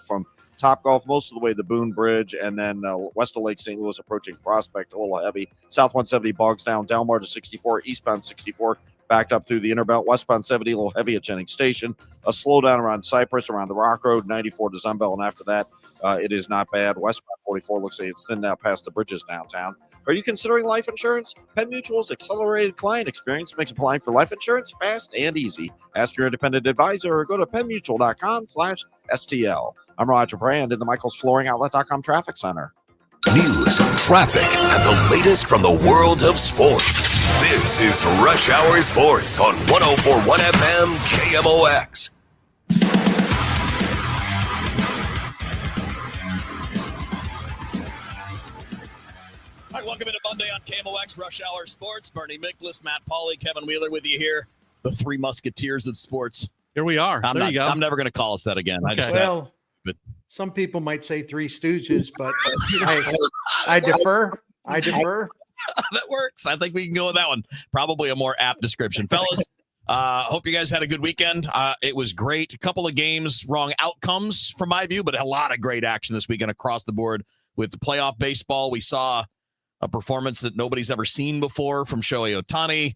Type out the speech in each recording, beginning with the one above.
from Topgolf most of the way to Boone Bridge, and then west of Lake St. Louis approaching Prospect, a little heavy. South 170 bogs down, Delmar to 64, eastbound 64, backed up through the inner belt. Westbound 70, a little heavy at Jennings Station. A slowdown around Cypress, around the Rock Road, 94 to Zunbell, and after that, it is not bad. Westbound 44 looks like it's thinned out past the bridges downtown. Are you considering life insurance? Penn Mutual's accelerated client experience makes applying for life insurance fast and easy. Ask your independent advisor or go to pennmutual.com/STL. I'm Roger Brand in the MichaelsFlooringOutlet.com Traffic Center. News, traffic, and the latest from the world of sports. This is Rush Hour Sports on 104.1 FM KMOX. All right, welcome into Monday on KMOX Rush Hour Sports. Bernie Miklasz, Matt Pauley, Kevin Wheeler with you here. The three musketeers of sports. Here we are. I'm never going to call us that again. Okay. Some people might say Three Stooges, but I defer. That works. I think we can go with that one. Probably a more apt description. Fellas, hope you guys had a good weekend. It was great. A couple of games, wrong outcomes from my view, but a lot of great action this weekend across the board. With the playoff baseball, we saw a performance that nobody's ever seen before from Shohei Ohtani.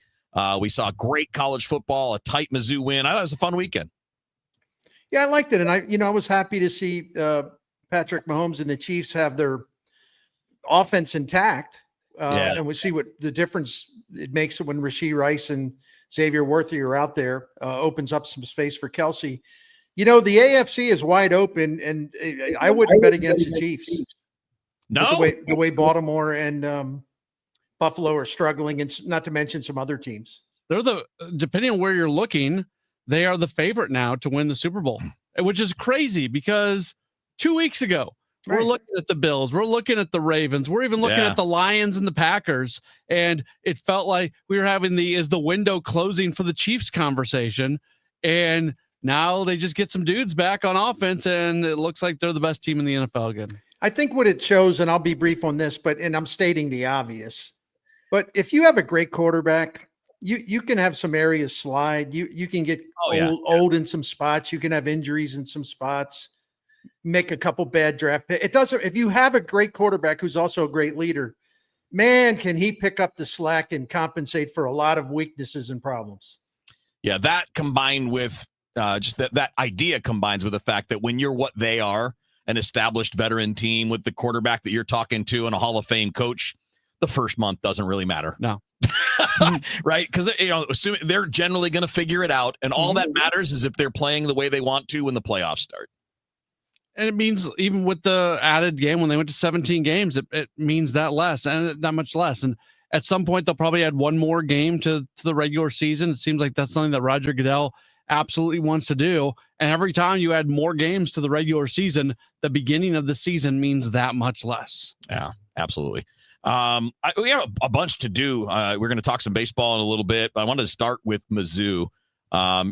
We saw great college football, a tight Mizzou win. I thought it was a fun weekend. Yeah, I liked it. And I was happy to see Patrick Mahomes and the Chiefs have their offense intact. And we see what the difference it makes when Rashee Rice and Xavier Worthy are out there, opens up some space for Kelsey. The AFC is wide open, and I wouldn't bet against the Chiefs. No, the way Baltimore and Buffalo are struggling, and not to mention some other teams. They're depending on where you're looking, they are the favorite now to win the Super Bowl, which is crazy because 2 weeks ago, we're looking at the Bills, we're looking at the Ravens, we're even looking at the Lions and the Packers, and it felt like we were having is the window closing for the Chiefs conversation, and now they just get some dudes back on offense, and it looks like they're the best team in the NFL again. I think what it shows, and I'll be brief on this, and I'm stating the obvious, but if you have a great quarterback, you can have some areas slide. You can get old in some spots. You can have injuries in some spots, make a couple bad draft picks. It doesn't. If you have a great quarterback who's also a great leader, man, can he pick up the slack and compensate for a lot of weaknesses and problems. Yeah, that combined with just that idea combines with the fact that when you're what they are, an established veteran team with the quarterback that you're talking to and a Hall of Fame coach, the first month doesn't really matter. No. Right? Because assuming they're generally going to figure it out, and all that matters is if they're playing the way they want to when the playoffs start. And it means even with the added game, when they went to 17 games, it means that less and that much less. And at some point, they'll probably add one more game to the regular season. It seems like that's something that Roger Goodell absolutely wants to do. And every time you add more games to the regular season, the beginning of the season means that much less. Yeah, absolutely. We have a bunch to do. We're going to talk some baseball in a little bit, but I wanted to start with Mizzou.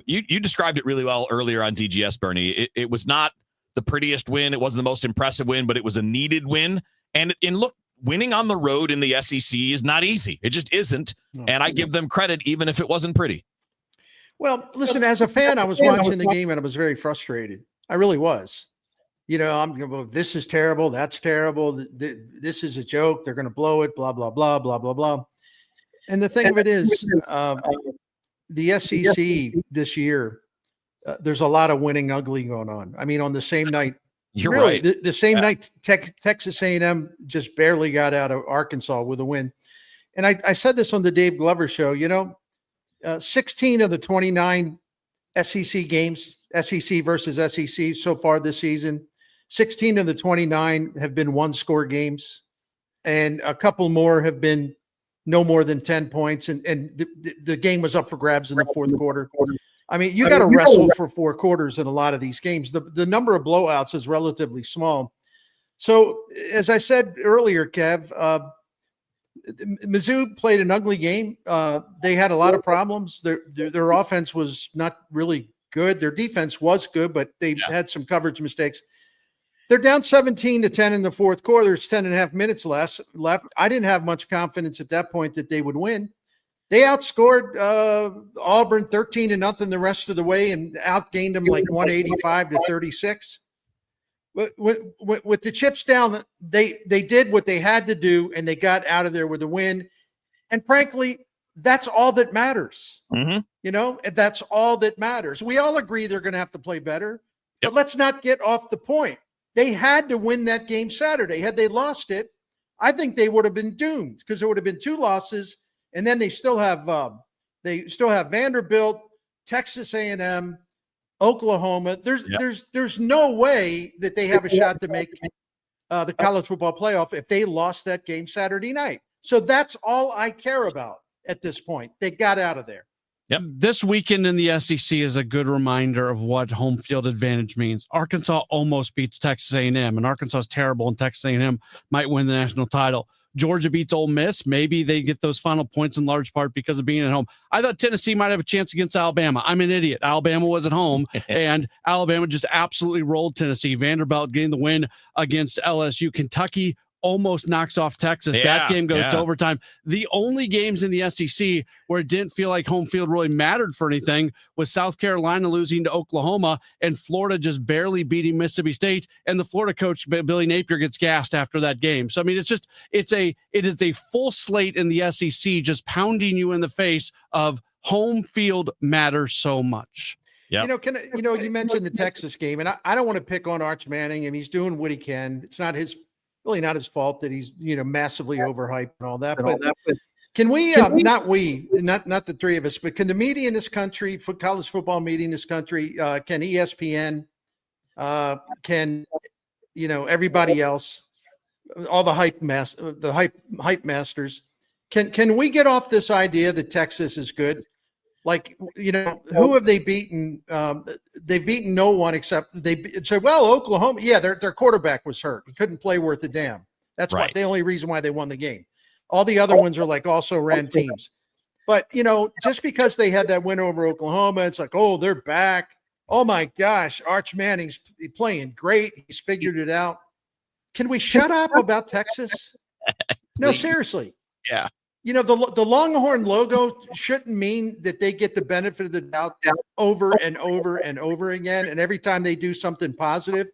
You described it really well earlier on DGS, Bernie. It was not the prettiest win. It wasn't the most impressive win, but it was a needed win. And look, winning on the road in the SEC is not easy. It just isn't. And I give them credit, even if it wasn't pretty. Well, listen, as a fan, I was watching the game and I was very frustrated. I really was. I'm going, this is terrible. That's terrible. This is a joke. They're going to blow it, blah, blah, blah, blah, blah, blah. And the thing of it is, the SEC this year, there's a lot of winning ugly going on. I mean, on the same night, you're right. The same night, Texas A&M just barely got out of Arkansas with a win. And I said this on the Dave Glover show, 16 of the 29 SEC games, SEC versus SEC so far this season, 16 of the 29 have been one-score games, and a couple more have been no more than 10 points, and the game was up for grabs in the fourth quarter. I mean, you got to wrestle for 4 quarters in a lot of these games. The number of blowouts is relatively small. So, as I said earlier, Kev, Mizzou played an ugly game. They had a lot of problems. Their offense was not really good. Their defense was good, but they had some coverage mistakes. They're down 17-10 in the fourth quarter. There's 10.5 minutes left. I didn't have much confidence at that point that they would win. They outscored Auburn 13-0 the rest of the way and outgained them like 185-36. with the chips down, they did what they had to do, and they got out of there with a win. And frankly, that's all that matters. That's all that matters. We all agree they're going to have to play better, but let's not get off the point. They had to win that game Saturday. Had they lost it, I think they would have been doomed, because there would have been 2 losses, and then they still have Vanderbilt, Texas A&M, Oklahoma. There's no way that they have a shot to make the college football playoff if they lost that game Saturday night. So that's all I care about at this point. They got out of there. Yep. This weekend in the SEC is a good reminder of what home field advantage means. Arkansas almost beats Texas A&M, and Arkansas is terrible, and Texas A&M might win the national title. Georgia beats Ole Miss. Maybe they get those final points in large part because of being at home. I thought Tennessee might have a chance against Alabama. I'm an idiot. Alabama was at home, and Alabama just absolutely rolled Tennessee. Vanderbilt getting the win against LSU. Kentucky almost knocks off Texas. That game goes to overtime. The only games in the SEC where it didn't feel like home field really mattered for anything was South Carolina losing to Oklahoma and Florida just barely beating Mississippi State. And the Florida coach, Billy Napier, gets gassed after that game. So, I mean, it is a full slate in the SEC just pounding you in the face of home field matters so much. Yep. You mentioned the Texas game, and I don't want to pick on Arch Manning, and he's doing what he can. It's not really not his fault that he's massively overhyped and all that. But can we not the three of us, but can the media in this country, for college football media in this country, can ESPN, can everybody else, all the hype masters, can we get off this idea that Texas is good? Like, who have they beaten? They've beaten no one except they said, well, Oklahoma. Yeah, their quarterback was hurt. He couldn't play worth a damn. That's right. The only reason why they won the game. All the other ones are like also ran teams. But, just because they had that win over Oklahoma, it's like, oh, they're back. Oh, my gosh, Arch Manning's playing great. He's figured it out. Can we shut up about Texas? No, seriously. Yeah. The Longhorn logo shouldn't mean that they get the benefit of the doubt over and over and over again. And every time they do something positive,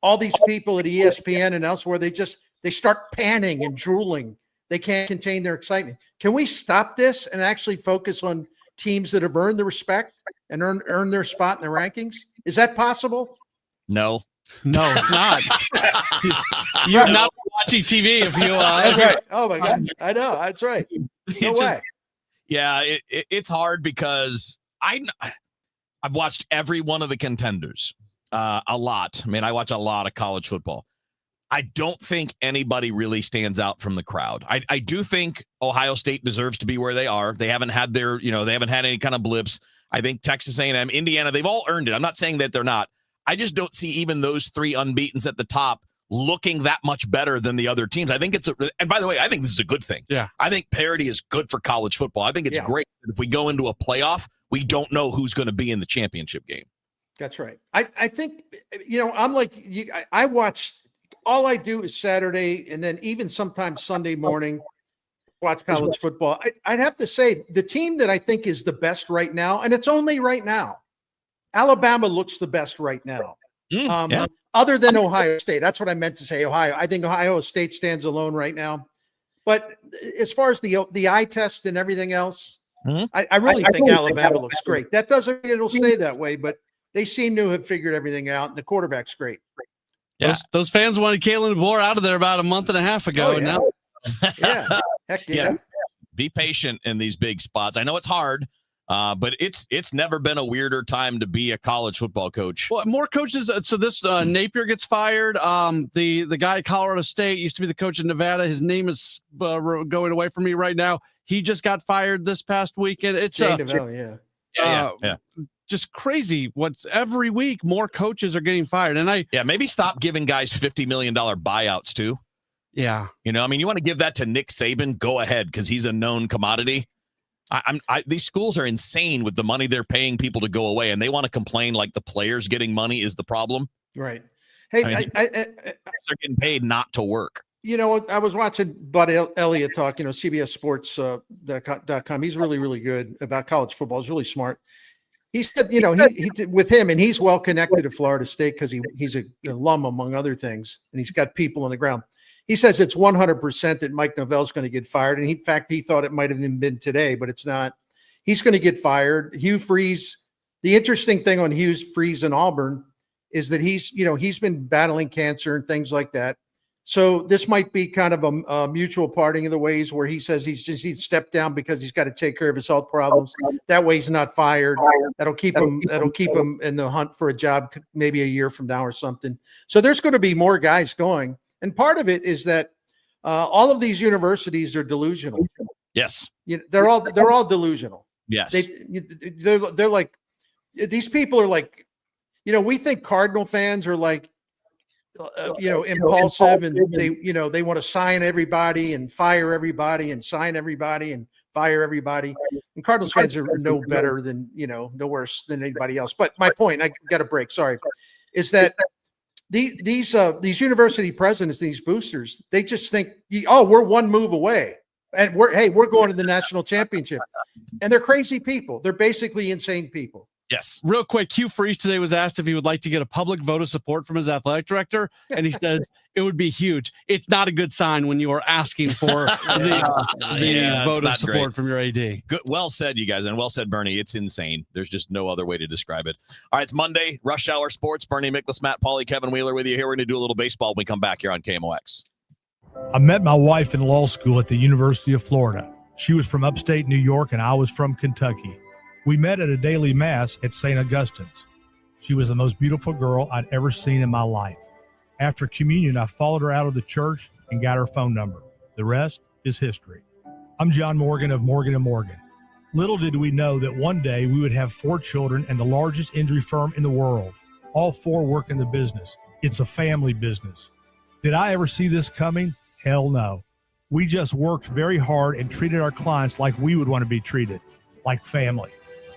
all these people at ESPN and elsewhere, they start panning and drooling. They can't contain their excitement. Can we stop this and actually focus on teams that have earned the respect and earn their spot in the rankings? Is that possible? No, it's not. You're not watching TV if you. That's right. Oh my God, I know. That's right. No way. It's hard because I've watched every one of the contenders a lot. I mean, I watch a lot of college football. I don't think anybody really stands out from the crowd. I do think Ohio State deserves to be where they are. They haven't had they haven't had any kind of blips. I think Texas A&M, Indiana, they've all earned it. I'm not saying that they're not. I just don't see even those 3 unbeatens at the top looking that much better than the other teams. I think and by the way, I think this is a good thing. Yeah. I think parity is good for college football. I think it's great that if we go into a playoff, we don't know who's going to be in the championship game. That's right. I think, I'm like you. I watch, all I do is Saturday and then even sometimes Sunday morning, watch college football. I'd have to say the team that I think is the best right now, and it's only right now, Alabama looks the best right now. Other than Ohio State. That's what I meant to say, Ohio. I think Ohio State stands alone right now. But as far as the eye test and everything else, I really think Alabama looks great. That doesn't mean it'll stay that way, but they seem to have figured everything out, and the quarterback's great. Yeah. Those fans wanted Kalen DeBoer out of there about a month and a half ago. Oh, yeah. And now, heck yeah. Be patient in these big spots. I know it's hard. But it's never been a weirder time to be a college football coach. Well, more coaches. So this Napier gets fired. The guy at Colorado State used to be the coach in Nevada. His name is going away from me right now. He just got fired this past weekend. It's just crazy. What's every week more coaches are getting fired, and maybe stop giving guys $50 million buyouts too. Yeah, you want to give that to Nick Saban. Go ahead, because he's a known commodity. These schools are insane with the money they're paying people to go away, and they want to complain like the players getting money is the problem. Right. Hey, they're getting paid not to work. I was watching Bud Elliott talk, CBS Sports.com. He's really, really good about college football. He's really smart. he said, he did with him, and he's well connected to Florida State because he's an alum, among other things, and he's got people on the ground. He says it's 100% that Mike Novell's going to get fired. And in fact, he thought it might have even been today, but it's not. He's going to get fired. Hugh Freeze. The interesting thing on Hugh Freeze in Auburn is that he's been battling cancer and things like that. So this might be kind of a mutual parting of the ways where he says he's stepped down because he's got to take care of his health problems. That way he's not fired. That'll keep him in the hunt for a job maybe a year from now or something. So there's going to be more guys going. And part of it is that all of these universities are delusional. Yes. They're all delusional. Yes. They're like, these people are like, we think Cardinal fans are like, impulsive, and they want to sign everybody and fire everybody and sign everybody and fire everybody. And Cardinals fans are no better than, no worse than anybody else. But my point, I got a break. Sorry, is that these university presidents, these boosters, they just think, we're one move away, and we're going to the national championship, and they're crazy people. They're basically insane people. Yes. Real quick, Hugh Freeze today was asked if he would like to get a public vote of support from his athletic director, and he says it would be huge. It's not a good sign when you are asking for the vote of support from your AD. Good, well said, you guys, and well said, Bernie. It's insane. There's just no other way to describe it. All right, it's Monday, Rush Hour Sports. Bernie Miklasz, Matt Pauley, Kevin Wheeler with you here. We're going to do a little baseball when we come back here on KMOX. I met my wife in law school at the University of Florida. She was from upstate New York, and I was from Kentucky. We met at a daily mass at St. Augustine's. She was the most beautiful girl I'd ever seen in my life. After communion, I followed her out of the church and got her phone number. The rest is history. I'm John Morgan of Morgan & Morgan. Little did we know that one day we would have 4 children and the largest injury firm in the world. All 4 work in the business. It's a family business. Did I ever see this coming? Hell no. We just worked very hard and treated our clients like we would want to be treated, like family.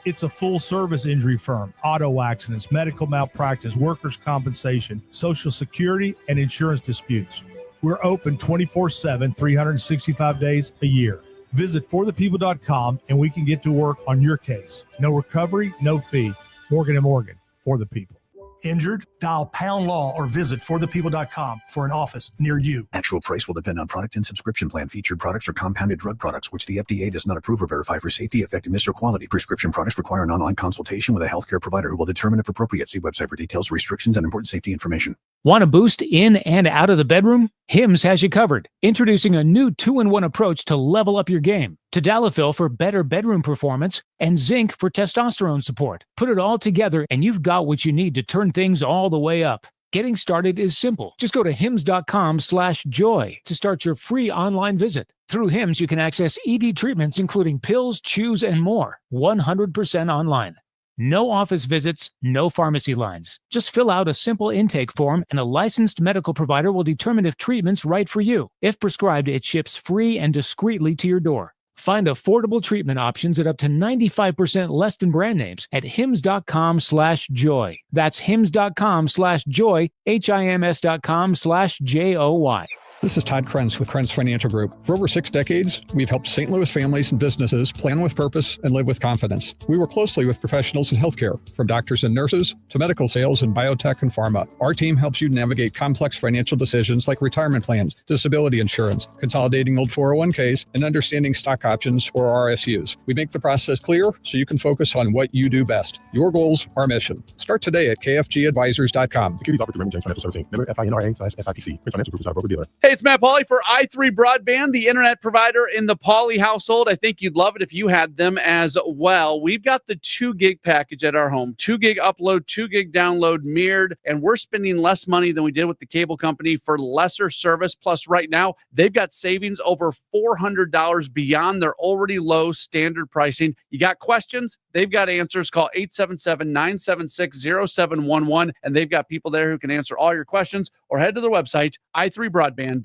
It's a full-service injury firm, auto accidents, medical malpractice, workers' compensation, Social Security, and insurance disputes. We're open 24/7, 365 days a year. Visit forthepeople.com and we can get to work on your case. No recovery, no fee. Morgan & Morgan, for the people. Injured? Dial pound law or visit forthepeople.com for an office near you. Actual price will depend on product and subscription plan. Featured products are compounded drug products, which the FDA does not approve or verify for safety, effectiveness, or quality. Prescription products require an online consultation with a healthcare provider who will determine if appropriate. See website for details, restrictions, and important safety information. Want to boost in and out of the bedroom? Hims has you covered. Introducing a new 2-in-1 approach to level up your game. Tadalafil for better bedroom performance and zinc for testosterone support. Put it all together and you've got what you need to turn things all the way up. Getting started is simple. Just go to hims.com/joy to start your free online visit. Through Hims, you can access ED treatments including pills, chews, and more. 100% online. No office visits, no pharmacy lines. Just fill out a simple intake form and a licensed medical provider will determine if treatment's right for you. If prescribed, it ships free and discreetly to your door. Find affordable treatment options at up to 95% less than brand names at hims.com/joy. That's hims.com/joy, hims.com/joy. This is Todd Krenz with Krenz Financial Group. For over 6 decades, we've helped St. Louis families and businesses plan with purpose and live with confidence. We work closely with professionals in healthcare, from doctors and nurses to medical sales in biotech and pharma. Our team helps you navigate complex financial decisions like retirement plans, disability insurance, consolidating old 401ks, and understanding stock options or RSUs. We make the process clear so you can focus on what you do best. Your goals, our mission. Start today at kfgadvisors.com. Securities offered through Raymond James Financial Servicing. Member FINRA/SIPC. Financial Group is not a broker-dealer. Hey, it's Matt Pauley for i3 Broadband, the internet provider in the Pauley household. I think you'd love it if you had them as well. We've got the 2 gig package at our home, 2 gig upload, 2 gig download mirrored, and we're spending less money than we did with the cable company for lesser service. Plus, right now, they've got savings over $400 beyond their already low standard pricing. You got questions? They've got answers. Call 877-976-0711, and they've got people there who can answer all your questions, or head to their website, i3broadband.com.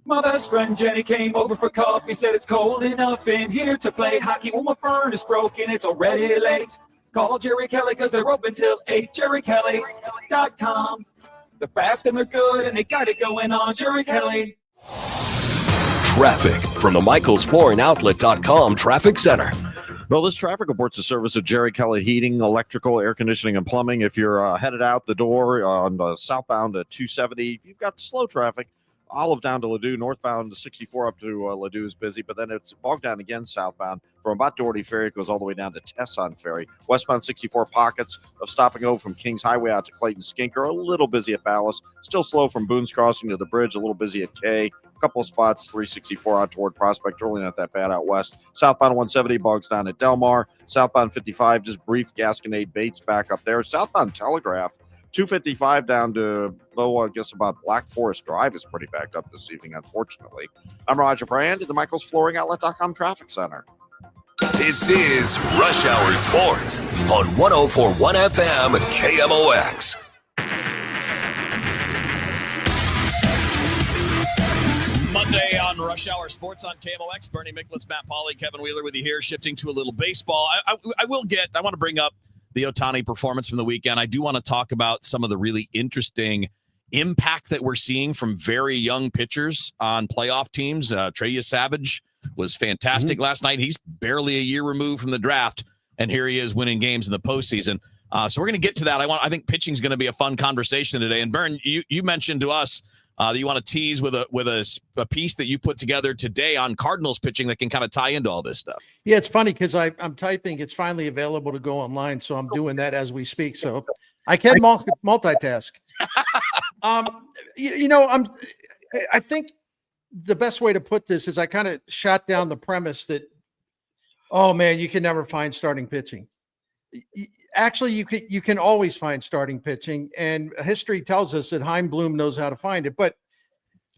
My best friend Jenny came over for coffee, said it's cold enough in here to play hockey. Well, my furnace broken, it's already late. Call Jerry Kelly because they're open till 8. JerryKelly.com. They're fast and they're good and they got it going on. Jerry Kelly. Traffic from the MichaelsFlooringOutlet.com Traffic Center. Well, this traffic report's a service of Jerry Kelly Heating, Electrical, Air Conditioning, and Plumbing. If you're headed out the door on southbound to 270, you've got slow traffic. Olive down to Ladue, northbound to 64 up to Ladue is busy, but then it's bogged down again southbound from about Doherty Ferry. It goes all the way down to Tesson Ferry. Westbound 64 pockets of stop and go from Kings Highway out to Clayton Skinker. A little busy at Ballast. Still slow from Boone's Crossing to the bridge. A little busy at K. A couple of spots, 364 out toward Prospect. Really not that bad out west. Southbound 170 bogs down at Delmar. Southbound 55, just brief Gasconade Bates back up there. Southbound Telegraph 255 down to, I guess about Black Forest Drive is pretty backed up this evening, unfortunately. I'm Roger Brand at the Michael's Flooring Outlet.com Traffic Center. This is Rush Hour Sports on 104.1 FM KMOX. Monday on Rush Hour Sports on KMOX. Bernie Miklasz, Matt Pauley, Kevin Wheeler with you here, shifting to a little baseball. I want to bring up the Ohtani performance from the weekend. I do want to talk about some of the really interesting impact that we're seeing from very young pitchers on playoff teams. Trey Savage was fantastic last night. He's barely a year removed from the draft, and here he is winning games in the postseason. So we're going to get to that. I think pitching is going to be a fun conversation today. And Bern, you mentioned to us that you want to tease with a piece that you put together today on Cardinals pitching that can kind of tie into all this stuff. Yeah, it's funny because I'm typing. It's finally available to go online, so I'm doing that as we speak. So I can multitask. I think the best way to put this is I kind of shot down the premise that, oh man, you can never find starting pitching. Actually, you can always find starting pitching, and history tells us that Chaim Bloom knows how to find it. But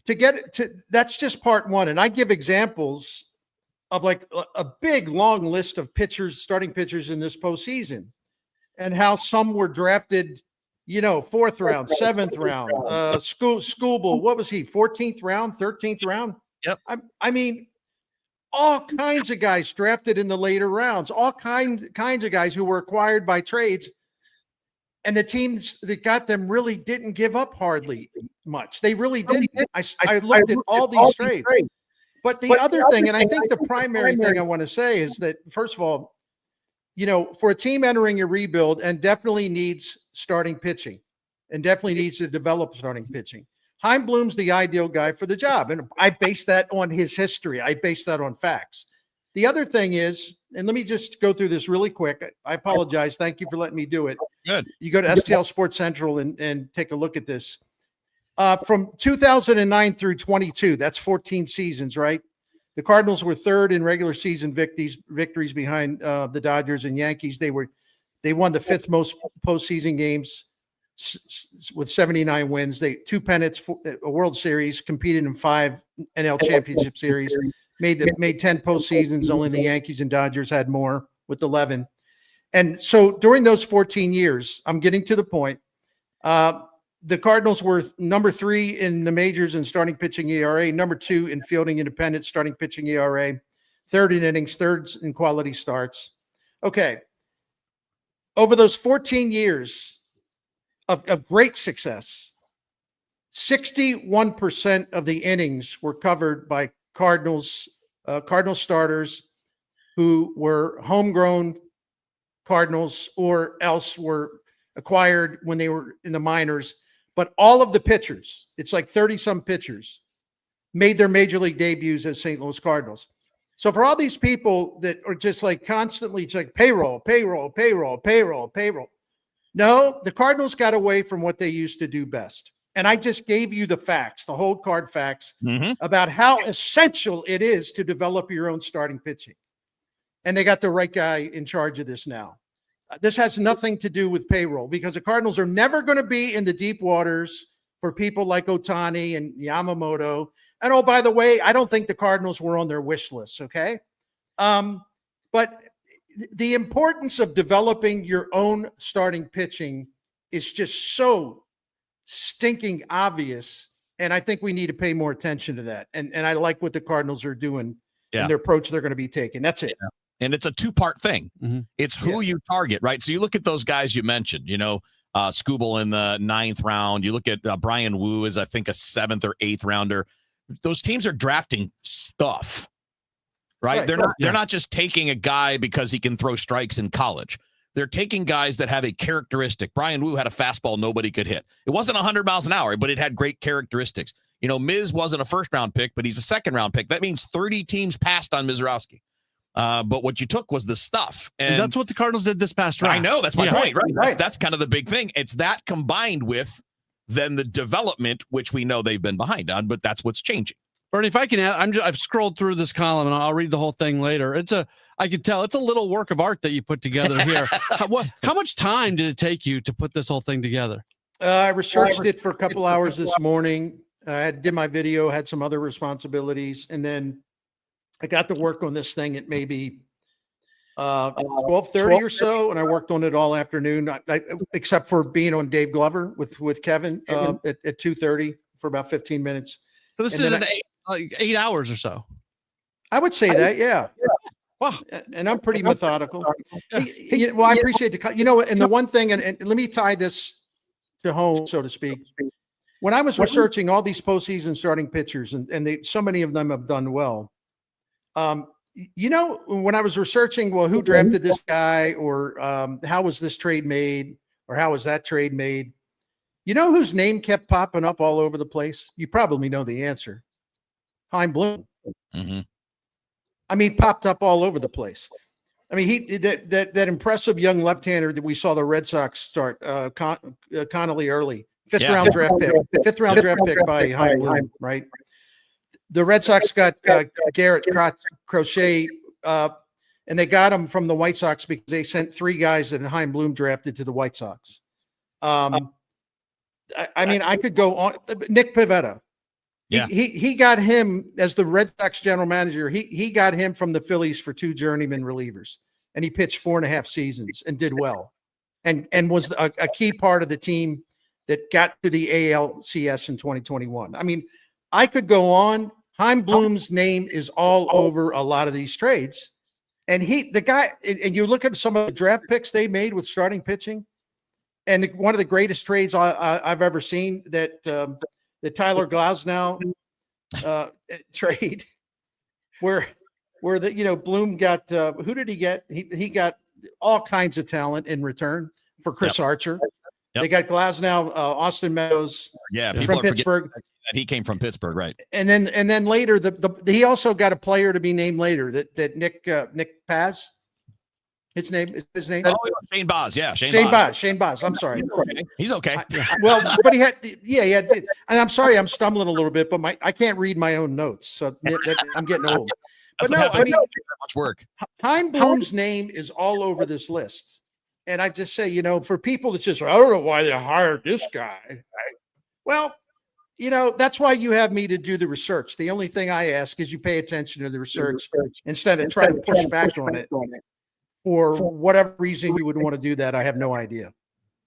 to get it to, that's just part one. And I give examples of like a big long list of pitchers, starting pitchers in this postseason, and how some were drafted, 4th round, 7th round, Skubal, what was he? 14th round, 13th round. Yep. I mean, all kinds of guys drafted in the later rounds, all kinds of guys who were acquired by trades. And the teams that got them really didn't give up hardly much. They really didn't. I looked at all these trades. But the other thing, and I think the primary thing I want to say is that, first of all, for a team entering a rebuild and definitely needs starting pitching and definitely needs to develop starting pitching, Chaim Bloom's the ideal guy for the job. And I base that on his history. I base that on facts. The other thing is, and let me just go through this really quick. I apologize. Thank you for letting me do it. Good. You go to STL Sports Central and take a look at this. From 2009 through 22, that's 14 seasons, right? The Cardinals were third in regular season victories behind the Dodgers and Yankees. They won the 5th most postseason games with 79 wins. They 2 pennants, a World Series, competed in 5 NL Championship Series, made 10 postseasons. Only the Yankees and Dodgers had more with 11. And so during those 14 years, I'm getting to the point. The Cardinals were number 3 in the majors in starting pitching ERA, number 2 in fielding independent starting pitching ERA, 3rd in innings, 3rd in quality starts. Okay. Over those 14 years of great success, 61% of the innings were covered by Cardinals starters who were homegrown Cardinals or else were acquired when they were in the minors. But all of the pitchers, it's like 30-some pitchers, made their major league debuts as St. Louis Cardinals. So for all these people that are just like constantly, it's like payroll. No, the Cardinals got away from what they used to do best. And I just gave you the facts, the whole card facts about how essential it is to develop your own starting pitching. And they got the right guy in charge of this now. This has nothing to do with payroll because the Cardinals are never going to be in the deep waters for people like Ohtani and Yamamoto. And oh, by the way, I don't think the Cardinals were on their wish list. Okay. But the importance of developing your own starting pitching is just so stinking obvious. And I think we need to pay more attention to that. And I like what the Cardinals are doing and their approach they're going to be taking. That's it. Yeah. And it's a 2-part thing. It's who you target, right? So you look at those guys you mentioned, Skubal in the 9th round. You look at Brian Wu as, I think, a 7th or 8th rounder. Those teams are drafting stuff. right? They're not just taking a guy because he can throw strikes in college. They're taking guys that have a characteristic. Brian Wu had a fastball nobody could hit. It wasn't 100 miles an hour, but it had great characteristics. Miz wasn't a first-round pick, but he's a second-round pick. That means 30 teams passed on Mizrowski. But what you took was the stuff. And that's what the Cardinals did this past draft. I know. That's my point, right? That's kind of the big thing. It's that combined with then the development, which we know they've been behind on, but that's what's changing. Bernie, if I can add, I've scrolled through this column and I'll read the whole thing later. I can tell it's a little work of art that you put together here. How much time did it take you to put this whole thing together? I researched it for a couple hours this morning. I did my video, had some other responsibilities, and then I got to work on this thing at maybe 12:30 or so, and I worked on it all afternoon, except for being on Dave Glover with Kevin at 2:30 for about 15 minutes. So this is 8 hours or so. I would say that, yeah. Wow. And I'm pretty methodical. Well, I appreciate and the one thing, and let me tie this to home, so to speak. When I was researching all these postseason starting pitchers, and so many of them have done well. When I was researching, well, who drafted this guy, or how was this trade made, or how was that trade made? You know whose name kept popping up all over the place? You probably know the answer. Chaim Bloom. Mm-hmm. I mean, popped up all over the place. I mean, that impressive young left-hander that we saw the Red Sox start, Connolly early, fifth round draft pick by Chaim Bloom, right? The Red Sox got Garrett Crochet, and they got him from the White Sox because they sent 3 guys that Chaim Bloom drafted to the White Sox. I mean, I could go on. Nick Pivetta. Yeah. He got him as the Red Sox general manager. He got him from the Phillies for 2 journeyman relievers, and he pitched 4.5 seasons and did well, and was a key part of the team that got to the ALCS in 2021. I mean, I could go on. Chaim Bloom's name is all over a lot of these trades, and and you look at some of the draft picks they made with starting pitching, and one of the greatest trades I've ever seen, that the Tyler Glasnow trade, where Bloom got who did he get? He got all kinds of talent in return for Chris Archer. Yep. They got Glasnow, Austin Meadows, from Pittsburgh. That he came from Pittsburgh, right? And then later, he also got a player to be named later that Nick Paz. His name. Oh, Shane Baz. Yeah, Shane Baz. I'm sorry. He's okay. Well, but he had, and I'm sorry, I'm stumbling a little bit, but I can't read my own notes, so I'm getting old. But no, I mean, much work. Chaim Bloom's name is all over this list, and I just say, for people that just, I don't know why they hired this guy. Well, that's why you have me to do the research. The only thing I ask is you pay attention to the research instead of trying to push back on it. For whatever reason you would want to do that, I have no idea.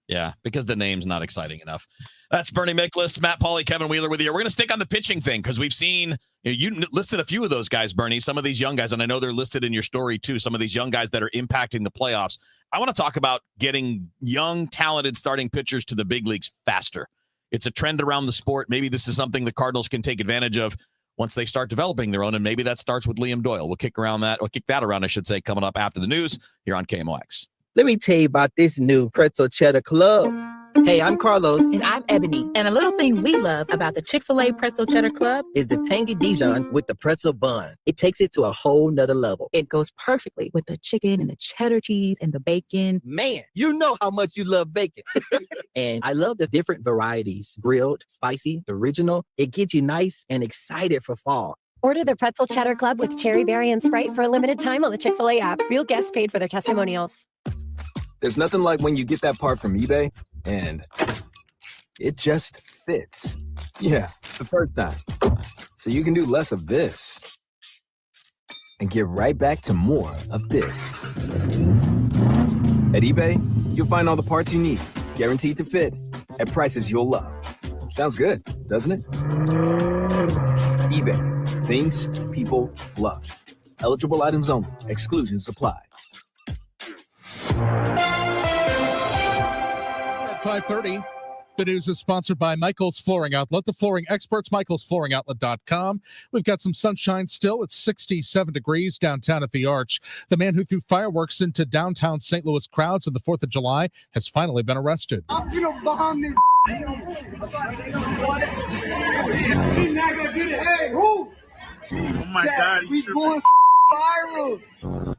Yeah, because the name's not exciting enough. That's Bernie Miklasz, Matt Pauley, Kevin Wheeler with you. We're going to stick on the pitching thing because we've seen, you listed a few of those guys, Bernie, some of these young guys, and I know they're listed in your story too, some of these young guys that are impacting the playoffs. I want to talk about getting young, talented starting pitchers to the big leagues faster. It's a trend around the sport. Maybe this is something the Cardinals can take advantage of once they start developing their own, and maybe that starts with Liam Doyle. We'll kick that around, I should say, coming up after the news here on KMOX. Let me tell you about this new pretzel cheddar club. Hey, I'm Carlos. And I'm Ebony. And a little thing we love about the Chick-fil-A Pretzel Cheddar Club is the tangy Dijon with the pretzel bun. It takes it to a whole nother level. It goes perfectly with the chicken and the cheddar cheese and the bacon. Man, you know how much you love bacon. And I love the different varieties. Grilled, spicy, original. It gets you nice and excited for fall. Order the Pretzel Cheddar Club with cherry berry and Sprite for a limited time on the Chick-fil-A app. Real guests paid for their testimonials. There's nothing like when you get that part from eBay and it just fits. Yeah, the first time. So you can do less of this and get right back to more of this. At eBay, you'll find all the parts you need, guaranteed to fit, at prices you'll love. Sounds good, doesn't it? eBay, things people love. Eligible items only. Exclusions apply. At 5:30, The news is sponsored by Michael's Flooring Outlet, the flooring experts, michaelsflooringoutlet.com. We've got some sunshine still. It's 67 degrees downtown at the Arch. The man who threw fireworks into downtown St. Louis crowds on the 4th of July has finally been arrested. I'm gonna bomb this. He's not gonna get it. Hey, who? Oh my God. We going viral.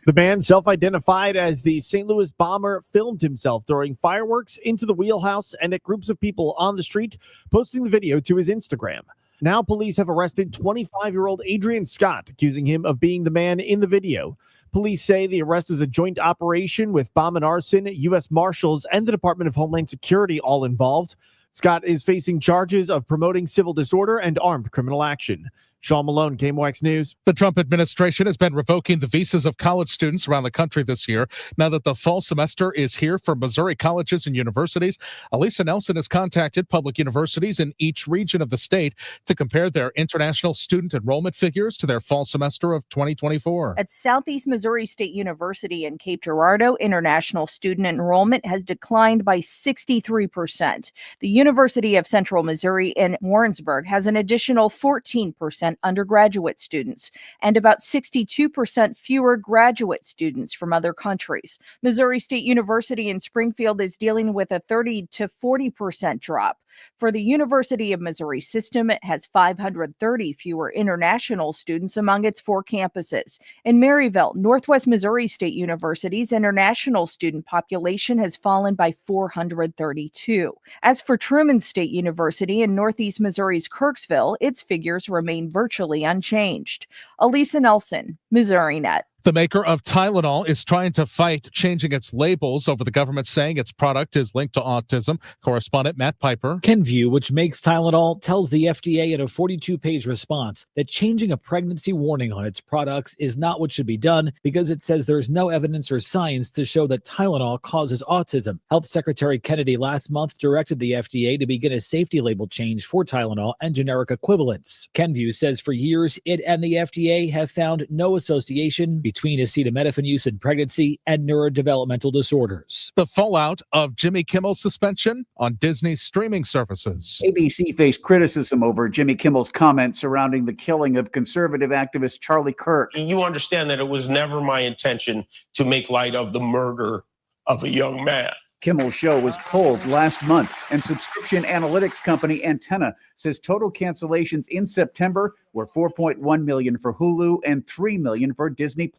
The man, self-identified as the St. Louis bomber, filmed himself throwing fireworks into the wheelhouse and at groups of people on the street, posting the video to his Instagram. Now police have arrested 25-year-old Adrian Scott, accusing him of being the man in the video. Police say the arrest was a joint operation with bomb and arson, U.S. Marshals, and the Department of Homeland Security all involved. Scott is facing charges of promoting civil disorder and armed criminal action. Sean Malone, KMOX News. The Trump administration has been revoking the visas of college students around the country this year. Now that the fall semester is here for Missouri colleges and universities, Elisa Nelson has contacted public universities in each region of the state to compare their international student enrollment figures to their fall semester of 2024. At Southeast Missouri State University in Cape Girardeau, international student enrollment has declined by 63%. The University of Central Missouri in Warrensburg has an additional 14% undergraduate students and about 62% fewer graduate students from other countries. Missouri State University in Springfield is dealing with a 30 to 40% drop. For the University of Missouri system, it has 530 fewer international students among its 4 campuses. In Maryville, Northwest Missouri State University's international student population has fallen by 432. As for Truman State University in Northeast Missouri's Kirksville, its figures remain virtually unchanged. Elisa Nelson, Missouri Net. The maker of Tylenol is trying to fight changing its labels over the government saying its product is linked to autism. Correspondent Matt Piper. Kenvue, which makes Tylenol, tells the FDA in a 42-page response that changing a pregnancy warning on its products is not what should be done because it says there's no evidence or science to show that Tylenol causes autism. Health Secretary Kennedy last month directed the FDA to begin a safety label change for Tylenol and generic equivalents. Kenvue says for years it and the FDA have found no association between acetaminophen use in pregnancy and neurodevelopmental disorders. The fallout of Jimmy Kimmel's suspension on Disney's streaming services. ABC faced criticism over Jimmy Kimmel's comments surrounding the killing of conservative activist Charlie Kirk. You understand that it was never my intention to make light of the murder of a young man. Kimmel's show was pulled last month, and subscription analytics company Antenna says total cancellations in September were 4.1 million for Hulu and 3 million for Disney+.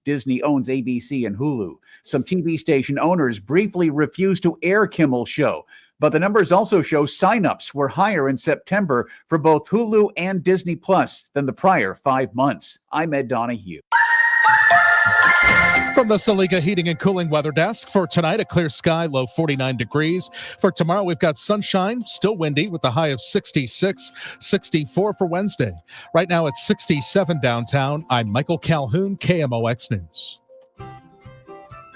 Disney owns ABC and Hulu. Some TV station owners briefly refused to air Kimmel's show, but the numbers also show signups were higher in September for both Hulu and Disney+ than the prior 5 months. I'm Ed Donahue. From the Saliga Heating and Cooling Weather Desk, for tonight, a clear sky, low 49 degrees. For tomorrow, we've got sunshine, still windy with a high of 66, 64 for Wednesday. Right now, it's 67 downtown. I'm Michael Calhoun, KMOX News.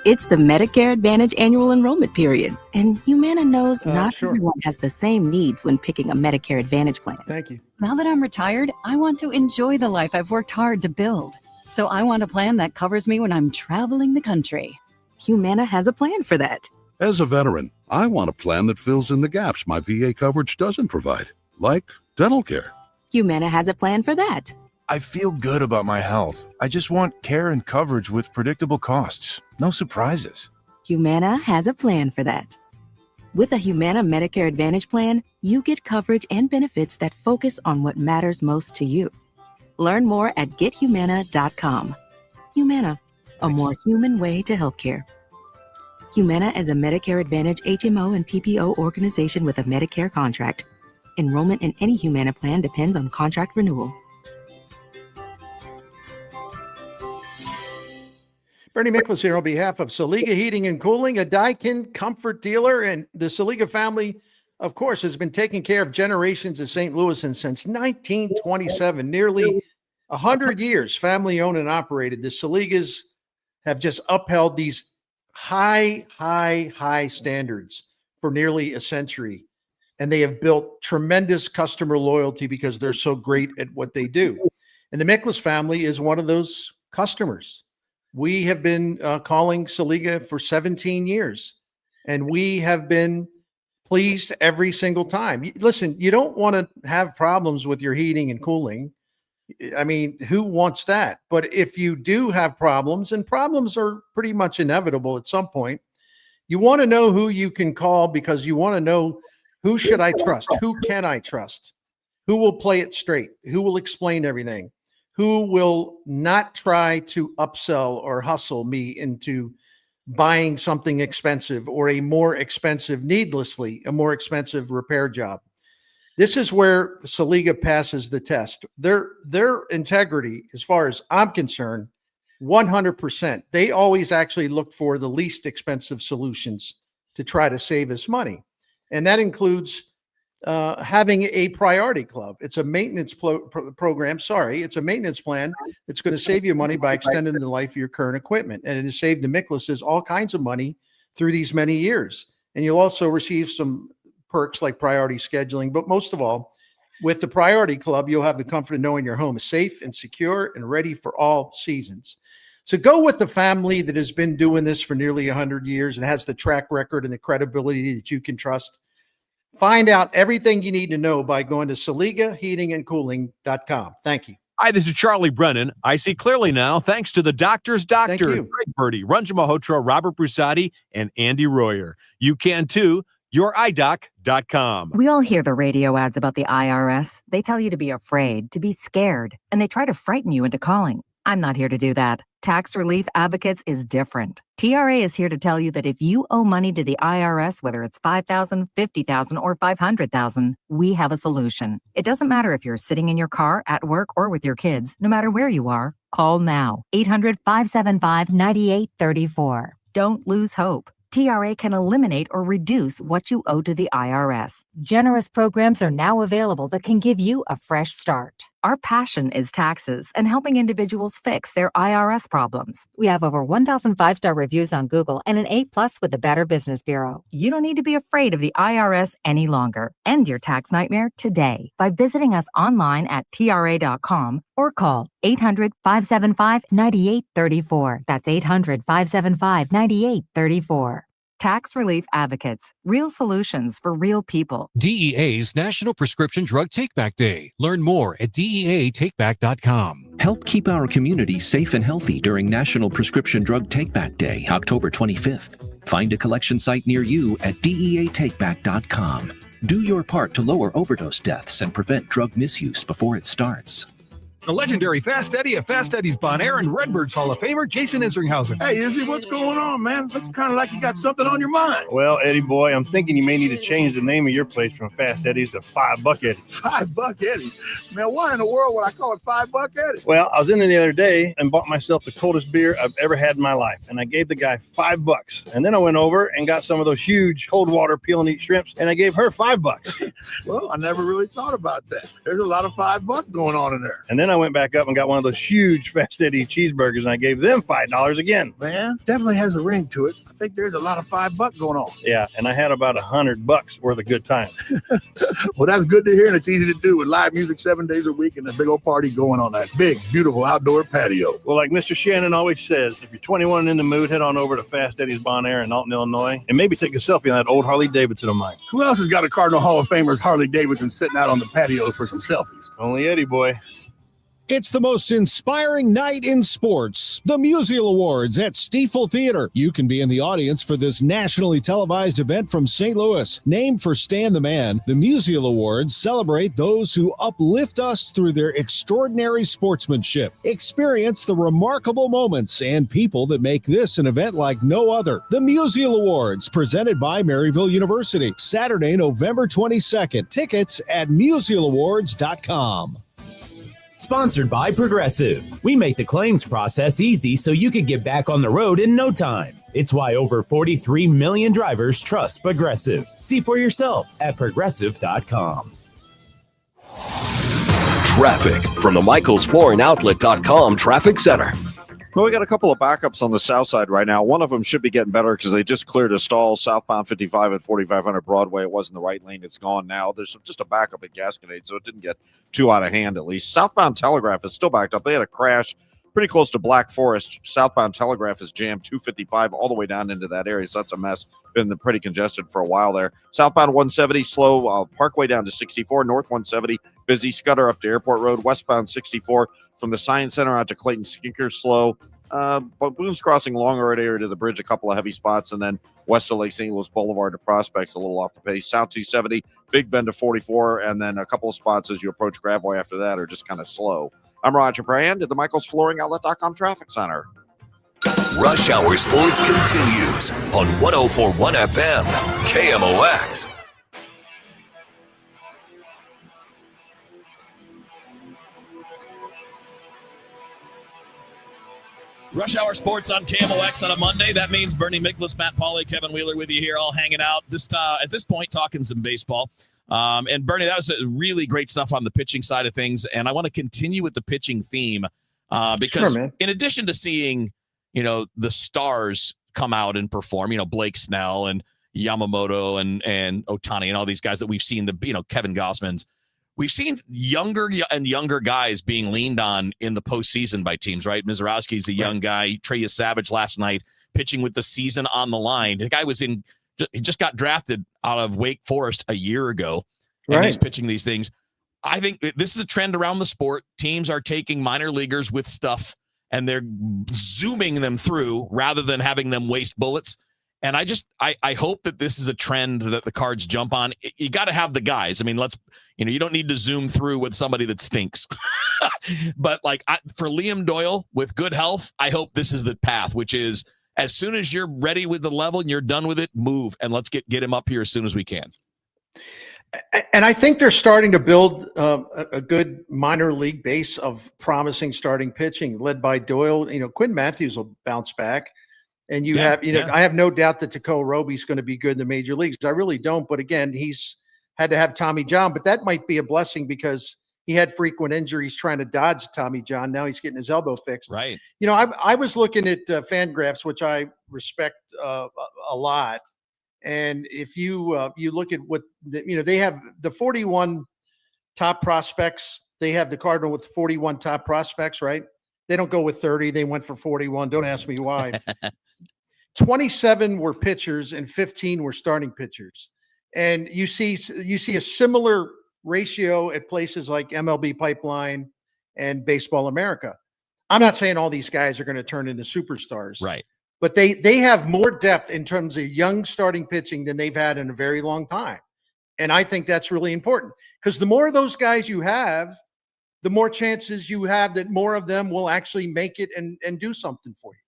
It's the Medicare Advantage annual enrollment period, and Humana knows not everyone has the same needs when picking a Medicare Advantage plan. Thank you. Now that I'm retired, I want to enjoy the life I've worked hard to build. So I want a plan that covers me when I'm traveling the country. Humana has a plan for that. As a veteran, I want a plan that fills in the gaps my VA coverage doesn't provide, like dental care. Humana has a plan for that. I feel good about my health. I just want care and coverage with predictable costs. No surprises. Humana has a plan for that. With a Humana Medicare Advantage plan, you get coverage and benefits that focus on what matters most to you. Learn more at gethumana.com. Humana, a more human way to healthcare. Humana is a Medicare Advantage HMO and PPO organization with a Medicare contract. Enrollment in any Humana plan depends on contract renewal. Bernie Miklasz here on behalf of Saliga Heating and Cooling, a Daikin comfort dealer. And the Saliga family, of course, has been taking care of generations of St. Louisans since 1927, nearly 100 years, family owned and operated. The Saligas have just upheld these high standards for nearly a century. And they have built tremendous customer loyalty because they're so great at what they do. And the Miklasz family is one of those customers. We have been calling Saliga for 17 years. And we have been pleased every single time. Listen, you don't want to have problems with your heating and cooling. I mean, who wants that? But if you do have problems, and problems are pretty much inevitable at some point, you want to know who you can call, because you want to know, who should I trust? Who can I trust? Who will play it straight? Who will explain everything? Who will not try to upsell or hustle me into buying something expensive, or a more expensive repair job? This is where Saliga passes the test. Their integrity, as far as I'm concerned, 100%. They always actually look for the least expensive solutions to try to save us money. And that includes having a priority club. It's a maintenance program. Sorry, it's a maintenance plan that's going to save you money by extending the life of your current equipment. And it has saved the Miklashes all kinds of money through these many years. And you'll also receive some perks like priority scheduling. But most of all, with the priority club, you'll have the comfort of knowing your home is safe and secure and ready for all seasons. So go with the family that has been doing this for nearly 100 years and has the track record and the credibility that you can trust. Find out everything you need to know by going to SaligaHeatingandCooling.com. Thank you. Hi, this is Charlie Brennan. I see clearly now, thanks to the doctor's doctor, Thank you. Greg Birdie, Ranjan Malhotra, Robert Brusati, and Andy Royer. You can too. YourEyeDoc.com. We all hear the radio ads about the IRS. They tell you to be afraid, to be scared, and they try to frighten you into calling. I'm not here to do that. Tax Relief Advocates is different. TRA is here to tell you that if you owe money to the IRS, whether it's $5,000, $50,000, or $500,000, we have a solution. It doesn't matter if you're sitting in your car, at work, or with your kids. No matter where you are, call now. 800-575-9834. Don't lose hope. TRA can eliminate or reduce what you owe to the IRS. Generous programs are now available that can give you a fresh start. Our passion is taxes and helping individuals fix their IRS problems. We have over 1,000 5-star reviews on Google and an A+ with the Better Business Bureau. You don't need to be afraid of the IRS any longer. End your tax nightmare today by visiting us online at TRA.com or call 800-575-9834. That's 800-575-9834. Tax Relief Advocates. Real solutions for real people. DEA's National Prescription Drug Takeback Day. Learn more at DEATakeback.com. Help keep our community safe and healthy during National Prescription Drug Takeback Day, October 25th. Find a collection site near you at DEATakeback.com. Do your part to lower overdose deaths and prevent drug misuse before it starts. The legendary Fast Eddie of Fast Eddie's Bon Air and Redbirds Hall of Famer, Jason Isringhausen. Hey, Izzy, what's going on, man? Looks kind of like you got something on your mind. Well, Eddie boy, I'm thinking you may need to change the name of your place from Fast Eddie's to $5 Eddie. $5 Eddie? Man, why in the world would I call it $5 Eddie? Well, I was in there the other day and bought myself the coldest beer I've ever had in my life. And I gave the guy $5. And then I went over and got some of those huge cold water peel and eat shrimps. And I gave her $5. Well, I never really thought about that. There's a lot of $5 going on in there. And then I went back up and got one of those huge Fast Eddie cheeseburgers, and I gave them $5 again. Man, definitely has a ring to it. I think there's a lot of $5 going on. Yeah, and I had about $100 worth of good time. Well, that's good to hear, and it's easy to do with live music 7 days a week and a big old party going on that big, beautiful outdoor patio. Well, like Mr. Shannon always says, if you're 21 and in the mood, head on over to Fast Eddie's Bon Air in Alton, Illinois, and maybe take a selfie on that old Harley Davidson of mine. Who else has got a Cardinal Hall of Famer's Harley Davidson sitting out on the patio for some selfies? Only Eddie boy. It's the most inspiring night in sports, the Musial Awards at Stiefel Theater. You can be in the audience for this nationally televised event from St. Louis. Named for Stan the Man, the Musial Awards celebrate those who uplift us through their extraordinary sportsmanship. Experience the remarkable moments and people that make this an event like no other. The Musial Awards, presented by Maryville University, Saturday, November 22nd. Tickets at musialawards.com. Sponsored by Progressive. We make the claims process easy so you can get back on the road in no time. It's why over 43 million drivers trust Progressive. See for yourself at Progressive.com. Traffic from the MichaelsFlooringOutlet.com Traffic Center. Well, we got a couple of backups on the south side right now. One of them should be getting better because they just cleared a stall southbound 55 at 4500 Broadway. It was in the right lane. It's gone now. There's just a backup at Gasconade, so it didn't get too out of hand at least. Southbound Telegraph is still backed up. They had a crash pretty close to Black Forest. Southbound Telegraph is jammed 255 all the way down into that area, so that's a mess. Been pretty congested for a while there. Southbound 170 slow, Parkway down to 64, north 170 busy, Scudder up to Airport Road, westbound 64 from the Science Center out to Clayton Skinker slow. But Boone's Crossing longer area to the bridge, a couple of heavy spots, and then west of Lake St. Louis Boulevard to Prospects a little off the pace. South 270, Big Bend to 44, and then a couple of spots as you approach Gravois after that are just kind of slow. I'm Roger Brand at the Michaels Flooring Outlet.com Traffic Center. Rush Hour Sports continues on 104.1 FM, KMOX. Rush Hour Sports on KMOX on a Monday. That means Bernie Miklasz, Matt Pauley, Kevin Wheeler with you here, all hanging out. At this point, talking some baseball. And Bernie, that was really great stuff on the pitching side of things. And I want to continue with the pitching theme because in addition to seeing, the stars come out and perform, Blake Snell and Yamamoto and Ohtani and all these guys that we've seen, Kevin Gausman's. We've seen younger and younger guys being leaned on in the postseason by teams, right? Mizorowski's a young guy. Trey Savage last night pitching with the season on the line. The guy he just got drafted out of Wake Forest a year ago, and he's pitching these things. I think this is a trend around the sport. Teams are taking minor leaguers with stuff, and they're zooming them through rather than having them waste bullets. And I hope that this is a trend that the Cards jump on. You got to have the guys. I mean, you don't need to zoom through with somebody that stinks. But for Liam Doyle with good health, I hope this is the path, which is as soon as you're ready with the level and you're done with it, move and let's get him up here as soon as we can. And I think they're starting to build a good minor league base of promising starting pitching led by Doyle. Quinn Matthews will bounce back. And I have no doubt that Tekoa Roby's going to be good in the major leagues. I really don't. But again, he's had to have Tommy John. But that might be a blessing because he had frequent injuries trying to dodge Tommy John. Now he's getting his elbow fixed. Right. I was looking at Fangraphs, which I respect a lot. And if you look at what they have the 41 top prospects. They have the Cardinal with 41 top prospects, right? They don't go with 30. They went for 41. Don't ask me why. 27 were pitchers and 15 were starting pitchers. And you see a similar ratio at places like MLB Pipeline and Baseball America. I'm not saying all these guys are going to turn into superstars. Right. But they have more depth in terms of young starting pitching than they've had in a very long time. And I think that's really important because the more of those guys you have, the more chances you have that more of them will actually make it and do something for you.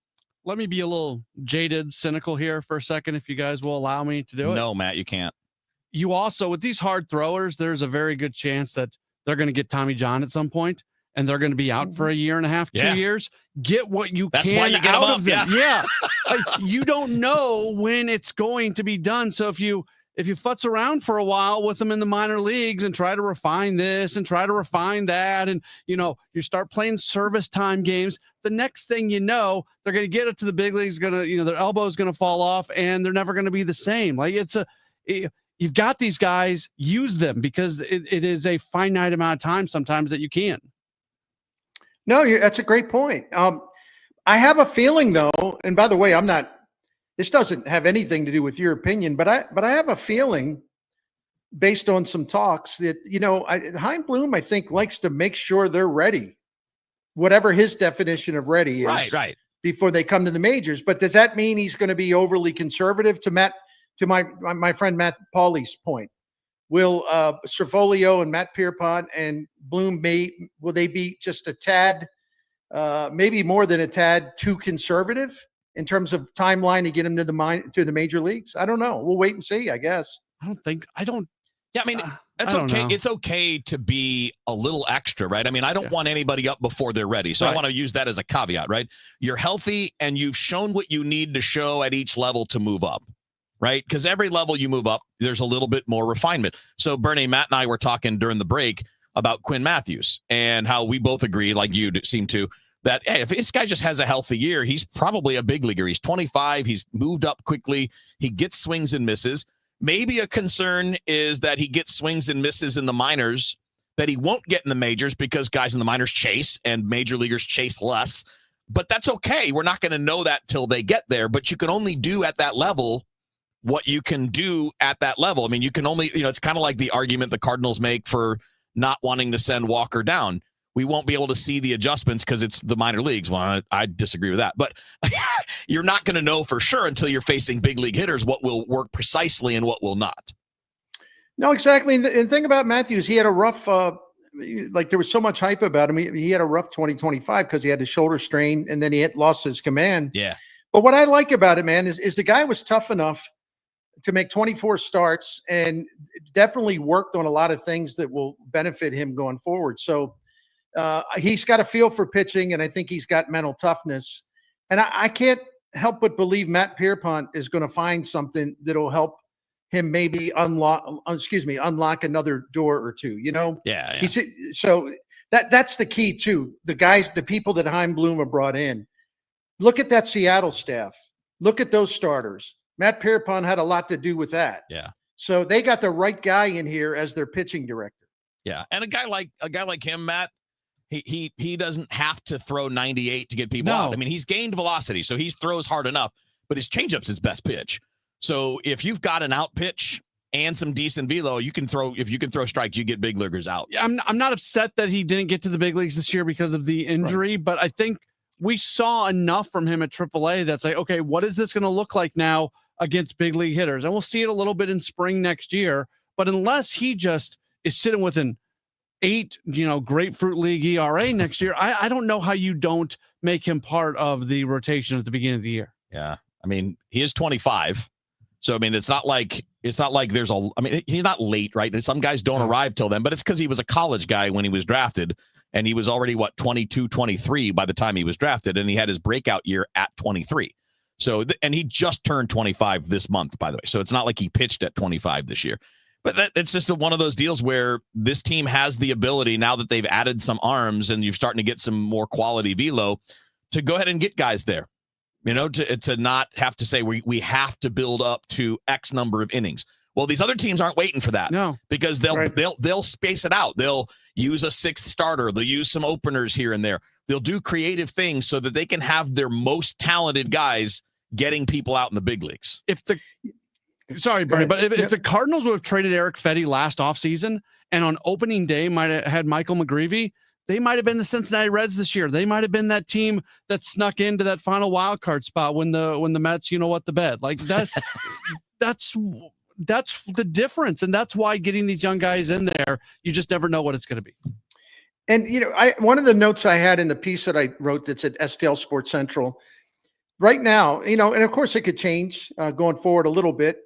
Let me be a little jaded, cynical here for a second, if you guys will allow me to do it. No, Matt, you can't. You also, with these hard throwers, there's a very good chance that they're going to get Tommy John at some point, and they're going to be out for a year and a half, 2 years. Get what you That's can why you get out them up, of them. yeah. You don't know when it's going to be done. So if you futz around for a while with them in the minor leagues and try to refine this and try to refine that, and you start playing service time games, the next thing you know, they're going to get up to the big leagues, their elbow is going to fall off, and they're never going to be the same. You've got these guys, use them because it is a finite amount of time sometimes that you can. No, that's a great point. I have a feeling though, and by the way, this doesn't have anything to do with your opinion, but I have a feeling based on some talks that, Chaim Bloom, I think, likes to make sure they're ready, whatever his definition of ready is, right, before they come to the majors. But does that mean he's going to be overly conservative? To my friend Matt Pauley's point, will Cerfolio and Matt Pierpont and Bloom will they be just a tad, maybe more than a tad, too conservative in terms of timeline to get him to the major leagues? I don't know. We'll wait and see, I guess. Yeah, I mean, it's okay. It's okay to be a little extra, right? I mean, I don't want anybody up before they're ready. So I want to use that as a caveat, right? You're healthy and you've shown what you need to show at each level to move up, right? Because every level you move up, there's a little bit more refinement. So Bernie, Matt, and I were talking during the break about Quinn Matthews and how we both agree, like you seem to, that hey, if this guy just has a healthy year, he's probably a big leaguer. He's 25. He's moved up quickly. He gets swings and misses. Maybe a concern is that he gets swings and misses in the minors that he won't get in the majors because guys in the minors chase and major leaguers chase less. But that's okay. We're not going to know that till they get there. But you can only do at that level what you can do at that level. I mean, you can only, it's kind of like the argument the Cardinals make for not wanting to send Walker down. We won't be able to see the adjustments because it's the minor leagues. Well, I disagree with that. But you're not going to know for sure until you're facing big league hitters what will work precisely and what will not. No, exactly. And the thing about Matthews, he had a rough, there was so much hype about him. He had a rough 2025 because he had the shoulder strain and then he had lost his command. Yeah. But what I like about it, man, is the guy was tough enough to make 24 starts and definitely worked on a lot of things that will benefit him going forward. So he's got a feel for pitching, and I think he's got mental toughness. And I can't help but believe Matt Pierpont is going to find something that'll help him maybe unlock another door or two, Yeah. So that's the key too. The people that Chaim Bloom have brought in, look at that Seattle staff, look at those starters. Matt Pierpont had a lot to do with that. Yeah. So they got the right guy in here as their pitching director. Yeah. And a guy like him, Matt, he doesn't have to throw 98 to get people out. I mean, he's gained velocity, so he throws hard enough, but his changeup's his best pitch. So if you've got an out pitch and some decent velo, if you can throw strikes, you get big leaguers out. Yeah, I'm not upset that he didn't get to the big leagues this year because of the injury, but I think we saw enough from him at AAA that's like, okay, what is this going to look like now against big league hitters? And we'll see it a little bit in spring next year. But unless he just is sitting with an 8, Grapefruit League ERA next year, I don't know how you don't make him part of the rotation at the beginning of the year. Yeah. I mean, he is 25. So, I mean, it's not like he's not late, right? Some guys don't arrive till then, but it's because he was a college guy when he was drafted, and he was already, 22, 23 by the time he was drafted, and he had his breakout year at 23. So, and he just turned 25 this month, by the way. So it's not like he pitched at 25 this year. But it's just one of those deals where this team has the ability, now that they've added some arms and you're starting to get some more quality velo, to go ahead and get guys there. To not have to say we have to build up to X number of innings. Well, these other teams aren't waiting for that. No, because they'll space it out. They'll use a 6th starter. They'll use some openers here and there. They'll do creative things so that they can have their most talented guys getting people out in the big leagues. Sorry, Bernie, but if the Cardinals would have traded Eric Fetty last offseason and on opening day might have had Michael McGreevy, they might have been the Cincinnati Reds this year. They might have been that team that snuck into that final wild card spot when the Mets, the bed. Like that. that's the difference, and that's why getting these young guys in there, you just never know what it's going to be. And one of the notes I had in the piece that I wrote that's at STL Sports Central right now, and of course it could change going forward a little bit.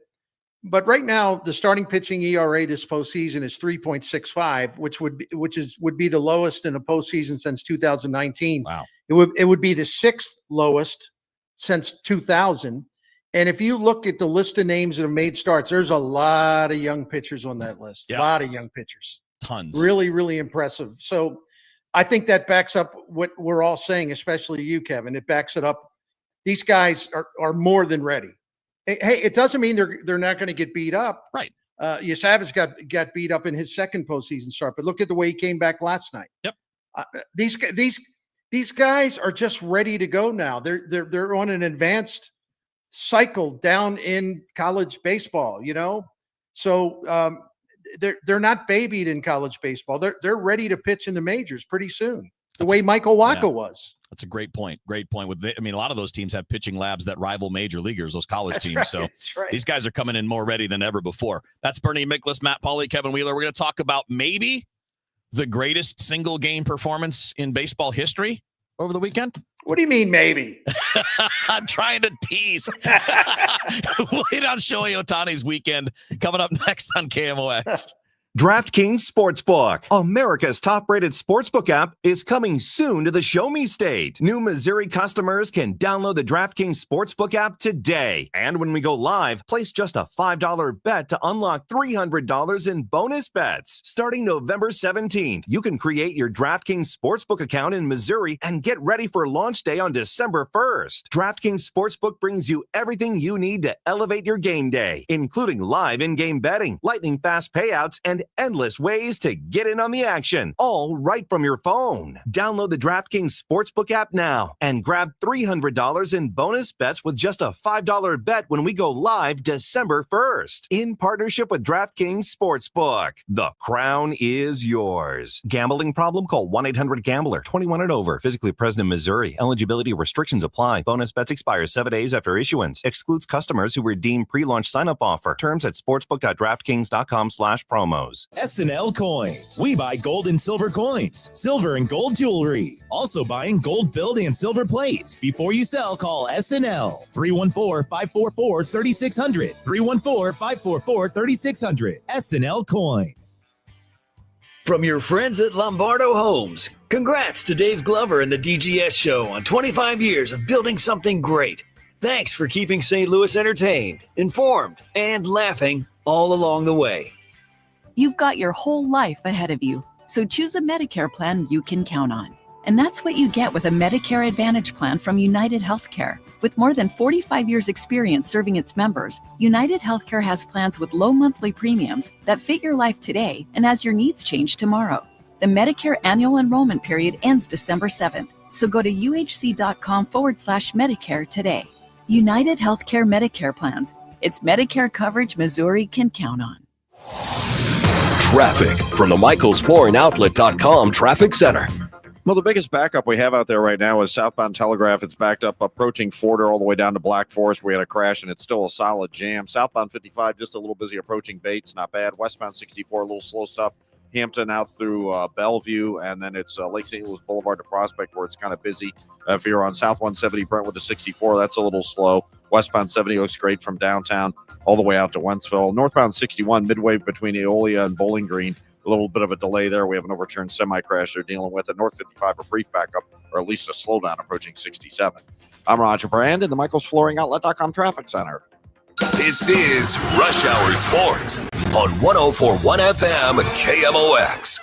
But right now, the starting pitching ERA this postseason is 3.65, which would be the lowest in a postseason since 2019. Wow! It would be the 6th lowest since 2000. And if you look at the list of names that have made starts, there's a lot of young pitchers on that list. Yep. A lot of young pitchers. Tons. Really, really impressive. So I think that backs up what we're all saying, especially you, Kevin. It backs it up. These guys are more than ready. Hey, it doesn't mean they're not going to get beat up. Right. Yasavage got beat up in his second postseason start, but look at the way he came back last night. Yep. These guys are just ready to go now. They're on an advanced cycle down in college baseball, So they're not babied in college baseball. They're ready to pitch in the majors pretty soon. The way Michael Wacha was. That's a great point. Great point. A lot of those teams have pitching labs that rival major leaguers, those college teams. Right, so right. These guys are coming in more ready than ever before. That's Bernie Miklasz, Matt Pauley, Kevin Wheeler. We're going to talk about maybe the greatest single game performance in baseball history over the weekend. What do you mean, maybe? I'm trying to tease. Wait on Shohei Ohtani's weekend coming up next on KMOX. DraftKings Sportsbook, America's top-rated sportsbook app, is coming soon to the Show Me State. New Missouri customers can download the DraftKings Sportsbook app today. And when we go live, place just a $5 bet to unlock $300 in bonus bets. Starting November 17th, you can create your DraftKings Sportsbook account in Missouri and get ready for launch day on December 1st. DraftKings Sportsbook brings you everything you need to elevate your game day, including live in-game betting, lightning-fast payouts, and endless ways to get in on the action, all right from your phone. Download the DraftKings Sportsbook app now and grab $300 in bonus bets with just a $5 bet when we go live December 1st. In partnership with DraftKings Sportsbook, the crown is yours. Gambling problem? Call 1-800-GAMBLER. 21 and over. Physically present in Missouri. Eligibility restrictions apply. Bonus bets expire 7 days after issuance. Excludes customers who redeem pre-launch sign-up offer. Terms at sportsbook.draftkings.com/promos. SNL Coin. We buy gold and silver coins, silver and gold jewelry. Also buying gold-filled and silver plates. Before you sell, call SNL. 314-544-3600. 314-544-3600. SNL Coin. From your friends at Lombardo Homes, congrats to Dave Glover and the DGS Show on 25 years of building something great. Thanks for keeping St. Louis entertained, informed, and laughing all along the way. You've got your whole life ahead of you, so choose a Medicare plan you can count on. And that's what you get with a Medicare Advantage plan from United Healthcare. With more than 45 years' experience serving its members, United Healthcare has plans with low monthly premiums that fit your life today and as your needs change tomorrow. The Medicare annual enrollment period ends December 7th, so go to uhc.com/Medicare today. United Healthcare Medicare plans. It's Medicare coverage Missouri can count on. Traffic from the MichaelsFlooringOutlet.com Traffic Center. Well, the biggest backup we have out there right now is southbound Telegraph. It's backed up approaching Forder all the way down to Black Forest. We had a crash, and it's still a solid jam. Southbound 55, just a little busy approaching Bates. Not bad. Westbound 64, a little slow stuff. Hampton out through Bellevue, and then it's Lake St. Louis Boulevard to Prospect where it's kind of busy. If you're on South 170 Brentwood to 64, that's a little slow. Westbound 70 looks great from downtown all the way out to Wentzville. Northbound 61, midway between Eolia and Bowling Green. A little bit of a delay there. We have an overturned semi-crash they're dealing with. At North 55, a brief backup, or at least a slowdown approaching 67. I'm Roger Brand in the MichaelsFlooringOutlet.com Traffic Center. This is Rush Hour Sports on 104.1 FM KMOX.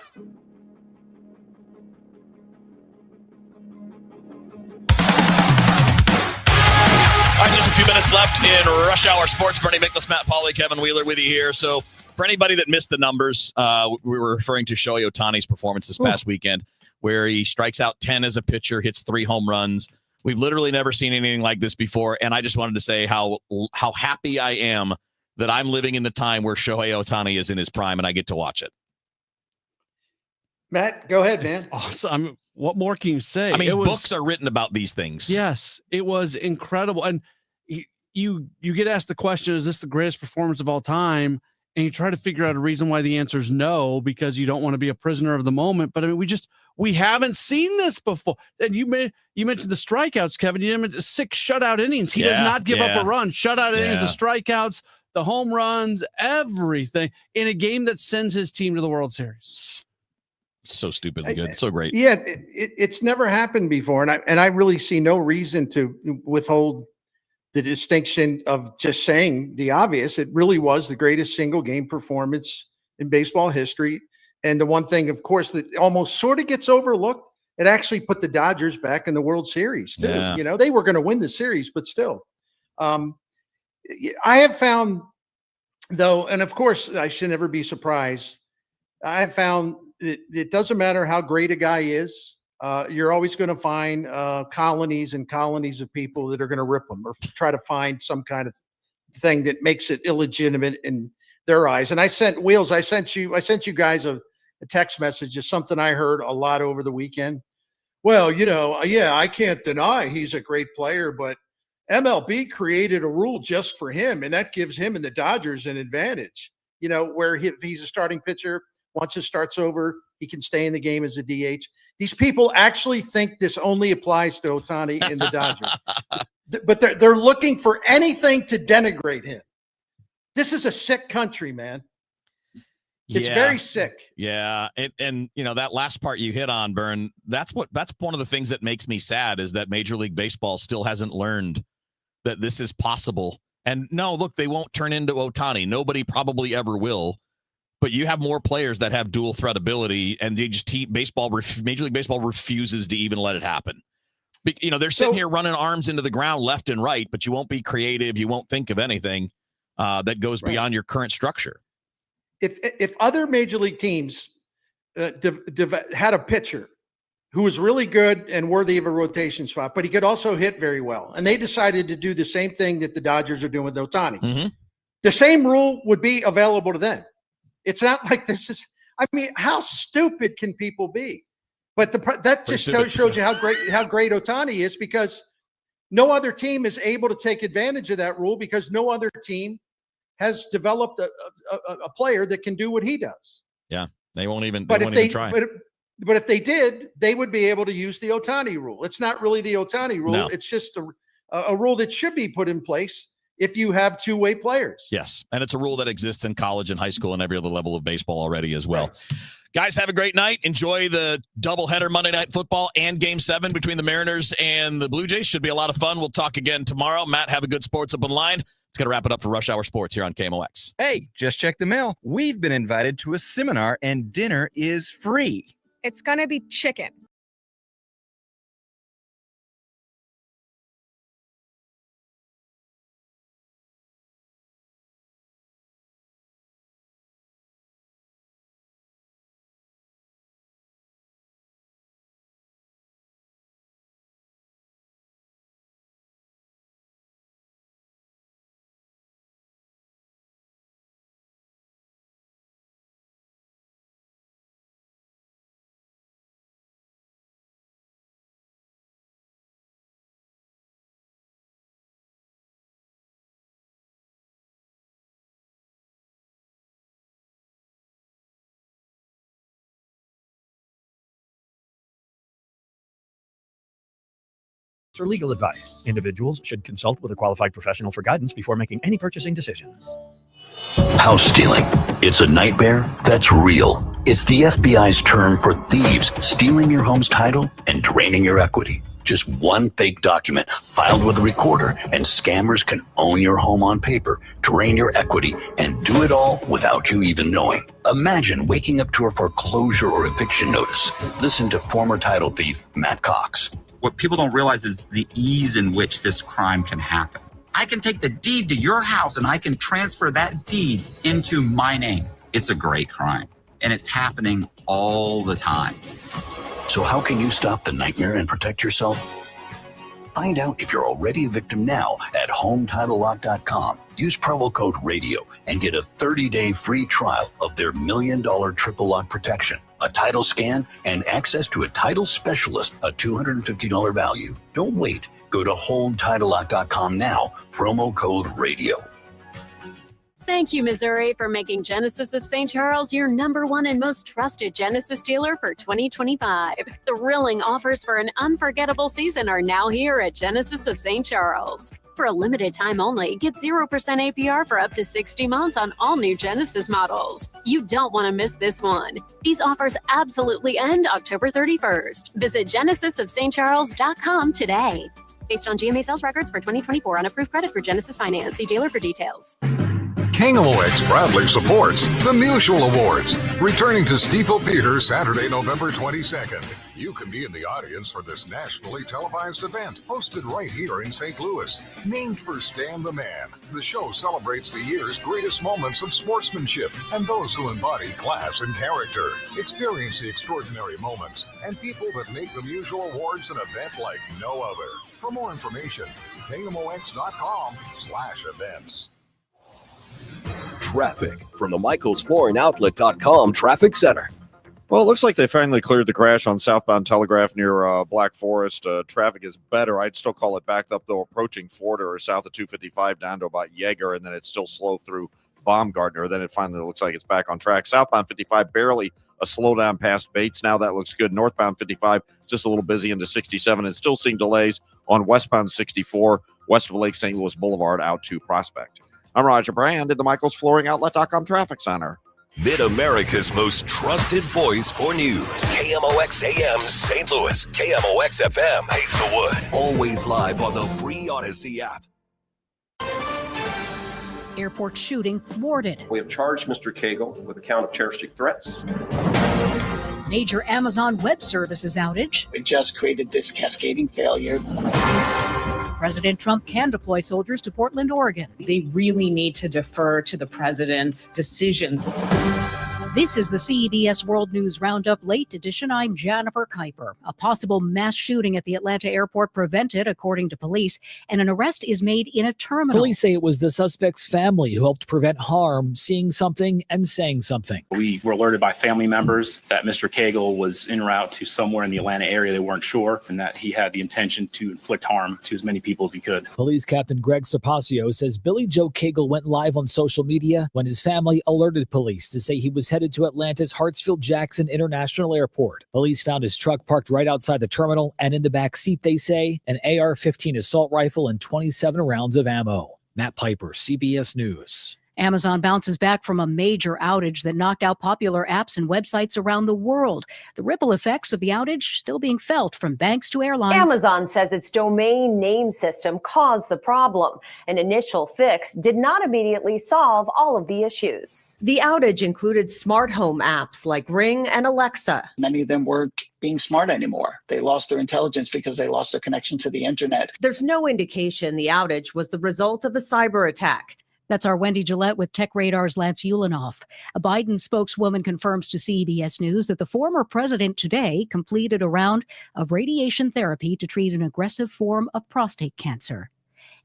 All right, just a few minutes left in Rush Hour Sports. Bernie Miklasz, Matt Pauley, Kevin Wheeler with you here. So for anybody that missed the numbers, we were referring to Shohei Ohtani's performance this past weekend, where he strikes out 10 as a pitcher, hits 3 home runs. We've literally never seen anything like this before, and I just wanted to say how happy I am that I'm living in the time where Shohei Ohtani is in his prime, and I get to watch it. Matt, go ahead, man. Awesome. What more can you say? I mean, books are written about these things. Yes, it was incredible. And you get asked the question, is this the greatest performance of all time? And you try to figure out a reason why the answer is no, because you don't want to be a prisoner of the moment. But I mean, we haven't seen this before. And you mentioned the strikeouts, Kevin. You mentioned 6 shutout innings. He does not give up a run. Shutout innings, the strikeouts, the home runs, everything in a game that sends his team to the World Series. So stupidly good. So great. Yeah, it's never happened before. And I really see no reason to withhold the distinction of just saying the obvious. It really was the greatest single game performance in baseball history. And the one thing, of course, that almost sort of gets overlooked, it actually put the Dodgers back in the World Series too. Yeah. You know, they were going to win the series, but still. I have found, though, and of course I should never be surprised, I have found that it doesn't matter how great a guy is. You're always going to find colonies and colonies of people that are going to rip them or try to find some kind of thing that makes it illegitimate in their eyes. And I sent you guys a text message, just something I heard a lot over the weekend. Well, I can't deny he's a great player, but MLB created a rule just for him, and that gives him and the Dodgers an advantage. Where if he's a starting pitcher, once it starts over, he can stay in the game as a DH. These people actually think this only applies to Ohtani and the Dodgers. But they're looking for anything to denigrate him. This is a sick country, man. It's very sick. Yeah. And that last part you hit on, Bern, that's one of the things that makes me sad is that Major League Baseball still hasn't learned that this is possible. And no, look, they won't turn into Ohtani. Nobody probably ever will. But you have more players that have dual threat ability, and they just Major League Baseball refuses to even let it happen. They're sitting here running arms into the ground left and right, but you won't be creative. You won't think of anything that goes beyond your current structure. if other major league teams had a pitcher who was really good and worthy of a rotation spot, but he could also hit very well, and they decided to do the same thing that the Dodgers are doing with Ohtani, the same rule would be available to them. It's not like this is. I mean, how stupid can people be? But that just shows you how great Ohtani is, because no other team is able to take advantage of that rule, because no other team has developed a player that can do what he does. Yeah, they won't even. But if they try. But if they did, they would be able to use the Ohtani rule. It's not really the Ohtani rule. No. It's just a rule that should be put in place if you have two-way players. Yes, and it's a rule that exists in college and high school and every other level of baseball already as well. Right. Guys, have a great night. Enjoy the doubleheader Monday Night Football and Game 7 between the Mariners and the Blue Jays. Should be a lot of fun. We'll talk again tomorrow. Matt, have a good Sports Up on Line. It's going to wrap it up for Rush Hour Sports here on KMOX. Hey, just check the mail. We've been invited to a seminar, and dinner is free. It's going to be chicken. Or legal advice. Individuals should consult with a qualified professional for guidance before making any purchasing decisions. House stealing. It's a nightmare that's real. It's the FBI's term for thieves stealing your home's title and draining your equity. Just one fake document filed with a recorder, and scammers can own your home on paper, drain your equity, and do it all without you even knowing. Imagine waking up to a foreclosure or eviction notice. Listen to former title thief Matt Cox. What people don't realize is the ease in which this crime can happen. I can take the deed to your house and I can transfer that deed into my name. It's a great crime, and it's happening all the time. So how can you stop the nightmare and protect yourself? Find out if you're already a victim now at HomeTitleLock.com. Use promo code RADIO and get a 30-day free trial of their $1 million triple lock protection, a title scan, and access to a title specialist, a $250 value. Don't wait. Go to HomeTitleLock.com now, promo code RADIO. Thank you, Missouri, for making Genesis of St. Charles your #1 and most trusted Genesis dealer for 2025. Thrilling offers for an unforgettable season are now here at Genesis of St. Charles. For a limited time only, get 0% APR for up to 60 months on all new Genesis models. You don't want to miss this one. These offers absolutely end October 31st. Visit genesisofstcharles.com today. Based on GMA sales records for 2024 on approved credit for Genesis Finance. See dealer for details. KMOX proudly supports the Musial Awards, returning to Stifel Theater Saturday, November 22nd. You can be in the audience for this nationally televised event, hosted right here in St. Louis. Named for Stan the Man, the show celebrates the year's greatest moments of sportsmanship and those who embody class and character. Experience the extraordinary moments and people that make the Musial Awards an event like no other. For more information, KMOX.com/events. Traffic from the MichaelsFlooringOutlet.com Traffic Center. Well, it looks like they finally cleared the crash on southbound Telegraph near Black Forest. Traffic is better. I'd still call it backed up, though, approaching Ford or south of 255 down to about Yeager, and then it's still slow through Baumgartner. Then it finally looks like it's back on track. Southbound 55, barely a slowdown past Bates. Now that looks good. Northbound 55, just a little busy into 67, and still seeing delays on westbound 64, west of Lake St. Louis Boulevard out to Prospect. I'm Roger Brand at the MichaelsFlooringOutlet.com Traffic Center. Mid-America's most trusted voice for news. KMOX AM St. Louis. KMOX FM Hazelwood. Always live on the free Odyssey app. Airport shooting thwarted. We have charged Mr. Cagle with a count of terroristic threats. Major Amazon Web Services outage. We just created this cascading failure. President Trump can deploy soldiers to Portland, Oregon. They really need to defer to the president's decisions. This is the CBS World News Roundup Late Edition. I'm Jennifer Kuiper. A possible mass shooting at the Atlanta airport prevented, according to police, and an arrest is made in a terminal. Police say it was the suspect's family who helped prevent harm, seeing something and saying something. We were alerted by family members that Mr. Cagle was en route to somewhere in the Atlanta area. They weren't sure, and that he had the intention to inflict harm to as many people as he could. Police Captain Greg Serpacio says Billy Joe Cagle went live on social media when his family alerted police to say he was headed to Atlanta's Hartsfield-Jackson International Airport. Police found his truck parked right outside the terminal, and in the back seat, they say, an AR-15 assault rifle and 27 rounds of ammo. Matt Piper, CBS News. Amazon bounces back from a major outage that knocked out popular apps and websites around the world. The ripple effects of the outage still being felt from banks to airlines. Amazon says its domain name system caused the problem. An initial fix did not immediately solve all of the issues. The outage included smart home apps like Ring and Alexa. Many of them weren't being smart anymore. They lost their intelligence because they lost their connection to the internet. There's no indication the outage was the result of a cyber attack. That's our Wendy Gillette with Tech Radar's Lance Ulanoff. A Biden spokeswoman confirms to CBS News that the former president today completed a round of radiation therapy to treat an aggressive form of prostate cancer.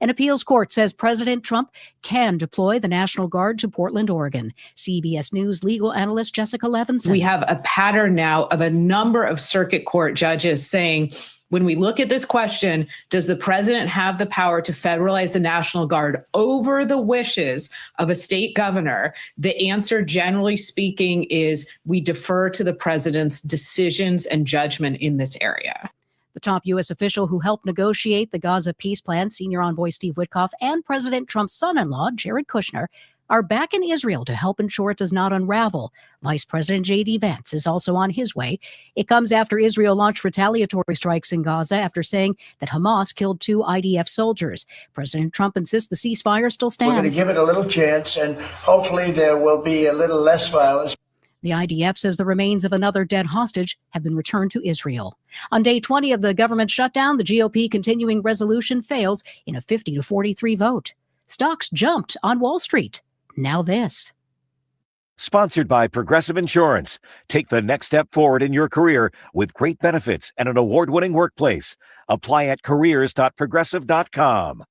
An appeals court says President Trump can deploy the National Guard to Portland, Oregon. CBS News legal analyst Jessica Levinson. We have a pattern now of a number of circuit court judges saying, when we look at this question, does the president have the power to federalize the National Guard over the wishes of a state governor? The answer, generally speaking, is we defer to the president's decisions and judgment in this area. The top U.S. official who helped negotiate the Gaza peace plan, senior envoy Steve Witkoff, and President Trump's son-in-law, Jared Kushner, are back in Israel to help ensure it does not unravel. Vice President J.D. Vance is also on his way. It comes after Israel launched retaliatory strikes in Gaza after saying that Hamas killed 2 IDF soldiers. President Trump insists the ceasefire still stands. We're going to give it a little chance, and hopefully there will be a little less violence. The IDF says the remains of another dead hostage have been returned to Israel. On day 20 of the government shutdown, the GOP continuing resolution fails in a 50-43 vote. Stocks jumped on Wall Street. Now this. Sponsored by Progressive Insurance. Take the next step forward in your career with great benefits and an award-winning workplace. Apply at careers.progressive.com.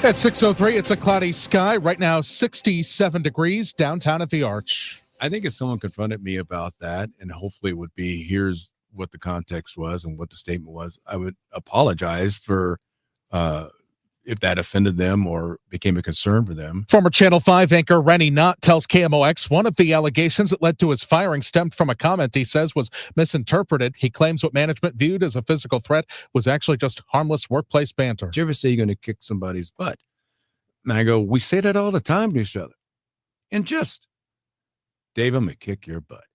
At 6:03, it's a cloudy sky. Right now, 67 degrees downtown at the Arch. I think if someone confronted me about that, and hopefully it would be, here's what the context was and what the statement was, I would apologize for if that offended them or became a concern for them. Former Channel 5 anchor Rennie Knott tells KMOX one of the allegations that led to his firing stemmed from a comment he says was misinterpreted. He claims what management viewed as a physical threat was actually just harmless workplace banter. Did you ever say you're going to kick somebody's butt? And I go, we say that all the time to each other. And just, Dave, I'm going to kick your butt.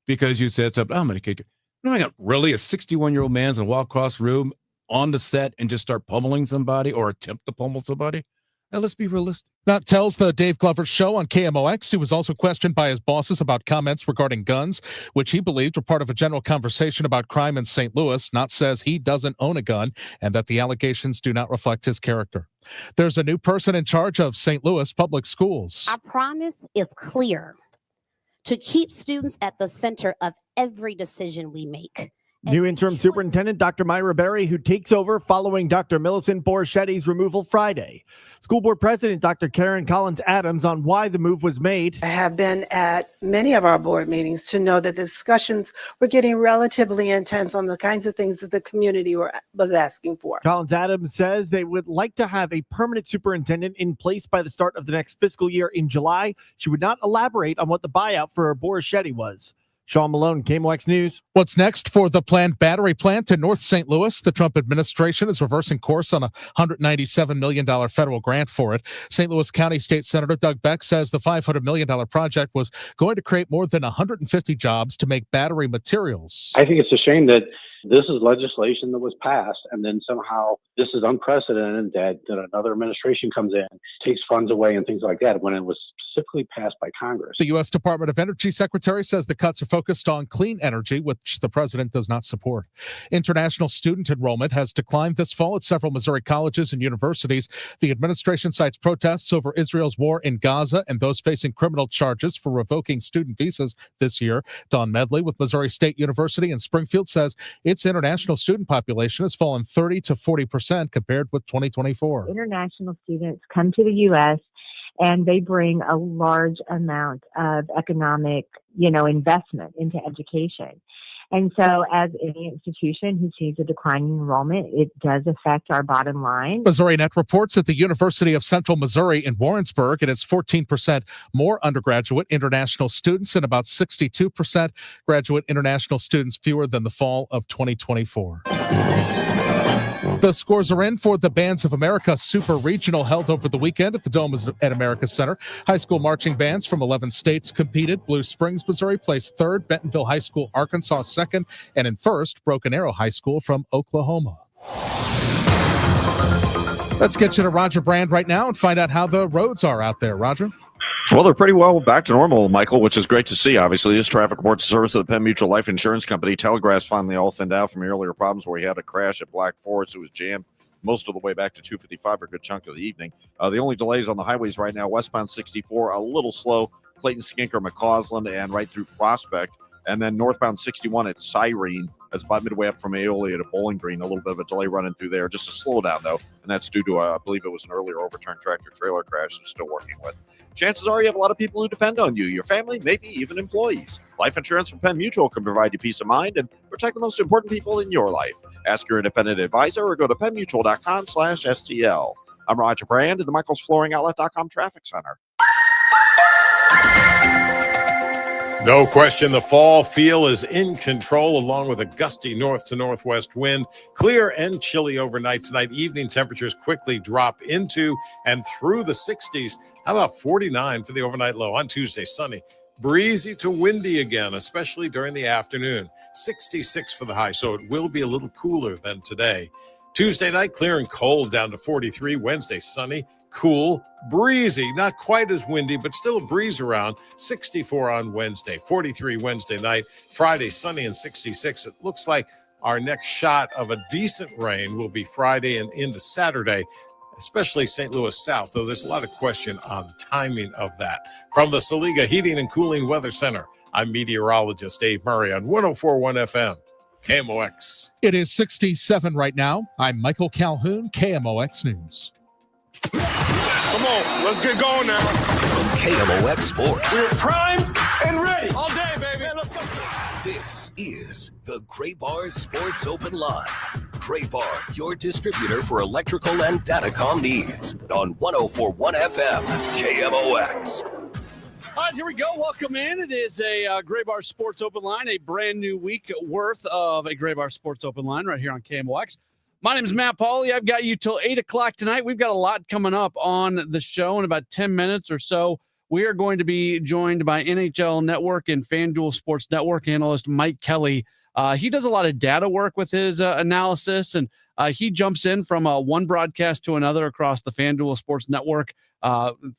Because you said something, I'm going to kick you. No, I got really a 61-year-old man's going to walk across the room on the set and just start pummeling somebody or attempt to pummel somebody. Now, let's be realistic. Knott tells the Dave Glover Show on KMOX he was also questioned by his bosses about comments regarding guns, which he believed were part of a general conversation about crime in St. Louis. Knott says he doesn't own a gun and that the allegations do not reflect his character. There's a new person in charge of St. Louis public schools. Our promise is clear: to keep students at the center of every decision we make. New interim superintendent Dr. Myra Berry, who takes over following Dr. Millicent Borschetti's removal Friday. School board president Dr. Karen Collins-Adams on why the move was made. I have been at many of our board meetings to know that the discussions were getting relatively intense on the kinds of things that the community was asking for. Collins-Adams says they would like to have a permanent superintendent in place by the start of the next fiscal year in July. She would not elaborate on what the buyout for Borschetti was. Sean Malone, KMOX News. What's next for the planned battery plant in North St. Louis? The Trump administration is reversing course on a $197 million federal grant for it. St. Louis County State Senator Doug Beck says the $500 million project was going to create more than 150 jobs to make battery materials. I think it's a shame that This is legislation that was passed, and then somehow this is unprecedented that another administration comes in, takes funds away and things like that when it was specifically passed by Congress. The U.S. Department of Energy Secretary says the cuts are focused on clean energy, which the president does not support. International student enrollment has declined this fall at several Missouri colleges and universities. The administration cites protests over Israel's war in Gaza and those facing criminal charges for revoking student visas this year. Don Medley with Missouri State University in Springfield says its international student population has fallen 30 to 40% compared with 2024. International students come to the U.S. and they bring a large amount of economic, investment into education. And so as any institution who sees a decline in enrollment, it does affect our bottom line. Missouri Net reports at the University of Central Missouri in Warrensburg, it has 14% more undergraduate international students and about 62% graduate international students fewer than the fall of 2024. The scores are in for the Bands of America Super Regional held over the weekend at the Dome at America Center. High school marching bands from 11 states competed. Blue Springs, Missouri placed third, Bentonville High School, Arkansas second, and in first, Broken Arrow High School from Oklahoma. Let's get you to Roger Brand right now and find out how the roads are out there. Roger? Well, they're pretty well back to normal, Michael, which is great to see. Obviously, this traffic reports service of the Penn Mutual Life Insurance Company. Telegraph's finally all thinned out from earlier problems where he had a crash at Black Forest. It was jammed most of the way back to 255 for a good chunk of the evening. The only delays on the highways right now, westbound 64, a little slow, Clayton, Skinker, McCausland, and right through Prospect. And then northbound 61 at Cyrene. That's about midway up from Aeolia to Bowling Green. A little bit of a delay running through there. Just a slowdown, though. And that's due to, I believe it was an earlier overturned tractor-trailer crash they're still working with. Chances are you have a lot of people who depend on you, your family, maybe even employees. Life insurance from Penn Mutual can provide you peace of mind and protect the most important people in your life. Ask your independent advisor or go to pennmutual.com/STL. I'm Roger Brand in the michaelsflooringoutlet.com Traffic Center. No question, the fall feel is in control along with a gusty north to northwest wind. Clear and chilly overnight tonight. Evening temperatures quickly drop into and through the 60s. How about 49 for the overnight low? On Tuesday, sunny. Breezy to windy again, especially during the afternoon. 66 for the high, so it will be a little cooler than today. Tuesday night, clear and cold down to 43. Wednesday, sunny. Cool, breezy, not quite as windy, but still a breeze around. 64 on Wednesday, 43 Wednesday night. Friday, sunny and 66. It looks like our next shot of a decent rain will be Friday and into Saturday, especially St. Louis South, though there's a lot of question on the timing of that. From the Saliga Heating and Cooling Weather Center, I'm meteorologist Dave Murray on 104.1 FM, KMOX. It is 67 right now. I'm Michael Calhoun, KMOX News. Come on, let's get going now. From KMOX Sports. We're primed and ready. All day, baby. Let's go. This is the Gray Bar Sports Open Live. Gray Bar, your distributor for electrical and datacom needs. On 104.1 FM, KMOX. All right, here we go. Welcome in. It is a Gray Bar Sports Open Line, a brand new week worth of a Gray Bar Sports Open Line right here on KMOX. My name is Matt Pauley. I've got you till 8 o'clock tonight. We've got a lot coming up on the show in about 10 minutes or so. We are going to be joined by NHL Network and FanDuel Sports Network analyst Mike Kelly. He does a lot of data work with his analysis, and he jumps in from one broadcast to another across the FanDuel Sports Network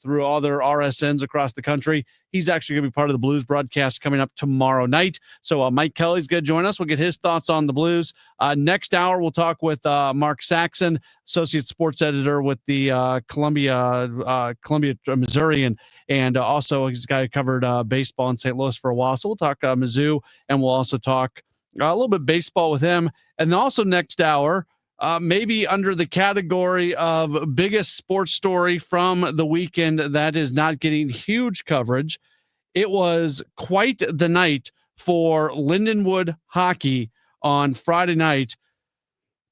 through all their RSNs across the country. He's actually going to be part of the Blues broadcast coming up tomorrow night. So Mike Kelly's going to join us. We'll get his thoughts on the Blues. Next hour, we'll talk with Mark Saxon, associate sports editor with the Columbia, Missouri, and also he's a guy who covered baseball in St. Louis for a while. So we'll talk Mizzou, and we'll also talk a little bit baseball with him. And also next hour, maybe under the category of biggest sports story from the weekend that is not getting huge coverage. It was quite the night for Lindenwood hockey on Friday night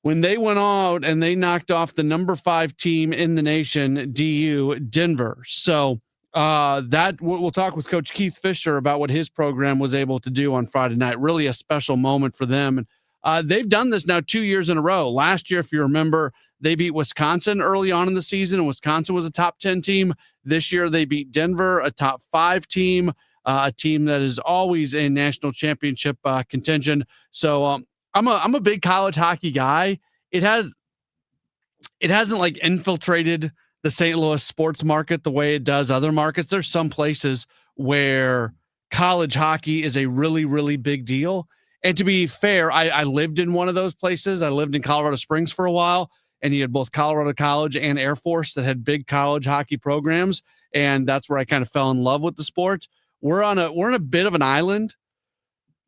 when they went out and they knocked off the number 5 team in the nation, DU Denver. So that we'll talk with Coach Keith Fisher about what his program was able to do on Friday night. Really a special moment for them. And they've done this now 2 years in a row. Last year, if you remember, they beat Wisconsin early on in the season, and Wisconsin was a top 10 team. This year, they beat Denver, a top 5 team, a team that is always in national championship contention. So I'm a big college hockey guy. It hasn't like infiltrated the St. Louis sports market the way it does other markets. There's some places where college hockey is a really, really big deal. And to be fair, I lived in one of those places. I lived in Colorado Springs for a while, and you had both Colorado College and Air Force that had big college hockey programs. And that's where I kind of fell in love with the sport. We're in a bit of an island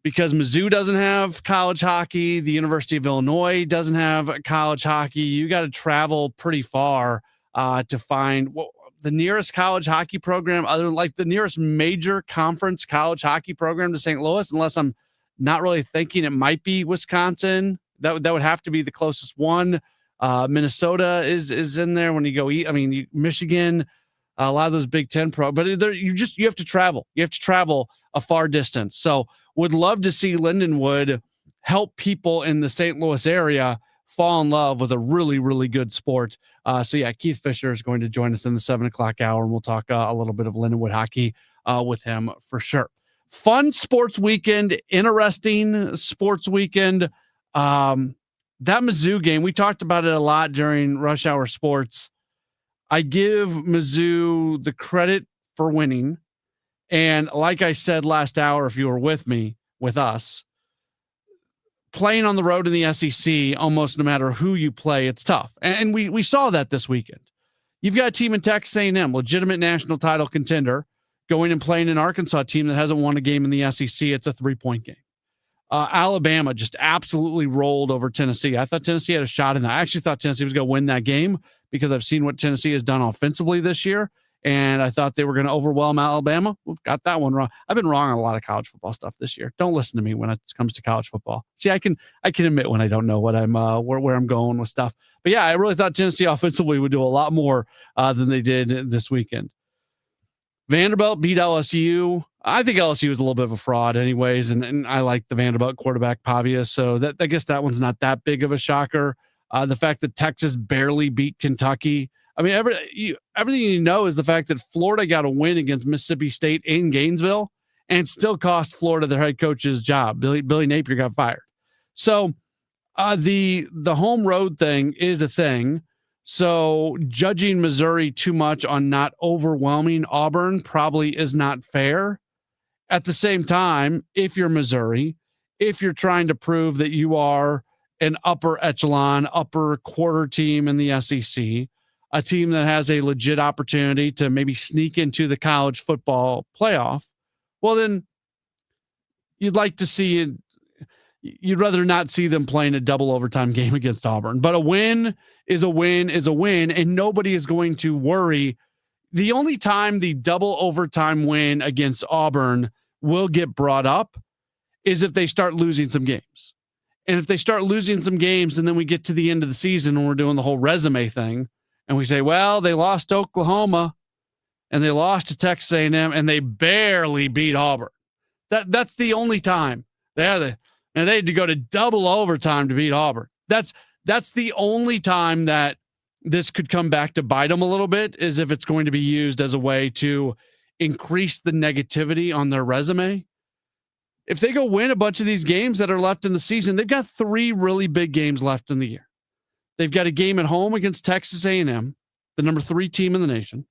because Mizzou doesn't have college hockey. The University of Illinois doesn't have college hockey. You got to travel pretty far to find the nearest college hockey program, other than like the nearest major conference college hockey program to St. Louis, unless I'm not really thinking it might be Wisconsin. That would have to be the closest one. Minnesota is in there when you go eat. I mean, Michigan, a lot of those Big Ten but you have to travel. You have to travel a far distance. So would love to see Lindenwood help people in the St. Louis area fall in love with a really, really good sport. So yeah, Keith Fisher is going to join us in the 7:00 hour, and we'll talk a little bit of Lindenwood hockey with him for sure. Fun sports weekend, interesting sports weekend. That Mizzou game, we talked about it a lot during Rush Hour Sports. I give Mizzou the credit for winning. And like I said last hour, if you were with us, playing on the road in the SEC, almost no matter who you play, it's tough. And we saw that this weekend. You've got a team in Texas A&M, legitimate national title contender, going and playing an Arkansas team that hasn't won a game in the SEC. It's a 3-point game. Alabama just absolutely rolled over Tennessee. I thought Tennessee had a shot in that. I actually thought Tennessee was going to win that game because I've seen what Tennessee has done offensively this year, and I thought they were going to overwhelm Alabama. Well, got that one wrong. I've been wrong on a lot of college football stuff this year. Don't listen to me when it comes to college football. See, I can admit when I don't know what I'm where I'm going with stuff. But yeah, I really thought Tennessee offensively would do a lot more than they did this weekend. Vanderbilt beat LSU. I think LSU was a little bit of a fraud anyways, and I like the Vanderbilt quarterback Pavia, so that I guess that one's not that big of a shocker. The fact that Texas barely beat Kentucky. I mean, everything you know is the fact that Florida got a win against Mississippi State in Gainesville and still cost Florida their head coach's job. Billy Napier got fired. So the home road thing is a thing. So judging Missouri too much on not overwhelming Auburn probably is not fair. At the same time, if you're Missouri, if you're trying to prove that you are an upper echelon, upper quarter team in the SEC, a team that has a legit opportunity to maybe sneak into the college football playoff, well, then you'd like to see it. You'd rather not see them playing a double overtime game against Auburn, but a win is a win is a win, and nobody is going to worry. The only time the double overtime win against Auburn will get brought up is if they start losing some games. And if they start losing some games and then we get to the end of the season and we're doing the whole resume thing and we say, well, they lost to Oklahoma and they lost to Texas A&M and they barely beat Auburn. That's the only time. They had to go to double overtime to beat Auburn. That's the only time that this could come back to bite them a little bit, is if it's going to be used as a way to increase the negativity on their resume. If they go win a bunch of these games that are left in the season, they've got 3 really big games left in the year. They've got a game at home against Texas A&M, the number 3 team in the nation.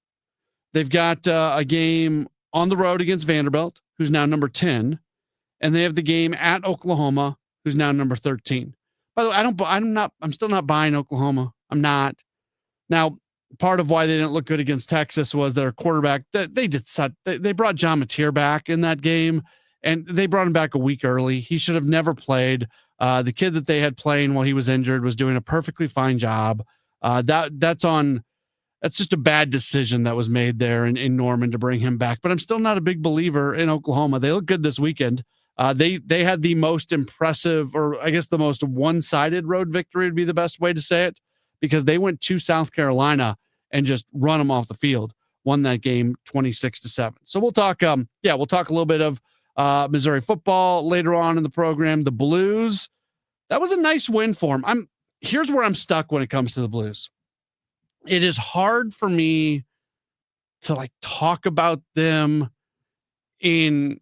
They've got a game on the road against Vanderbilt, who's now number 10. And they have the game at Oklahoma, who's now number 13. By the way, I'm still not buying Oklahoma. I'm not. Now, part of why they didn't look good against Texas was their quarterback. They brought John Mateer back in that game, and they brought him back a week early. He should have never played. The kid that they had playing while he was injured was doing a perfectly fine job. That's just a bad decision that was made there in Norman to bring him back. But I'm still not a big believer in Oklahoma. They look good this weekend. They had the most impressive, or I guess the most one-sided road victory would be the best way to say it, because they went to South Carolina and just run them off the field, won that game 26-7. So we'll talk a little bit of Missouri football later on in the program. The Blues, that was a nice win for them. Here's where I'm stuck when it comes to the Blues. It is hard for me to talk about them in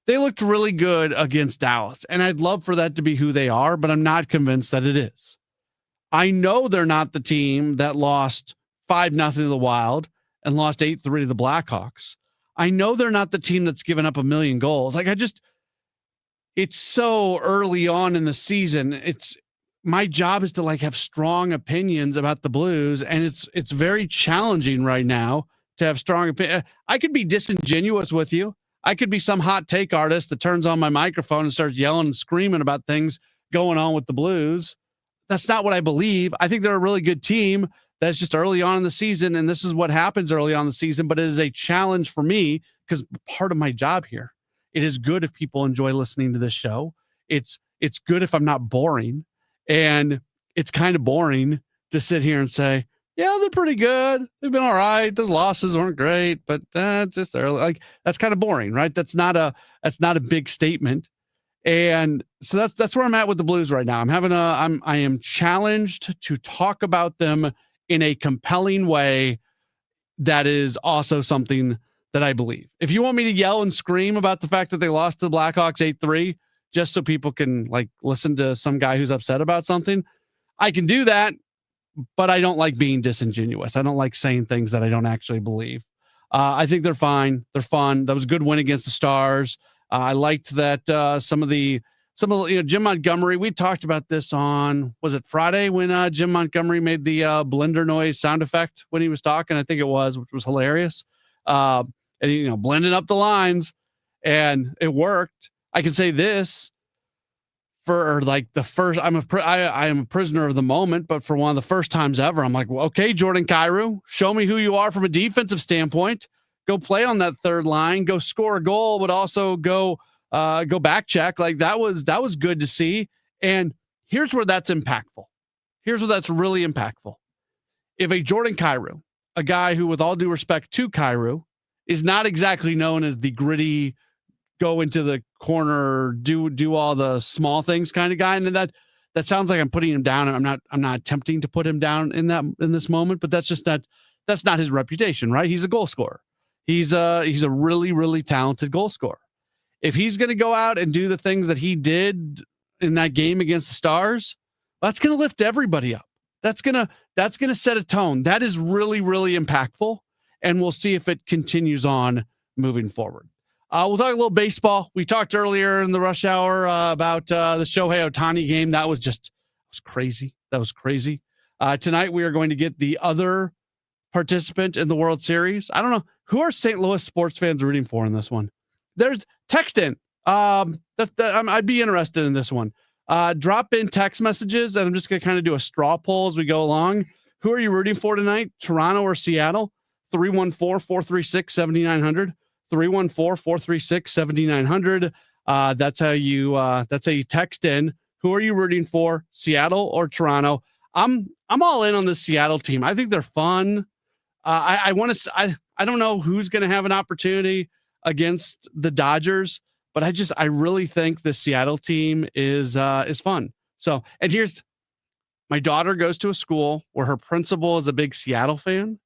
They looked really good against Dallas, and I'd love for that to be who they are, but I'm not convinced that it is. I know they're not the team that lost 5-0 to the Wild and lost 8-3 to the Blackhawks. I know they're not the team that's given up 1 million goals. It's so early on in the season. My job is to have strong opinions about the Blues, and it's very challenging right now to have strong opinion. I could be disingenuous with you. I could be some hot take artist that turns on my microphone and starts yelling and screaming about things going on with the Blues. That's not what I believe. I think they're a really good team. That's just early on in the season, and this is what happens early on in the season, but it is a challenge for me because part of my job here. It is good if people enjoy listening to this show. It's good if I'm not boring, and it's kind of boring to sit here and say, yeah, they're pretty good. They've been all right. Those losses weren't great, but just early. That's kind of boring, right? That's not a big statement. And so that's where I'm at with the Blues right now. I am challenged to talk about them in a compelling way that is also something that I believe. If you want me to yell and scream about the fact that they lost to the Blackhawks 8-3, just so people can listen to some guy who's upset about something, I can do that, but I don't like being disingenuous. I don't like saying things that I don't actually believe. I think they're fine. They're fun. That was a good win against the Stars. I liked that some of the Jim Montgomery. We talked about this on, was it Friday when Jim Montgomery made the blender noise sound effect when he was talking? I think it was, which was hilarious. And he, blended up the lines, and it worked. I can say this for the first. I am a prisoner of the moment, but for one of the first times ever, I'm like, well, okay, Jordan Kyrou, show me who you are from a defensive standpoint. Go play on that third line, go score a goal, but also go back check. That was good to see. And here's where that's impactful. Here's where that's really impactful. If a Jordan Kyrou, a guy who, with all due respect to Kyrou, is not exactly known as the gritty, go into the corner, do all the small things kind of guy. And that sounds like I'm putting him down. I'm not attempting to put him down in this moment, but that's not his reputation, right? He's a goal scorer. He's a really, really talented goal scorer. If he's going to go out and do the things that he did in that game against the Stars, that's going to lift everybody up. That's going to set a tone. That is really, really impactful. And we'll see if it continues on moving forward. We'll talk a little baseball. We talked earlier in the rush hour about the Shohei Ohtani game. That was crazy. That was crazy. Tonight, we are going to get the other participant in the World Series. I don't know. Who are St. Louis sports fans rooting for in this one? There's text in. I'd be interested in this one. Drop in text messages, and I'm just going to kind of do a straw poll as we go along. Who are you rooting for tonight? Toronto or Seattle? 314-436-7900. 314-436-7900. That's how you text in. Who are you rooting for? Seattle or Toronto? I'm all in on the Seattle team. I think they're fun. I don't know who's going to have an opportunity against the Dodgers, but I really think the Seattle team is fun. So, and here's, my daughter goes to a school where her principal is a big Seattle fan.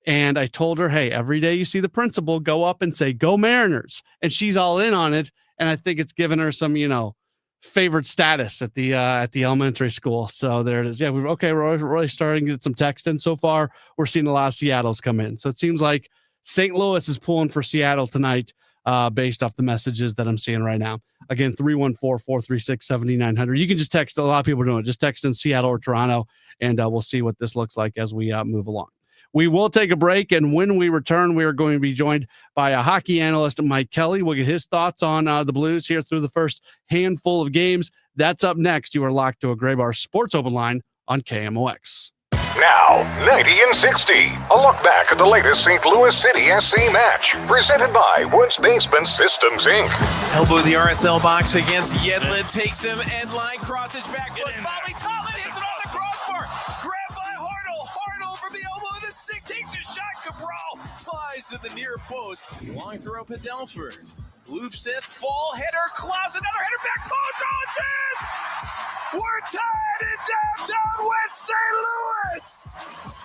And I told her, hey, every day you see the principal, go up and say, go Mariners. And she's all in on it. And I think it's given her some, favored status at the elementary school. So there it is. Yeah, we're really starting to get some text in so far. We're seeing a lot of Seattle's come in. So it seems like St. Louis is pulling for Seattle tonight based off the messages that I'm seeing right now. Again, 314-436-7900. You can just text. A lot of people are doing it. Just text in Seattle or Toronto, and we'll see what this looks like as we move along. We will take a break, and when we return, we are going to be joined by a hockey analyst, Mike Kelly. We'll get his thoughts on the Blues here through the first handful of games. That's up next. You are locked to a Gray Bar Sports Open Line on KMOX. Now, 90 and 60. A look back at the latest St. Louis City SC match. Presented by Woods Basement Systems, Inc. Elbow the RSL box against Yedlin. Takes him, end line, crossage back. Volley, Tollin hits it on the crossbar. Grabbed by Hartl. Hartl from the elbow of the 6. Takes a shot. Cabral flies to the near post. Long throw, Padelford. Loop set, fall header. Klaus, another header back post. Oh, it's in! We're tied in downtown West St. Louis.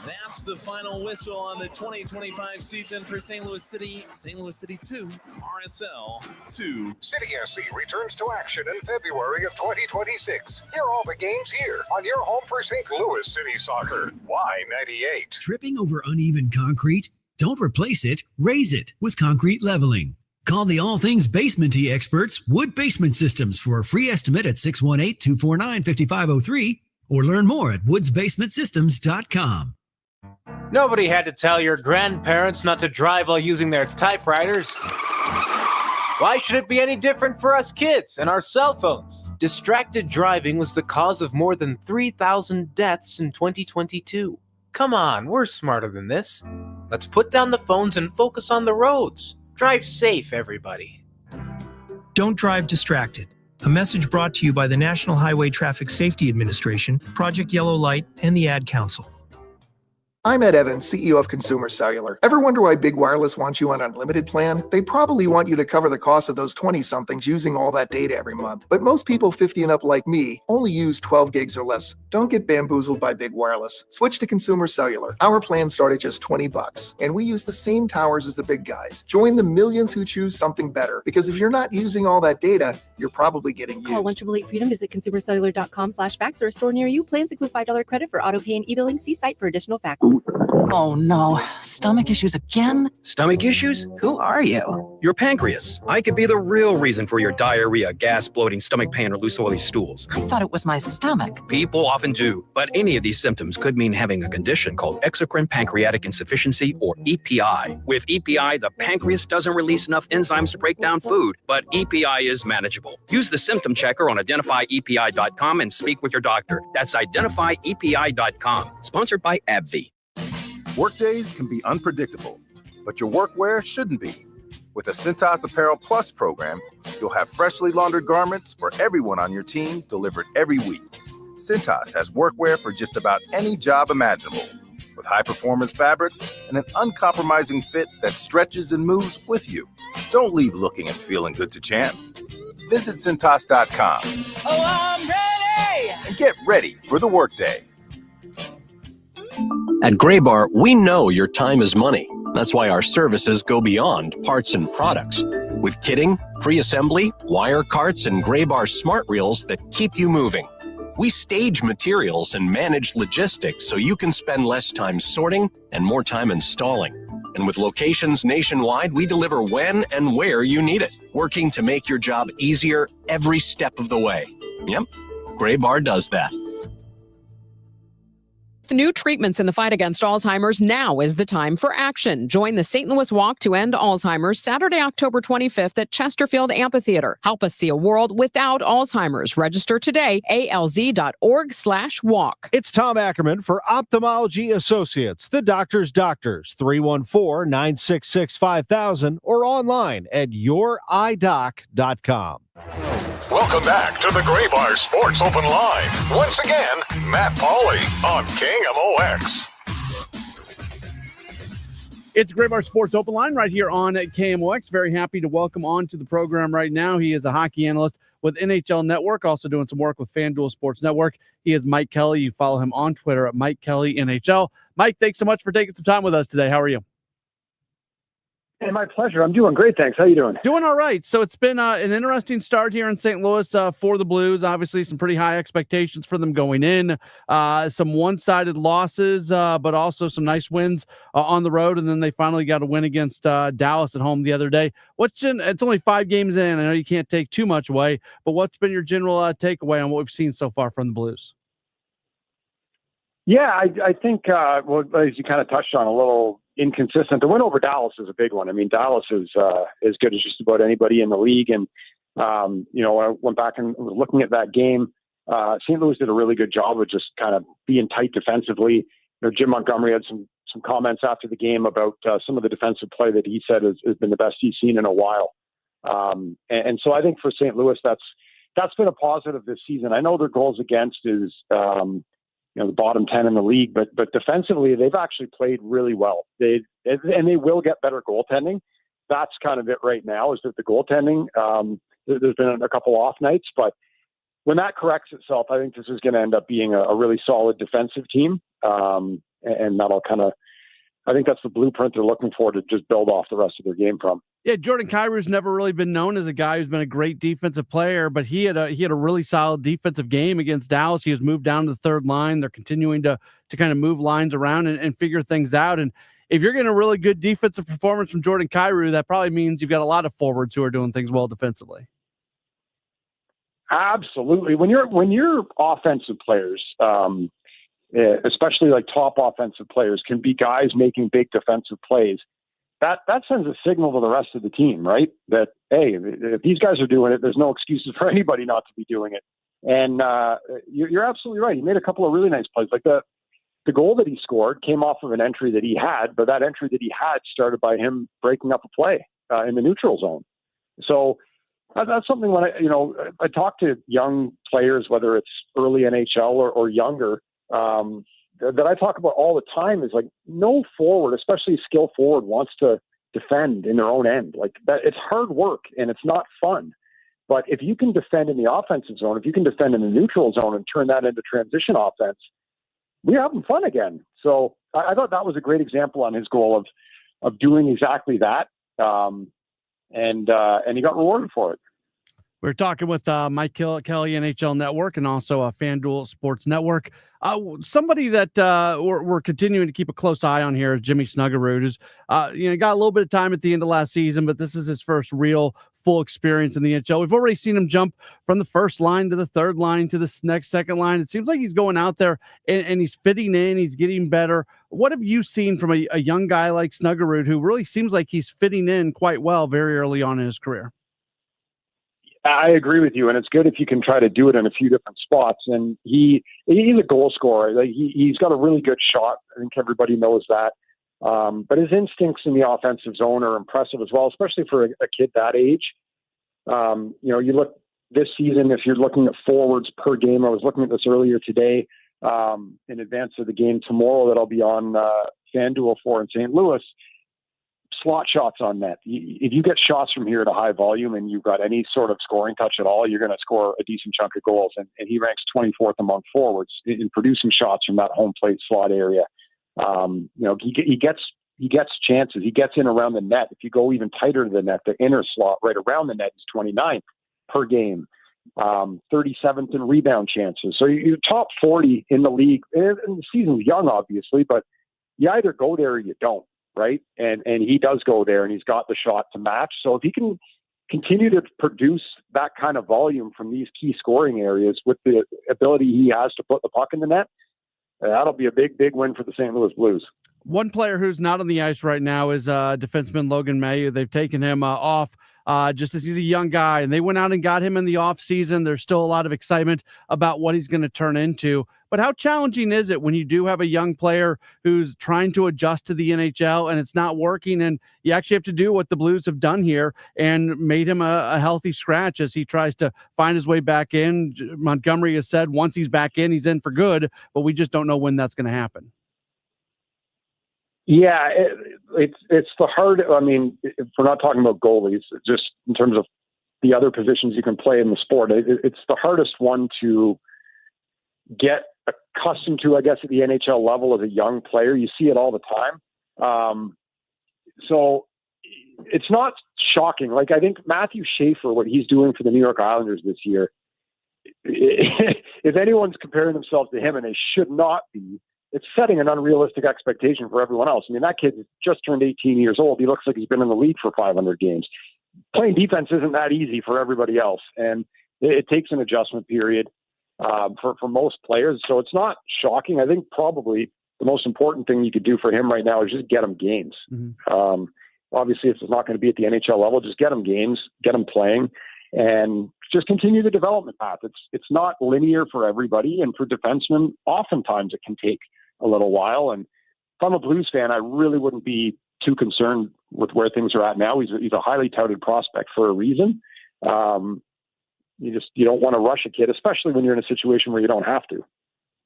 That's the final whistle on the 2025 season for St. Louis City. St. Louis City 2, RSL 2. City SC returns to action in February of 2026. Hear all the games here on your home for St. Louis City Soccer. Y98. Tripping over uneven concrete? Don't replace it, raise it with concrete leveling. Call the all things basement-y experts, Wood Basement Systems, for a free estimate at 618-249-5503 or learn more at woodsbasementsystems.com. Nobody had to tell your grandparents not to drive while using their typewriters. Why should it be any different for us kids and our cell phones? Distracted driving was the cause of more than 3,000 deaths in 2022. Come on, we're smarter than this. Let's put down the phones and focus on the roads. Drive safe, everybody. Don't drive distracted. A message brought to you by the National Highway Traffic Safety Administration, Project Yellow Light, and the Ad Council. I'm Ed Evans, CEO of Consumer Cellular. Ever wonder why Big Wireless wants you on an unlimited plan? They probably want you to cover the cost of those 20-somethings using all that data every month. But most people 50 and up like me only use 12 gigs or less. Don't get bamboozled by Big Wireless. Switch to Consumer Cellular. Our plans start at just $20, and we use the same towers as the big guys. Join the millions who choose something better, because if you're not using all that data, you're probably getting used. Call 1-888-FREEDOM, visit consumercellular.com/facts or a store near you. Plans include $5 credit for auto pay and e-billing. See site for additional facts. Oh no, stomach issues again? Stomach issues? Who are you? Your pancreas. I could be the real reason for your diarrhea, gas, bloating, stomach pain, or loose oily stools. I thought it was my stomach. People often do, but any of these symptoms could mean having a condition called exocrine pancreatic insufficiency, or EPI. With EPI, the pancreas doesn't release enough enzymes to break down food, but EPI is manageable. Use the symptom checker on identifyepi.com and speak with your doctor. That's identifyepi.com. Sponsored by AbbVie. Workdays can be unpredictable, but your workwear shouldn't be. With a Cintas Apparel Plus program, you'll have freshly laundered garments for everyone on your team delivered every week. Cintas has workwear for just about any job imaginable, with high-performance fabrics and an uncompromising fit that stretches and moves with you. Don't leave looking and feeling good to chance. Visit Cintas.com. Oh, I'm ready! And get ready for the workday. At Gray Bar, we know your time is money. That's why our services go beyond parts and products. With kitting, pre-assembly, wire carts, and Gray Bar smart reels that keep you moving. We stage materials and manage logistics so you can spend less time sorting and more time installing. And with locations nationwide, we deliver when and where you need it, working to make your job easier every step of the way. Yep, Gray Bar does that. With new treatments in the fight against Alzheimer's, now is the time for action. Join the St. Louis Walk to End Alzheimer's Saturday, October 25th at Chesterfield Amphitheater. Help us see a world without Alzheimer's. Register today, alz.org/walk. It's Tom Ackerman for Ophthalmology Associates, the doctor's doctors, 314-966-5000 or online at youridoc.com. Welcome back to the Gray Bar Sports Open Line. Once again, Matt Pauley on KMOX. It's Gray Bar Sports Open Line right here on KMOX. Very happy to welcome on to the program right now. He is a hockey analyst with NHL Network, also doing some work with FanDuel Sports Network. He is Mike Kelly. You follow him on Twitter at Mike Kelly NHL. Mike, thanks so much for taking some time with us today. How are you? Hey, my pleasure. I'm doing great, thanks. How you doing? Doing all right. So it's been an interesting start here in St. Louis for the Blues. Obviously, some pretty high expectations for them going in. Some one-sided losses, but also some nice wins on the road. And then they finally got a win against Dallas at home the other day. It's only 5 games in. I know you can't take too much away, but what's been your general takeaway on what we've seen so far from the Blues? Yeah, I think, well, as you kind of touched on, a little inconsistent. The win over Dallas is a big one. I mean, Dallas is as good as just about anybody in the league. And, you know, I went back and was looking at that game. St. Louis did a really good job of just kind of being tight defensively. You know, Jim Montgomery had some comments after the game about some of the defensive play that he said has been the best he's seen in a while. And so I think for St. Louis, that's been a positive this season. I know their goals against is, you know, the bottom 10 in the league, but defensively, they've actually played really well. They will get better goaltending. That's kind of it right now, is that the goaltending, there's been a couple off nights, but when that corrects itself, I think this is going to end up being a really solid defensive team. And that'll I think that's the blueprint they're looking for to just build off the rest of their game from. Yeah, Jordan Kyrou's never really been known as a guy who's been a great defensive player, but he had a really solid defensive game against Dallas. He was moved down to the third line. They're continuing to kind of move lines around and figure things out. And if you're getting a really good defensive performance from Jordan Kyrou, that probably means you've got a lot of forwards who are doing things well defensively. Absolutely. When you're offensive players, especially like top offensive players, can be guys making big defensive plays. That sends a signal to the rest of the team, right? That, hey, if these guys are doing it, there's no excuses for anybody not to be doing it. And you're absolutely right. He made a couple of really nice plays. Like the goal that he scored came off of an entry that he had, but that entry that he had started by him breaking up a play in the neutral zone. So that's something when I talk to young players, whether it's early NHL or younger, that I talk about all the time is like no forward, especially a skill forward, wants to defend in their own end. Like that, it's hard work and it's not fun. But if you can defend in the offensive zone, if you can defend in the neutral zone and turn that into transition offense, we're having fun again. So I thought that was a great example on his goal of doing exactly that. And he got rewarded for it. We're talking with Mike Kelly, NHL Network, and also FanDuel Sports Network. Somebody that we're continuing to keep a close eye on here is Jimmy Snuggerud, who's got a little bit of time at the end of last season, but this is his first real full experience in the NHL. We've already seen him jump from the first line to the third line to the next second line. It seems like he's going out there and he's fitting in. He's getting better. What have you seen from a young guy like Snuggerud, who really seems like he's fitting in quite well very early on in his career? I agree with you, and it's good if you can try to do it in a few different spots. And he's a goal scorer. Like he's got a really good shot. I think everybody knows that. But his instincts in the offensive zone are impressive as well, especially for a kid that age. You look this season, if you're looking at forwards per game, I was looking at this earlier today in advance of the game tomorrow that I'll be on FanDuel for in St. Louis. Slot shots on net. If you get shots from here at a high volume and you've got any sort of scoring touch at all, you're going to score a decent chunk of goals. And he ranks 24th among forwards in producing shots from that home plate slot area. He gets chances. He gets in around the net. If you go even tighter to the net, the inner slot right around the net is 29th per game. 37th in rebound chances. So you're top 40 in the league. And the season's young, obviously, but you either go there or you don't. Right. And he does go there and he's got the shot to match. So if he can continue to produce that kind of volume from these key scoring areas with the ability he has to put the puck in the net, that'll be a big, big win for the St. Louis Blues. One player who's not on the ice right now is defenseman Logan Mailloux. They've taken him off just as he's a young guy, and they went out and got him in the offseason. There's still a lot of excitement about what he's going to turn into. But how challenging is it when you do have a young player who's trying to adjust to the NHL and it's not working, and you actually have to do what the Blues have done here and made him a healthy scratch as he tries to find his way back in? Montgomery has said once he's back in, he's in for good, but we just don't know when that's going to happen. Yeah, it's the hard. I mean, if we're not talking about goalies, just in terms of the other positions you can play in the sport, it's the hardest one to get accustomed to, I guess, at the NHL level as a young player. You see it all the time. So it's not shocking. Like, I think Matthew Schaefer, what he's doing for the New York Islanders this year, if anyone's comparing themselves to him, and they should not be, it's setting an unrealistic expectation for everyone else. I mean, that kid just turned 18 years old. He looks like he's been in the league for 500 games. Playing defense isn't that easy for everybody else, and it takes an adjustment period for most players. So it's not shocking. I think probably the most important thing you could do for him right now is just get him games. Mm-hmm. Obviously, if it's not going to be at the NHL level, just get him games, get him playing, and just continue the development path. It's not linear for everybody, and for defensemen, oftentimes it can take a little while. And if I'm a Blues fan, I really wouldn't be too concerned with where things are at now. He's a highly touted prospect for a reason. You don't want to rush a kid, especially when you're in a situation where you don't have to.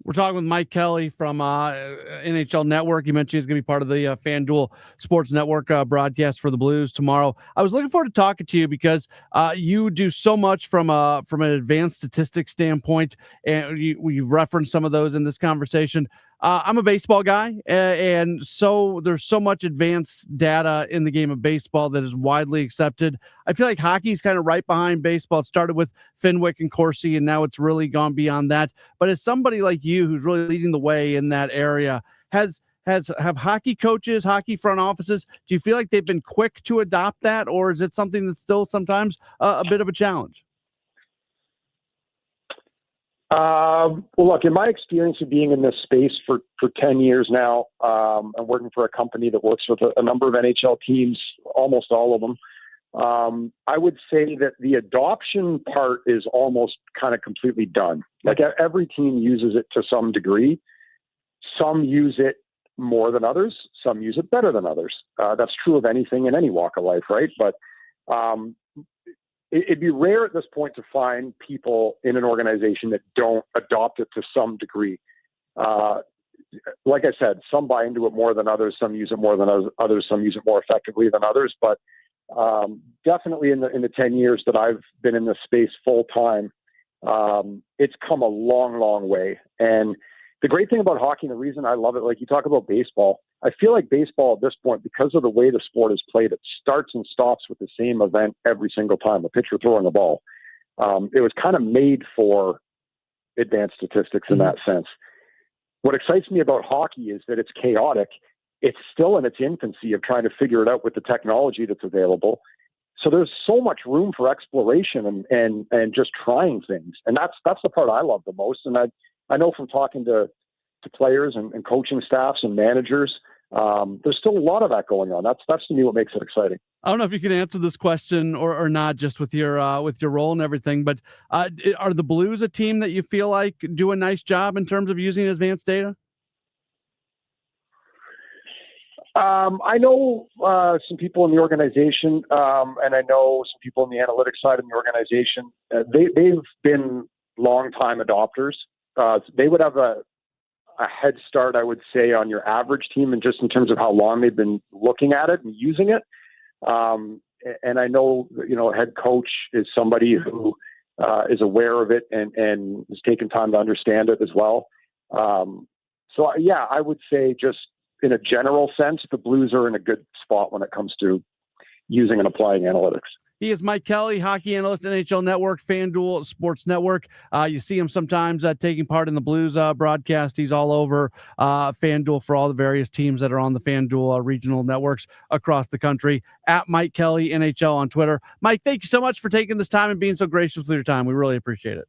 We're talking with Mike Kelly from NHL Network. You mentioned he's going to be part of the FanDuel Sports Network broadcast for the Blues tomorrow. I was looking forward to talking to you because you do so much from an advanced statistics standpoint, and you've referenced some of those in this conversation. I'm a baseball guy, and so there's so much advanced data in the game of baseball that is widely accepted. I feel like hockey's kind of right behind baseball. It started with Fenwick and Corsi, and now it's really gone beyond that. But as somebody like you who's really leading the way in that area, have hockey coaches, hockey front offices, do you feel like they've been quick to adopt that, or is it something that's still sometimes a bit of a challenge? Well, look, in my experience of being in this space for 10 years now, and working for a company that works with a number of NHL teams, almost all of them, I would say that the adoption part is almost kind of completely done. Like every team uses it to some degree. Some use it more than others. Some use it better than others. That's true of anything in any walk of life, right? But it'd be rare at this point to find people in an organization that don't adopt it to some degree. Like I said, some buy into it more than others. Some use it more than others. Some use it more effectively than others. But definitely in the 10 years that I've been in this space full time, it's come a long, long way. And the great thing about hockey, and the reason I love it, like you talk about baseball, I feel like baseball at this point, because of the way the sport is played, it starts and stops with the same event every single time, a pitcher throwing a ball. It was kind of made for advanced statistics in that sense. What excites me about hockey is that it's chaotic. It's still in its infancy of trying to figure it out with the technology that's available. So there's so much room for exploration and just trying things. And that's the part I love the most. And I know from talking to players and coaching staffs and managers, there's still a lot of that going on. That's to me what makes it exciting. I don't know if you can answer this question or not, just with your role and everything, but are the Blues a team that you feel like do a nice job in terms of using advanced data? I know some people in the organization, and I know some people in the analytics side of the organization. They've been long-time adopters. They would have a head start, I would say, on your average team, and just in terms of how long they've been looking at it and using it. And I know, a head coach is somebody who is aware of it and has taken time to understand it as well. So yeah, I would say just in a general sense, the Blues are in a good spot when it comes to using and applying analytics. He is Mike Kelly, hockey analyst, NHL Network, FanDuel Sports Network. You see him sometimes taking part in the Blues broadcast. He's all over FanDuel for all the various teams that are on the FanDuel regional networks across the country. At Mike Kelly, NHL on Twitter. Mike, thank you so much for taking this time and being so gracious with your time. We really appreciate it.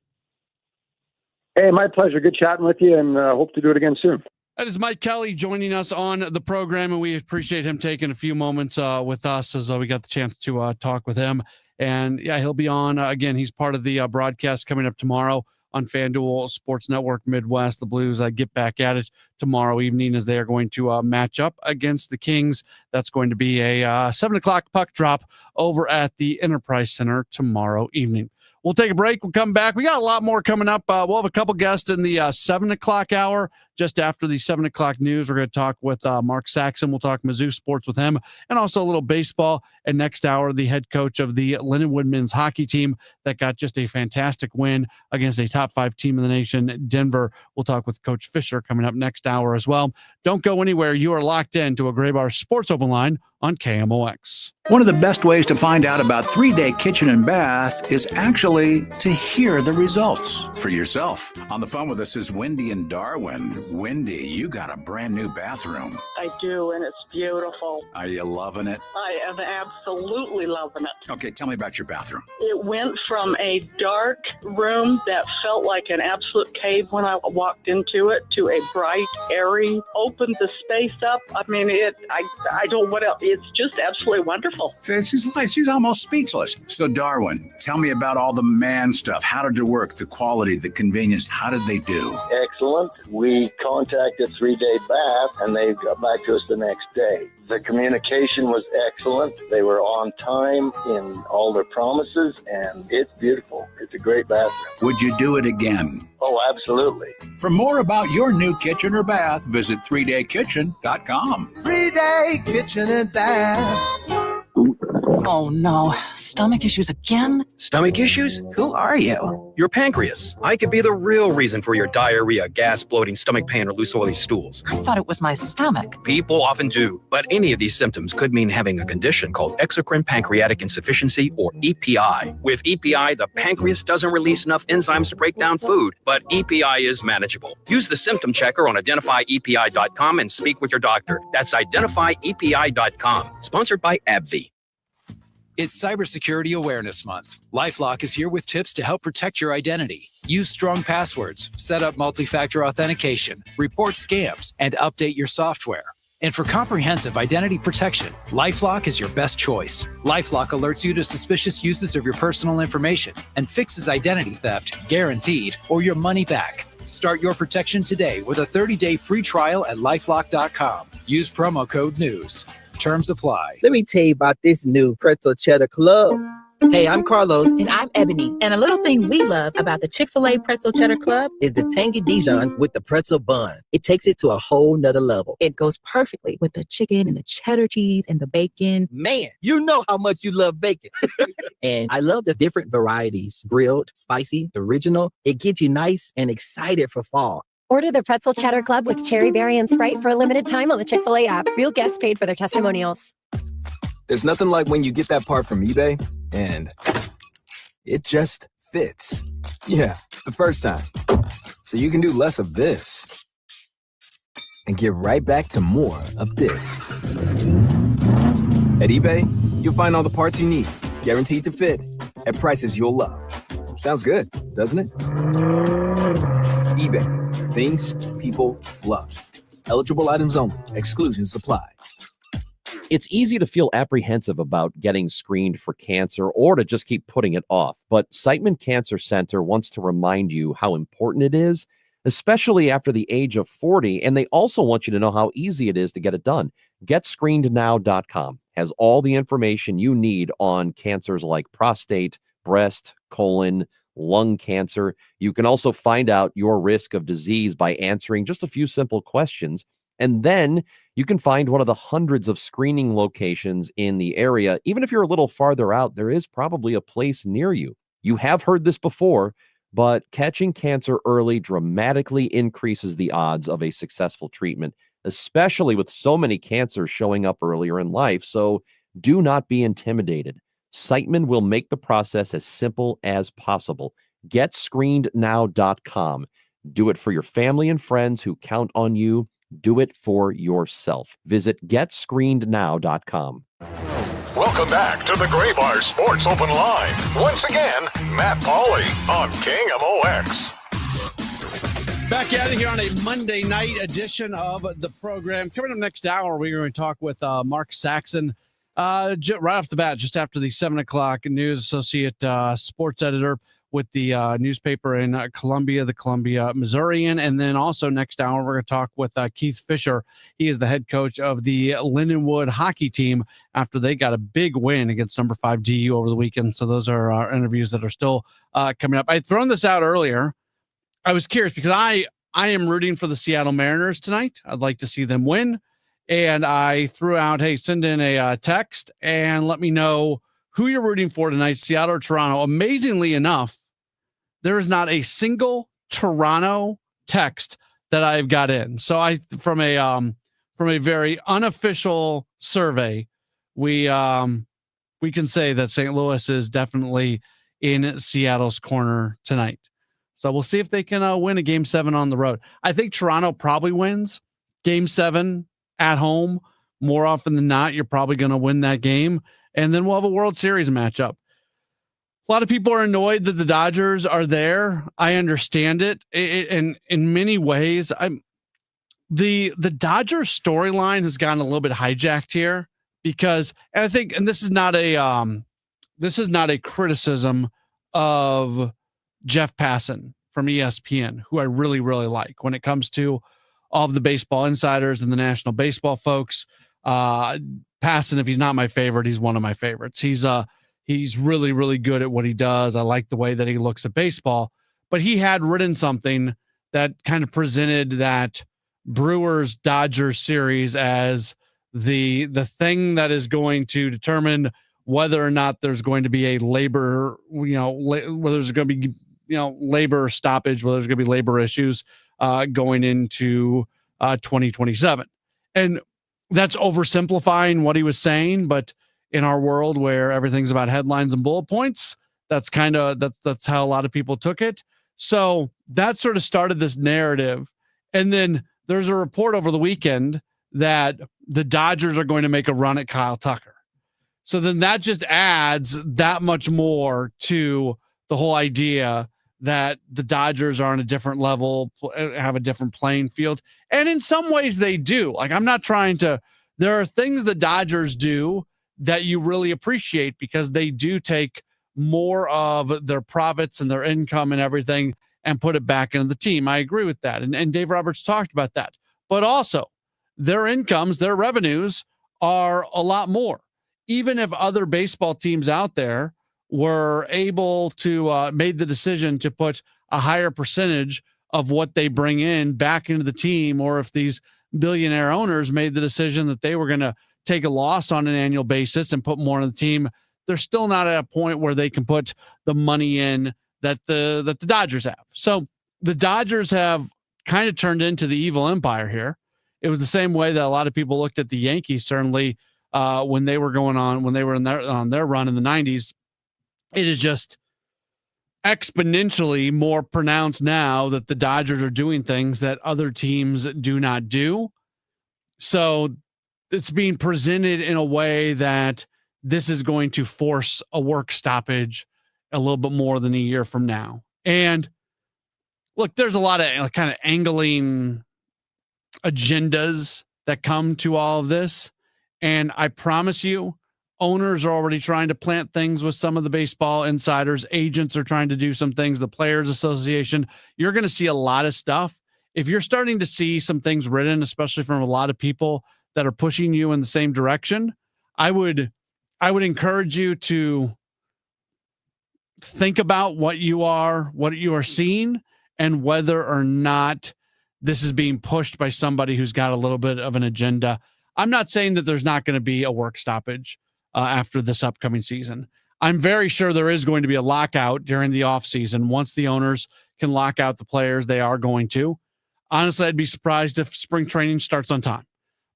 Hey, my pleasure. Good chatting with you, and hope to do it again soon. That is Mike Kelly joining us on the program, and we appreciate him taking a few moments with us as we got the chance to talk with him. And yeah, he'll be on again. He's part of the broadcast coming up tomorrow on FanDuel Sports Network Midwest. The Blues get back at it tomorrow evening as they are going to match up against the Kings. That's going to be a 7:00 puck drop over at the Enterprise Center tomorrow evening. We'll take a break. We'll come back. We got a lot more coming up. We'll have a couple guests in the 7:00 hour. Just after the 7:00 news, we're going to talk with Mark Saxon. We'll talk Mizzou sports with him, and also a little baseball. And next hour, the head coach of the Lindenwood men's hockey team that got just a fantastic win against a top 5 team in the nation, Denver. We'll talk with Coach Fisher coming up next hour as well. Don't go anywhere. You are locked into a Gray Bar Sports Open Line on KMOX. One of the best ways to find out about 3-Day Kitchen and Bath is actually to hear the results for yourself. On the phone with us is Wendy in Darwin. Wendy, you got a brand new bathroom. I do, and it's beautiful. Are you loving it? I am absolutely loving it. Okay, tell me about your bathroom. It went from a dark room that felt like an absolute cave when I walked into it to a bright, airy, opened the space up. I mean, I don't know what else. It's just absolutely wonderful. She's almost speechless. So, Darwin, tell me about all the man stuff. How did it work? The quality, the convenience. How did they do? Excellent. We contacted 3-Day Bath, and they got back to us the next day. The communication was excellent. They were on time in all their promises, and it's beautiful. It's a great bathroom. Would you do it again? Oh, absolutely. For more about your new kitchen or bath, visit 3daykitchen.com. 3-Day Kitchen and Bath. Oh no, stomach issues again? Stomach issues? Who are you? Your pancreas. I could be the real reason for your diarrhea, gas, bloating, stomach pain, or loose oily stools. I thought it was my stomach. People often do, but any of these symptoms could mean having a condition called exocrine pancreatic insufficiency, or EPI. With EPI, the pancreas doesn't release enough enzymes to break down food, but EPI is manageable. Use the symptom checker on identifyepi.com and speak with your doctor. That's identifyepi.com. Sponsored by AbbVie. It's Cybersecurity Awareness Month. LifeLock is here with tips to help protect your identity. Use strong passwords, set up multi-factor authentication, report scams, and update your software. And for comprehensive identity protection, LifeLock is your best choice. LifeLock alerts you to suspicious uses of your personal information and fixes identity theft, guaranteed, or your money back. Start your protection today with a 30-day free trial at LifeLock.com. Use promo code NEWS. Terms apply. Let me tell you about this new pretzel cheddar club. Hey, I'm Carlos. And I'm Ebony. And a little thing we love about the Chick-fil-A Pretzel Cheddar Club is the tangy Dijon with the pretzel bun. It takes it to a whole nother level. It goes perfectly with the chicken and the cheddar cheese and the bacon. Man, you know how much you love bacon. And I love the different varieties. Grilled, spicy, original. It gets you nice and excited for fall. Order the Pretzel Cheddar Club with Cherry Berry and Sprite for a limited time on the Chick-fil-A app. Real guests paid for their testimonials. There's nothing like when you get that part from eBay and it just fits. Yeah, the first time. So you can do less of this and get right back to more of this. At eBay, you'll find all the parts you need, guaranteed to fit, at prices you'll love. Sounds good, doesn't it? eBay. Things people love. Eligible items only. Exclusions apply. It's easy to feel apprehensive about getting screened for cancer or to just keep putting it off. But Siteman Cancer Center wants to remind you how important it is, especially after the age of 40. And they also want you to know how easy it is to get it done. GetScreenedNow.com has all the information you need on cancers like prostate, breast, colon, lung cancer. You can also find out your risk of disease by answering just a few simple questions. And then you can find one of the hundreds of screening locations in the area. Even if you're a little farther out, there is probably a place near you. You have heard this before, but catching cancer early dramatically increases the odds of a successful treatment, especially with so many cancers showing up earlier in life. So do not be intimidated. Siteman will make the process as simple as possible. GetScreenedNow.com. Do it for your family and friends who count on you. Do it for yourself. Visit GetScreenedNow.com. Welcome back to the Gray Bar Sports Open Line. Once again, Matt Pauley on KMOX. Back at it here on a Monday night edition of the program. Coming up next hour, we're going to talk with Mark Saxon. Right off the bat, just after the 7 o'clock news, associate sports editor with the newspaper in Columbia, the Columbia Missourian. And then also next hour, we're going to talk with Keith Fisher. He is the head coach of the Lindenwood hockey team after they got a big win against number 5 GU over the weekend. So those are our interviews that are still coming up. I'd thrown this out earlier. I was curious because I am rooting for the Seattle Mariners tonight. I'd like to see them win. And I threw out, hey, send in a text and let me know who you're rooting for tonight, Seattle or Toronto. Amazingly enough, there is not a single Toronto text that I've got in. So from a very unofficial survey, we can say that St. Louis is definitely in Seattle's corner tonight. So we'll see if they can win a Game 7 on the road. I think Toronto probably wins Game 7 at home. More often than not, you're probably going to win that game. And then we'll have a World Series matchup. A lot of people are annoyed that the Dodgers are there. I understand it. And in many ways, the Dodgers storyline has gotten a little bit hijacked here because, and I think, and this is not a criticism of Jeff Passan from ESPN, who I really, really like when it comes to all of the baseball insiders and the national baseball folks. Passan, if he's not my favorite, he's one of my favorites. He's He's really, really good at what he does. I like the way that he looks at baseball. But he had written something that kind of presented that Brewers-Dodgers series as the thing that is going to determine whether or not there's going to be a labor, whether there's going to be, labor stoppage, whether there's going to be labor issues going into 2027. And that's oversimplifying what he was saying, but in our world where everything's about headlines and bullet points, that's how a lot of people took it. So that sort of started this narrative. And then there's a report over the weekend that the Dodgers are going to make a run at Kyle Tucker. So then that just adds that much more to the whole idea that the Dodgers are on a different level, have a different playing field. And in some ways they do. Like, I'm not trying to, there are things the Dodgers do that you really appreciate because they do take more of their profits and their income and everything and put it back into the team. I agree with that. And Dave Roberts talked about that. But also their incomes, their revenues are a lot more. Even if other baseball teams out there were able to made the decision to put a higher percentage of what they bring in back into the team, or if these billionaire owners made the decision that they were going to take a loss on an annual basis and put more on the team, they're still not at a point where they can put the money in that the Dodgers have. So the Dodgers have kind of turned into the evil empire here. It was the same way that a lot of people looked at the Yankees, certainly when they were on their run in the 90s. It is just exponentially more pronounced now that the Dodgers are doing things that other teams do not do. So it's being presented in a way that this is going to force a work stoppage a little bit more than a year from now. And look, there's a lot of kind of angling agendas that come to all of this. And I promise you, owners are already trying to plant things with some of the baseball insiders. Agents are trying to do some things. The Players Association, you're going to see a lot of stuff. If you're starting to see some things written, especially from a lot of people that are pushing you in the same direction, I would encourage you to think about what you are seeing and whether or not this is being pushed by somebody who's got a little bit of an agenda. I'm not saying that there's not going to be a work stoppage after this upcoming season. I'm very sure there is going to be a lockout during the offseason. Once the owners can lock out the players, they are going to. Honestly, I'd be surprised if spring training starts on time.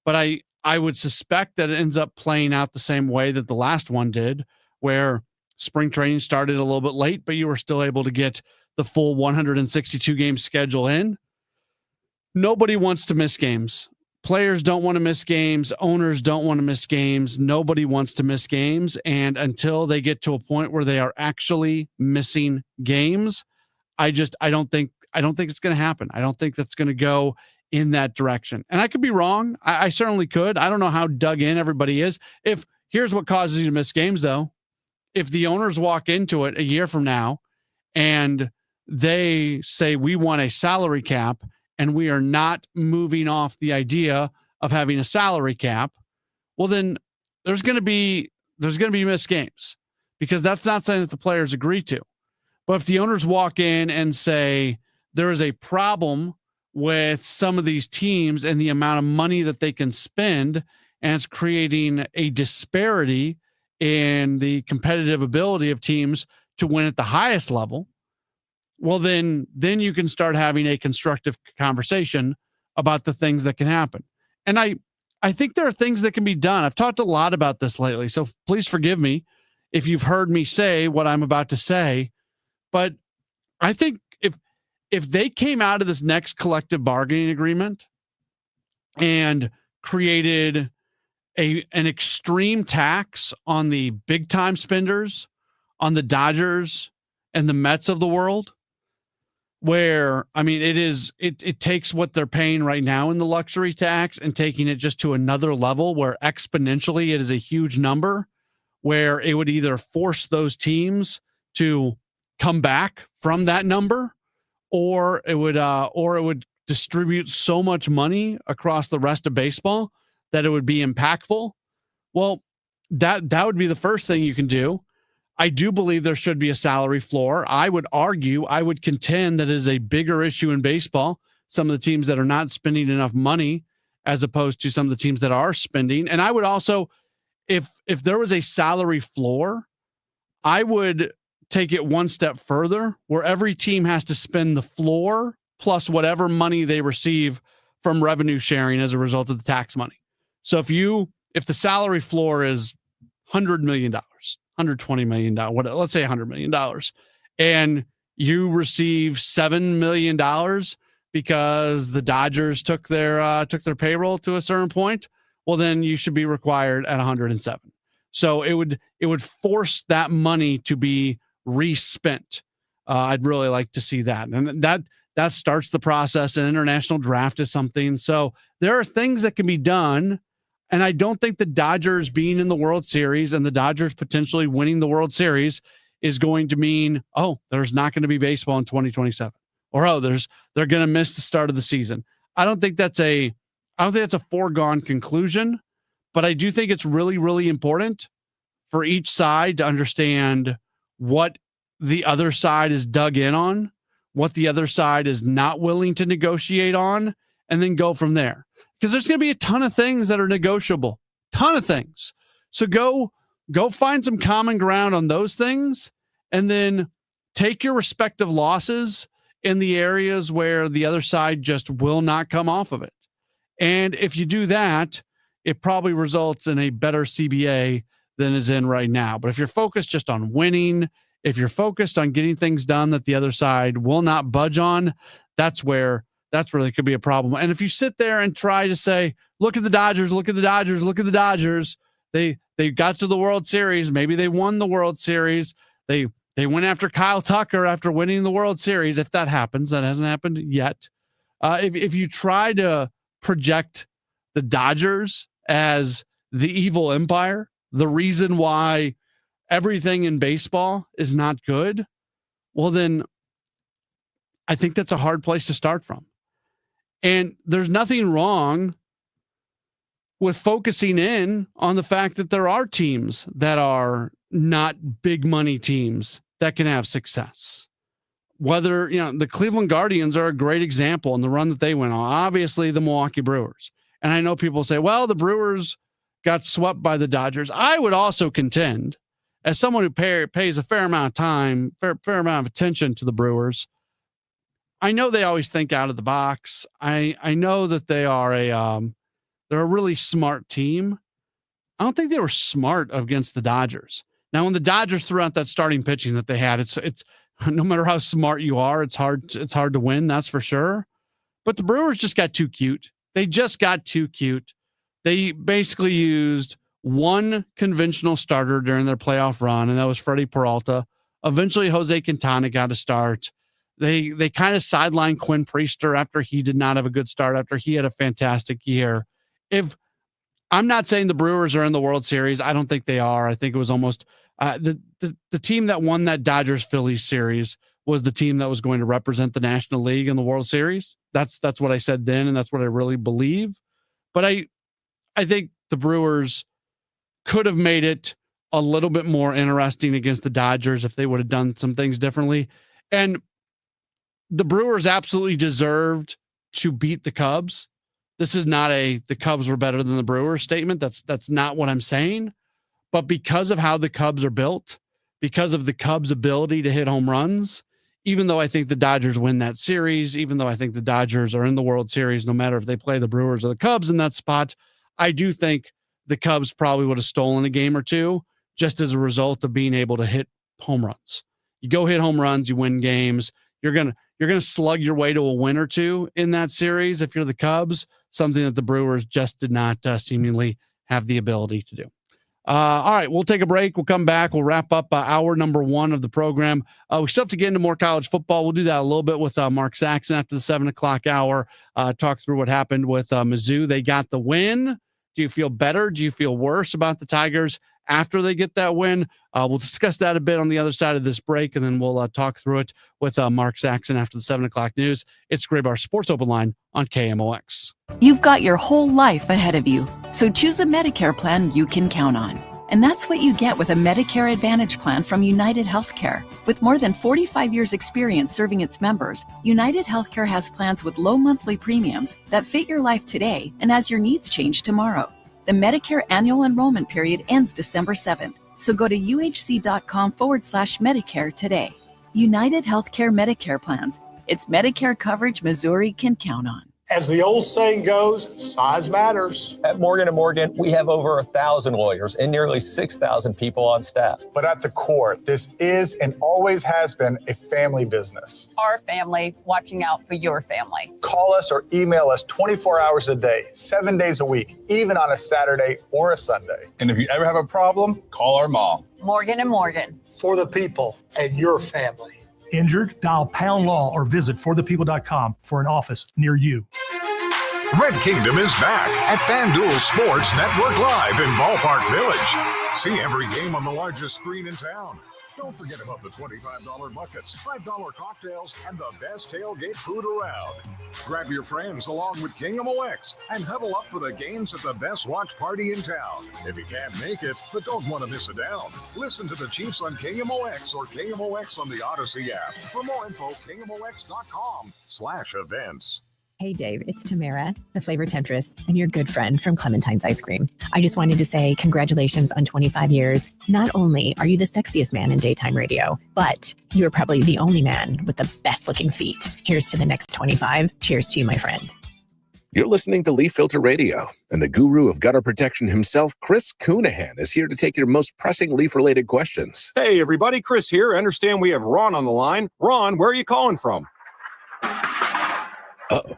But I would suspect that it ends up playing out the same way that the last one did, where spring training started a little bit late, but you were still able to get the full 162-game schedule in. Nobody wants to miss games. Players don't want to miss games. Owners don't want to miss games. Nobody wants to miss games. And until they get to a point where they are actually missing games, I don't think it's going to happen. I don't think that's going to go in that direction. And I could be wrong. I certainly could. I don't know how dug in everybody is. Here's what causes you to miss games, though. If the owners walk into it a year from now and they say, we want a salary cap, and we are not moving off the idea of having a salary cap, well, then there's going to be missed games, because that's not something that the players agree to. But if the owners walk in and say there is a problem with some of these teams and the amount of money that they can spend, and it's creating a disparity in the competitive ability of teams to win at the highest level, well, then you can start having a constructive conversation about the things that can happen. And I think there are things that can be done. I've talked a lot about this lately, so please forgive me if you've heard me say what I'm about to say. But I think if they came out of this next collective bargaining agreement and created an extreme tax on the big time spenders, on the Dodgers and the Mets of the world, where, I mean, it takes what they're paying right now in the luxury tax and taking it just to another level where exponentially it is a huge number, where it would either force those teams to come back from that number, or it would distribute so much money across the rest of baseball that it would be impactful. Well, that would be the first thing you can do. I do believe there should be a salary floor. I would contend that is a bigger issue in baseball. Some of the teams that are not spending enough money as opposed to some of the teams that are spending. And I would also, if there was a salary floor, I would take it one step further where every team has to spend the floor plus whatever money they receive from revenue sharing as a result of the tax money. So if the salary floor is $100 million, $120 million, let's say $100 million, and you receive $7 million because the Dodgers took their payroll to a certain point, well, then you should be required at 107. So it would force that money to be respent. I'd really like to see that. And that starts the process. An international draft is something. So there are things that can be done. And I don't think the Dodgers being in the World Series and the Dodgers potentially winning the World Series is going to mean, there's not going to be baseball in 2027, or they're going to miss the start of the season. I don't think that's a foregone conclusion, but I do think it's really, really important for each side to understand what the other side is dug in on, what the other side is not willing to negotiate on, and then go from there. Because there's going to be a ton of things that are negotiable, ton of things. So go find some common ground on those things, and then take your respective losses in the areas where the other side just will not come off of it. And if you do that, it probably results in a better CBA than is in right now. But if you're focused just on winning, if you're focused on getting things done that the other side will not budge on, that's where there could be a problem. And if you sit there and try to say, look at the Dodgers, look at the Dodgers, look at the Dodgers, they got to the World Series. Maybe they won the World Series. They went after Kyle Tucker after winning the World Series. If that happens, that hasn't happened yet. If you try to project the Dodgers as the evil empire, the reason why everything in baseball is not good, well, then I think that's a hard place to start from. And there's nothing wrong with focusing in on the fact that there are teams that are not big money teams that can have success. Whether, the Cleveland Guardians are a great example in the run that they went on. Obviously, the Milwaukee Brewers. And I know people say, well, the Brewers got swept by the Dodgers. I would also contend, as someone who pays a fair amount of time, fair amount of attention to the Brewers, I know they always think out of the box. I know that they are they're a really smart team. I don't think they were smart against the Dodgers. Now, when the Dodgers threw out that starting pitching that they had, it's no matter how smart you are, it's hard to win. That's for sure. But the Brewers just got too cute. They just got too cute. They basically used one conventional starter during their playoff run, and that was Freddie Peralta. Eventually, Jose Quintana got a start. They kind of sidelined Quinn Priester after he did not have a good start, after he had a fantastic year. If I'm not saying the Brewers are in the World Series, I don't think they are. I think it was almost the team that won that Dodgers-Phillies series was the team that was going to represent the National League in the World Series. That's what I said then, and that's what I really believe. But I think the Brewers could have made it a little bit more interesting against the Dodgers if they would have done some things differently. And the Brewers absolutely deserved to beat the Cubs. This is not the Cubs were better than the Brewers statement. That's not what I'm saying. But because of how the Cubs are built, because of the Cubs' ability to hit home runs, even though I think the Dodgers win that series, even though I think the Dodgers are in the World Series, no matter if they play the Brewers or the Cubs in that spot, I do think the Cubs probably would have stolen a game or two just as a result of being able to hit home runs. You go hit home runs, you win games. You're going to slug your way to a win or two in that series if you're the Cubs, something that the Brewers just did not seemingly have the ability to do. All right, we'll take a break. We'll come back. We'll wrap up hour number 1 of the program. We still have to get into more college football. We'll do that a little bit with Mark Saxon after the 7 o'clock hour, talk through what happened with Mizzou. They got the win. Do you feel better? Do you feel worse about the Tigers after they get that win? We'll discuss that a bit on the other side of this break, and then we'll talk through it with Mark Saxon after the 7 o'clock news. It's Gray Bar Sports Open Line on KMOX. You've got your whole life ahead of you, so choose a Medicare plan you can count on. And that's what you get with a Medicare Advantage plan from United Healthcare. With more than 45 years' experience serving its members, United Healthcare has plans with low monthly premiums that fit your life today and as your needs change tomorrow. The Medicare annual enrollment period ends December 7th, so go to uhc.com/Medicare today. United Healthcare Medicare plans. It's Medicare coverage Missouri can count on. As the old saying goes, size matters. At Morgan & Morgan, we have over 1,000 lawyers and nearly 6,000 people on staff. But at the core, this is and always has been a family business. Our family watching out for your family. Call us or email us 24 hours a day, 7 days a week, even on a Saturday or a Sunday. And if you ever have a problem, call our mom. Morgan & Morgan. For the people and your family. Injured? Dial Pound Law or visit forthepeople.com for an office near you. Red Kingdom is back at FanDuel Sports Network Live in Ballpark Village. See every game on the largest screen in town. Don't forget about the $25 buckets, $5 cocktails, and the best tailgate food around. Grab your friends along with KMOX and huddle up for the games at the best watch party in town. If you can't make it, but don't want to miss a down, listen to the Chiefs on KMOX or KMOX on the Odyssey app. For more info, KMOX.com/events. Hey Dave, it's Tamara, the flavor temptress, and your good friend from Clementine's Ice Cream. I just wanted to say congratulations on 25 years. Not only are you the sexiest man in daytime radio, but you're probably the only man with the best looking feet. Here's to the next 25. Cheers to you, my friend. You're listening to Leaf Filter Radio, and the guru of gutter protection himself, Chris Coonahan, is here to take your most pressing leaf-related questions. Hey everybody, Chris here. I understand we have Ron on the line. Ron, where are you calling from? Uh-oh.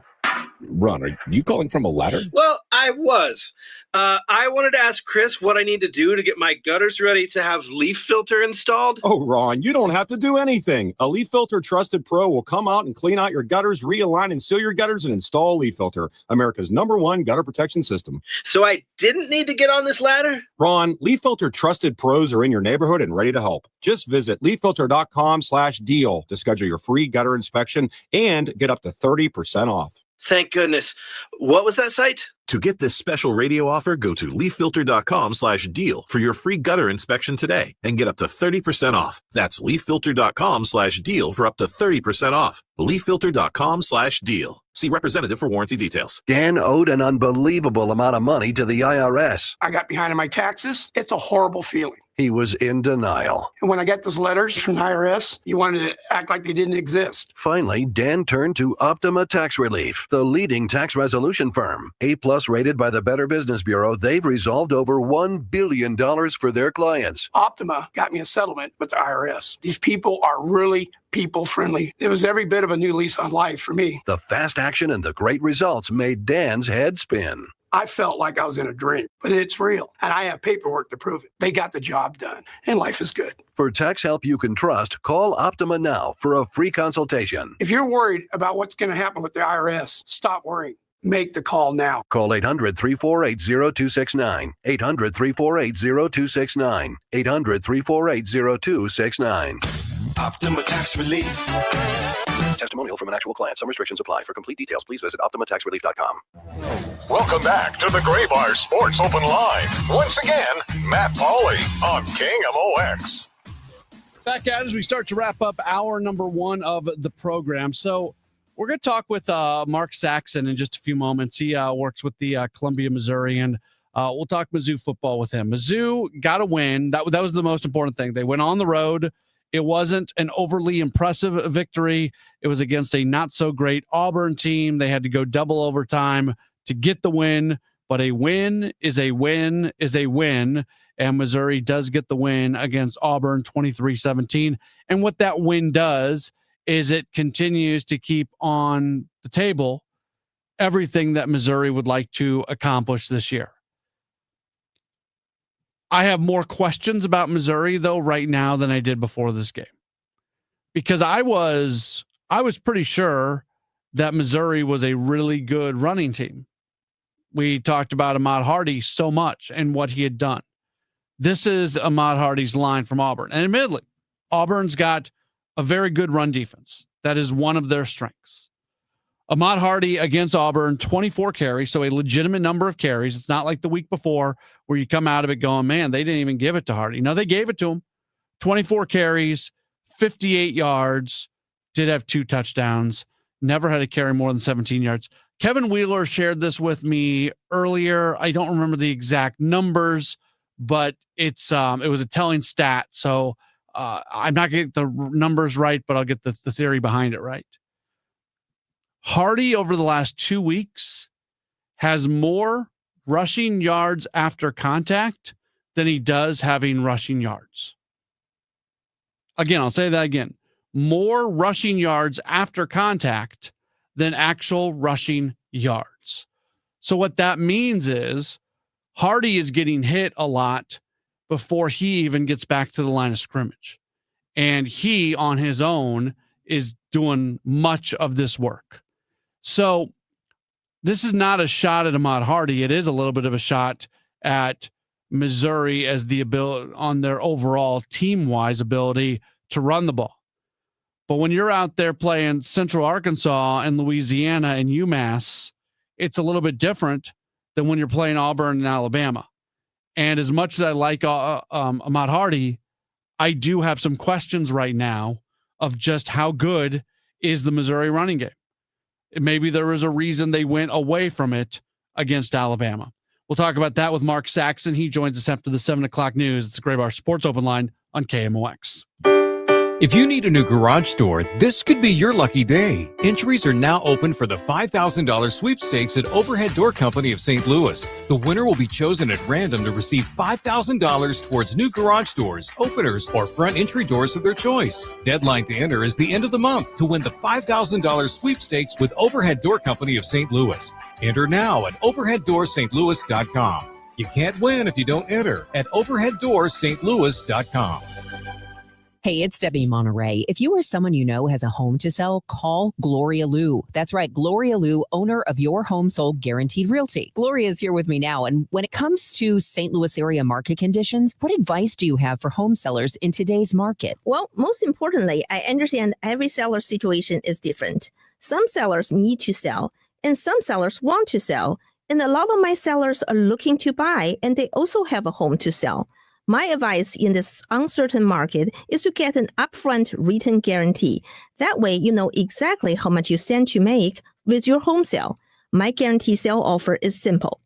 Ron, are you calling from a ladder? Well, I was. I wanted to ask Chris what I need to do to get my gutters ready to have leaf filter installed. Oh, Ron, you don't have to do anything. A Leaf Filter Trusted Pro will come out and clean out your gutters, realign and seal your gutters, and install a Leaf Filter, America's #1 gutter protection system. So I didn't need to get on this ladder? Ron, Leaf Filter Trusted Pros are in your neighborhood and ready to help. Just visit leaffilter.com/deal to schedule your free gutter inspection and get up to 30% off. Thank goodness. What was that site? To get this special radio offer, go to leaffilter.com/deal for your free gutter inspection today and get up to 30% off. That's leaffilter.com/deal for up to 30% off. leaffilter.com/deal. See representative for warranty details. Dan owed an unbelievable amount of money to the IRS. I got behind on my taxes. It's a horrible feeling. He was in denial. And when I got those letters from the IRS, you wanted to act like they didn't exist. Finally, Dan turned to Optima Tax Relief, the leading tax resolution firm. A+ rated by the Better Business Bureau, they've resolved over $1 billion for their clients. Optima got me a settlement with the IRS. These people are really people-friendly. It was every bit of a new lease on life for me. The fast action and the great results made Dan's head spin. I felt like I was in a dream, but it's real. And I have paperwork to prove it. They got the job done, and life is good. For tax help you can trust, call Optima now for a free consultation. If you're worried about what's going to happen with the IRS, stop worrying. Make the call now. Call 800-348-0269. 800-348-0269. 800-348-0269. Optima Tax Relief. Testimonial from an actual client. Some restrictions apply. For complete details, please visit OptimaTaxRelief.com. Welcome back to the Gray Bar Sports Open Line. Once again, Matt Pauley on KMOX. Back at it as we start to wrap up hour number 1 of the program. So we're going to talk with Mark Saxon in just a few moments. He works with the Columbia, Missouri, and we'll talk Mizzou football with him. Mizzou got a win. That was the most important thing. They went on the road. It wasn't an overly impressive victory. It was against a not-so-great Auburn team. They had to go double overtime to get the win, but a win is a win is a win, and Missouri does get the win against Auburn 23-17. And what that win does is it continues to keep on the table everything that Missouri would like to accomplish this year. I have more questions about Missouri, though, right now than I did before this game, because I was pretty sure that Missouri was a really good running team. We talked about Ahmad Hardy so much and what he had done. This is Ahmad Hardy's line from Auburn. And admittedly, Auburn's got a very good run defense. That is one of their strengths. Ahmad Hardy against Auburn, 24 carries, so a legitimate number of carries. It's not like the week before where you come out of it going, man, they didn't even give it to Hardy. No, they gave it to him. 24 carries, 58 yards, did have 2 touchdowns, never had to carry more than 17 yards. Kevin Wheeler shared this with me earlier. I don't remember the exact numbers, but it was a telling stat. So I'm not going to get the numbers right, but I'll get the theory behind it right. Hardy over the last 2 weeks has more rushing yards after contact than he does having rushing yards. Again, I'll say that again. More rushing yards after contact than actual rushing yards. So what that means is Hardy is getting hit a lot before he even gets back to the line of scrimmage. And he, on his own, is doing much of this work. So this is not a shot at Ahmad Hardy. It is a little bit of a shot at Missouri as the ability on their overall team-wise ability to run the ball. But when you're out there playing Central Arkansas and Louisiana and UMass, it's a little bit different than when you're playing Auburn and Alabama. And as much as I like Ahmad Hardy, I do have some questions right now of just how good is the Missouri running game. Maybe there was a reason they went away from it against Alabama. We'll talk about that with Mark Saxon. He joins us after the 7 o'clock news. It's the Gray Bar Sports Open Line on KMOX. If you need a new garage door, this could be your lucky day. Entries are now open for the $5,000 sweepstakes at Overhead Door Company of St. Louis. The winner will be chosen at random to receive $5,000 towards new garage doors, openers, or front entry doors of their choice. Deadline to enter is the end of the month to win the $5,000 sweepstakes with Overhead Door Company of St. Louis. Enter now at overheaddoorsstlouis.com. You can't win if you don't enter at overheaddoorsstlouis.com. Hey, it's Debbie Monterey. If you or someone you know has a home to sell, call Gloria Liu. That's right, Gloria Liu, owner of Your Home Sold Guaranteed Realty. Gloria is here with me now. And when it comes to St. Louis area market conditions, what advice do you have for home sellers in today's market? Well, most importantly, I understand every seller's situation is different. Some sellers need to sell, and some sellers want to sell. And a lot of my sellers are looking to buy, and they also have a home to sell. My advice in this uncertain market is to get an upfront written guarantee. That way, you know exactly how much you stand to make with your home sale. My guarantee sale offer is simple.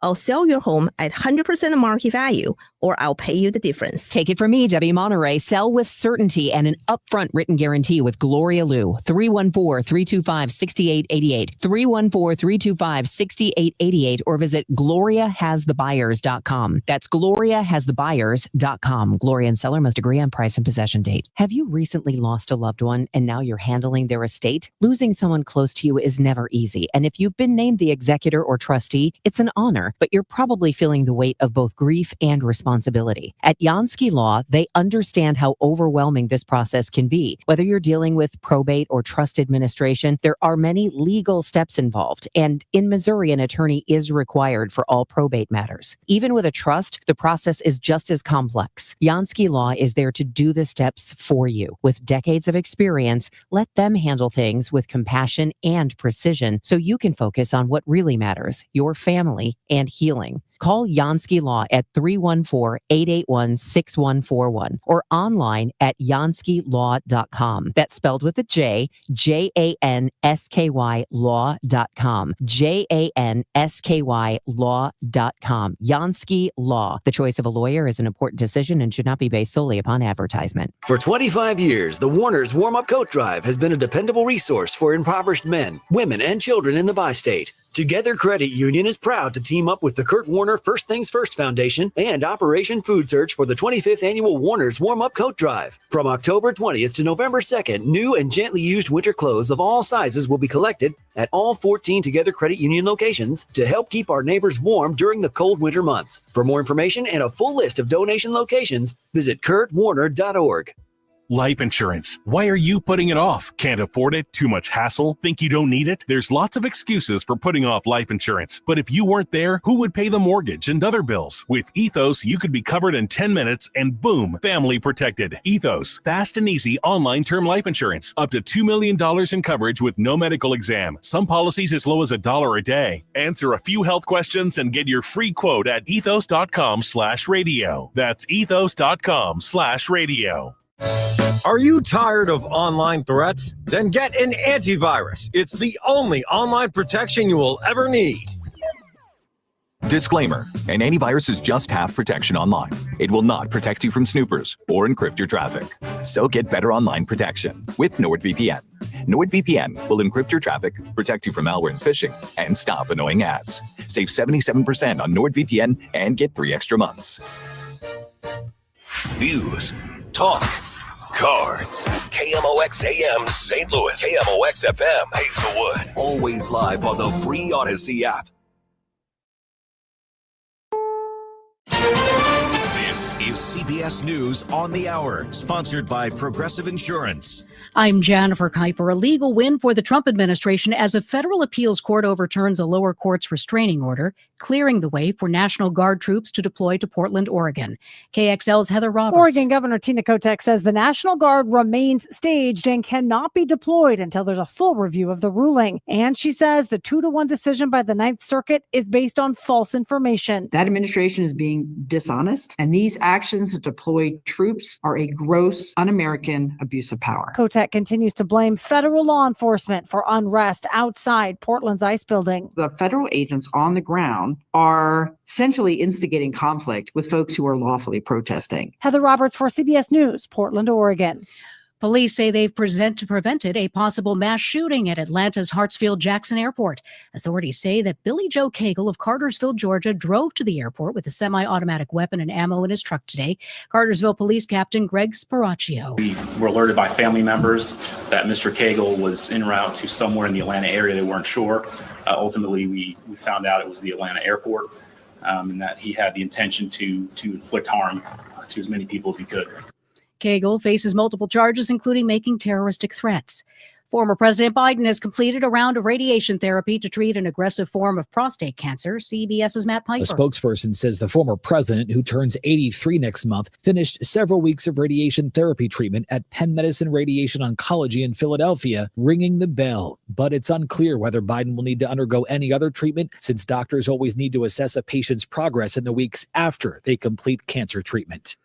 I'll sell your home at 100% of market value, or I'll pay you the difference. Take it from me, Debbie Monterey. Sell with certainty and an upfront written guarantee with Gloria Liu. 314-325-6888. 314-325-6888, or visit GloriaHasTheBuyers.com. That's GloriaHasTheBuyers.com. Gloria and seller must agree on price and possession date. Have you recently lost a loved one and now you're handling their estate? Losing someone close to you is never easy. And if you've been named the executor or trustee, it's an honor, but you're probably feeling the weight of both grief and responsibility. At Jansky Law, they understand how overwhelming this process can be. Whether you're dealing with probate or trust administration, there are many legal steps involved. And in Missouri, an attorney is required for all probate matters. Even with a trust, the process is just as complex. Jansky Law is there to do the steps for you. With decades of experience, let them handle things with compassion and precision so you can focus on what really matters, your family and healing. Call Jansky Law at 314-881-6141 or online at janskylaw.com. That's spelled with a J, Jansky law.com. Jansky law.com. Jansky Law. The choice of a lawyer is an important decision and should not be based solely upon advertisement. For 25 years, the Warner's Warm-Up Coat Drive has been a dependable resource for impoverished men, women, and children in the bi-state. Together Credit Union is proud to team up with the Kurt Warner First Things First Foundation and Operation Food Search for the 25th Annual Warner's Warm-Up Coat Drive. From October 20th to November 2nd, new and gently used winter clothes of all sizes will be collected at all 14 Together Credit Union locations to help keep our neighbors warm during the cold winter months. For more information and a full list of donation locations, visit kurtwarner.org. Life insurance. Why are you putting it off? Can't afford it? Too much hassle? Think you don't need it? There's lots of excuses for putting off life insurance. But if you weren't there, who would pay the mortgage and other bills? With Ethos, you could be covered in 10 minutes and boom, family protected. Ethos, fast and easy online term life insurance. Up to $2 million in coverage with no medical exam. Some policies as low as $1 a day. Answer a few health questions and get your free quote at ethos.com/radio. That's ethos.com/radio. Are you tired of online threats? Then get an antivirus. It's the only online protection you will ever need. Disclaimer: an antivirus is just half protection online. It will not protect you from snoopers or encrypt your traffic. So get better online protection with NordVPN. NordVPN will encrypt your traffic, protect you from malware and phishing, and stop annoying ads. Save 77% on NordVPN and get 3 extra months. News, talk, cards. KMOX AM St. Louis. KMOX FM Hazelwood. Always live on the free Odyssey app. This is CBS News on the Hour, sponsored by Progressive Insurance. I'm Jennifer Kuiper. A legal win for the Trump administration as a federal appeals court overturns a lower court's restraining order, clearing the way for National Guard troops to deploy to Portland, Oregon. KXL's Heather Roberts. Oregon Governor Tina Kotek says the National Guard remains staged and cannot be deployed until there's a full review of the ruling. And she says the 2-1 decision by the Ninth Circuit is based on false information. That administration is being dishonest, and these actions to deploy troops are a gross, un-American abuse of power. Kotek continues to blame federal law enforcement for unrest outside Portland's ICE building. The federal agents on the ground are essentially instigating conflict with folks who are lawfully protesting. Heather Roberts for CBS News, Portland, Oregon. Police say they've prevented a possible mass shooting at Atlanta's Hartsfield-Jackson Airport. Authorities say that Billy Joe Cagle of Cartersville, Georgia, drove to the airport with a semi-automatic weapon and ammo in his truck today. Cartersville Police Captain Greg Sparacchio. We were alerted by family members that Mr. Cagle was en route to somewhere in the Atlanta area. They weren't sure. Ultimately, we found out it was the Atlanta airport and that he had the intention to inflict harm to as many people as he could. Cagle faces multiple charges, including making terroristic threats. Former President Biden has completed a round of radiation therapy to treat an aggressive form of prostate cancer. CBS's Matt Piper. A spokesperson says the former president, who turns 83 next month, finished several weeks of radiation therapy treatment at Penn Medicine Radiation Oncology in Philadelphia, ringing the bell. But it's unclear whether Biden will need to undergo any other treatment, since doctors always need to assess a patient's progress in the weeks after they complete cancer treatment.